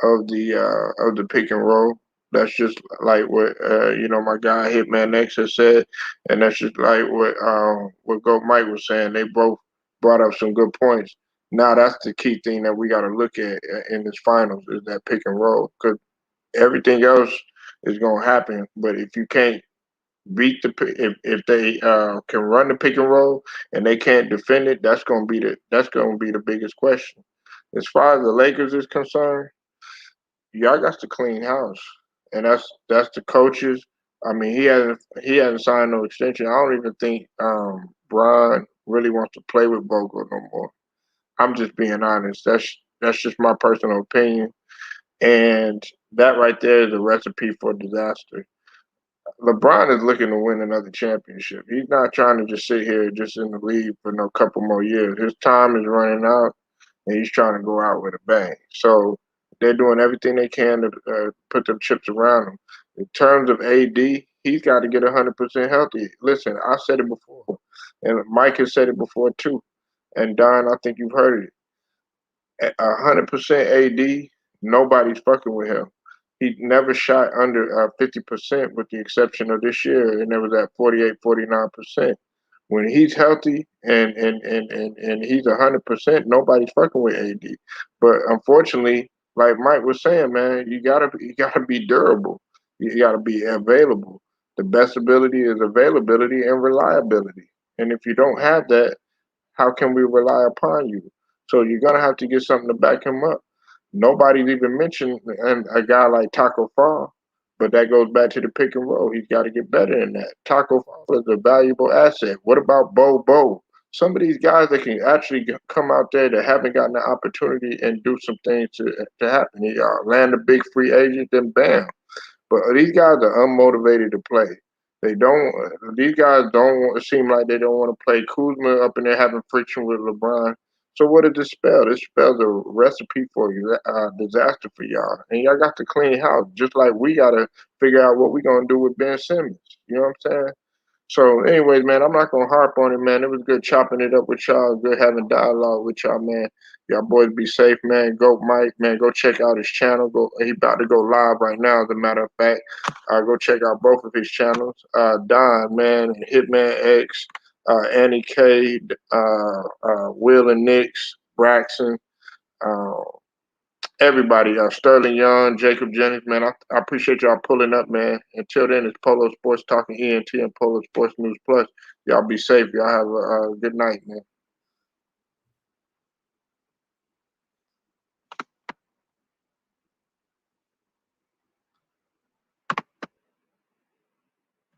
of the pick and roll. That's just like what my guy Hitman X has said, and that's just like what Go Mike was saying. They both brought up some good points. Now that's the key thing that we got to look at in this finals is that pick and roll because everything else is gonna happen. But if you can't beat if they can run the pick and roll and they can't defend it, that's gonna be the biggest question. As far as the Lakers is concerned, y'all got to clean house, and that's the coaches. I mean, he hasn't signed no extension. I don't even think Brian really wants to play with Bogle no more. I'm just being honest. That's just my personal opinion, and that right there is a recipe for disaster. LeBron is looking to win another championship. He's not trying to just sit here just in the league for no couple more years. His time is running out and he's trying to go out with a bang. So they're doing everything they can to put them chips around him. In terms of AD, he's got to get 100% healthy. Listen, I said it before, and Mike has said it before too. And Don, I think you've heard it. 100% AD, nobody's fucking with him. He never shot under 50% with the exception of this year, and it was at 48, 49%. When he's healthy and he's 100%, nobody's fucking with AD. But unfortunately, like Mike was saying, man, you gotta be durable. You gotta be available. The best ability is availability and reliability. And if you don't have that, how can we rely upon you? So you're gonna have to get something to back him up. Nobody's even mentioned and a guy like Taco Fall, but that goes back to the pick and roll. He's got to get better in that. Taco Fall is a valuable asset. What about Bo? Some of these guys that can actually come out there that haven't gotten the opportunity and do some things to happen. He land a big free agent, then bam, but these guys are unmotivated to play. They don't. These guys don't seem like they don't want to play. Kuzma up in there having friction with LeBron. So what does this spell? This spells a recipe for disaster for y'all, and y'all got to clean house. Just like we got to figure out what we're gonna do with Ben Simmons. You know what I'm saying? So, anyways, man, I'm not gonna harp on it, man. It was good chopping it up with y'all. Good having dialogue with y'all, man. Y'all boys be safe, man. Go, Mike, man. Go check out his channel. Go, he about to go live right now. As a matter of fact, go check out both of his channels. Don, man, Hitman X, Annie K, Will and Nix, Braxton. Uh, Everybody, Sterling Young, Jacob Jennings, man, I appreciate y'all pulling up, man. Until then, it's Polo Sports Talking ENT and Polo Sports News Plus. Y'all be safe. Y'all have a good night, man.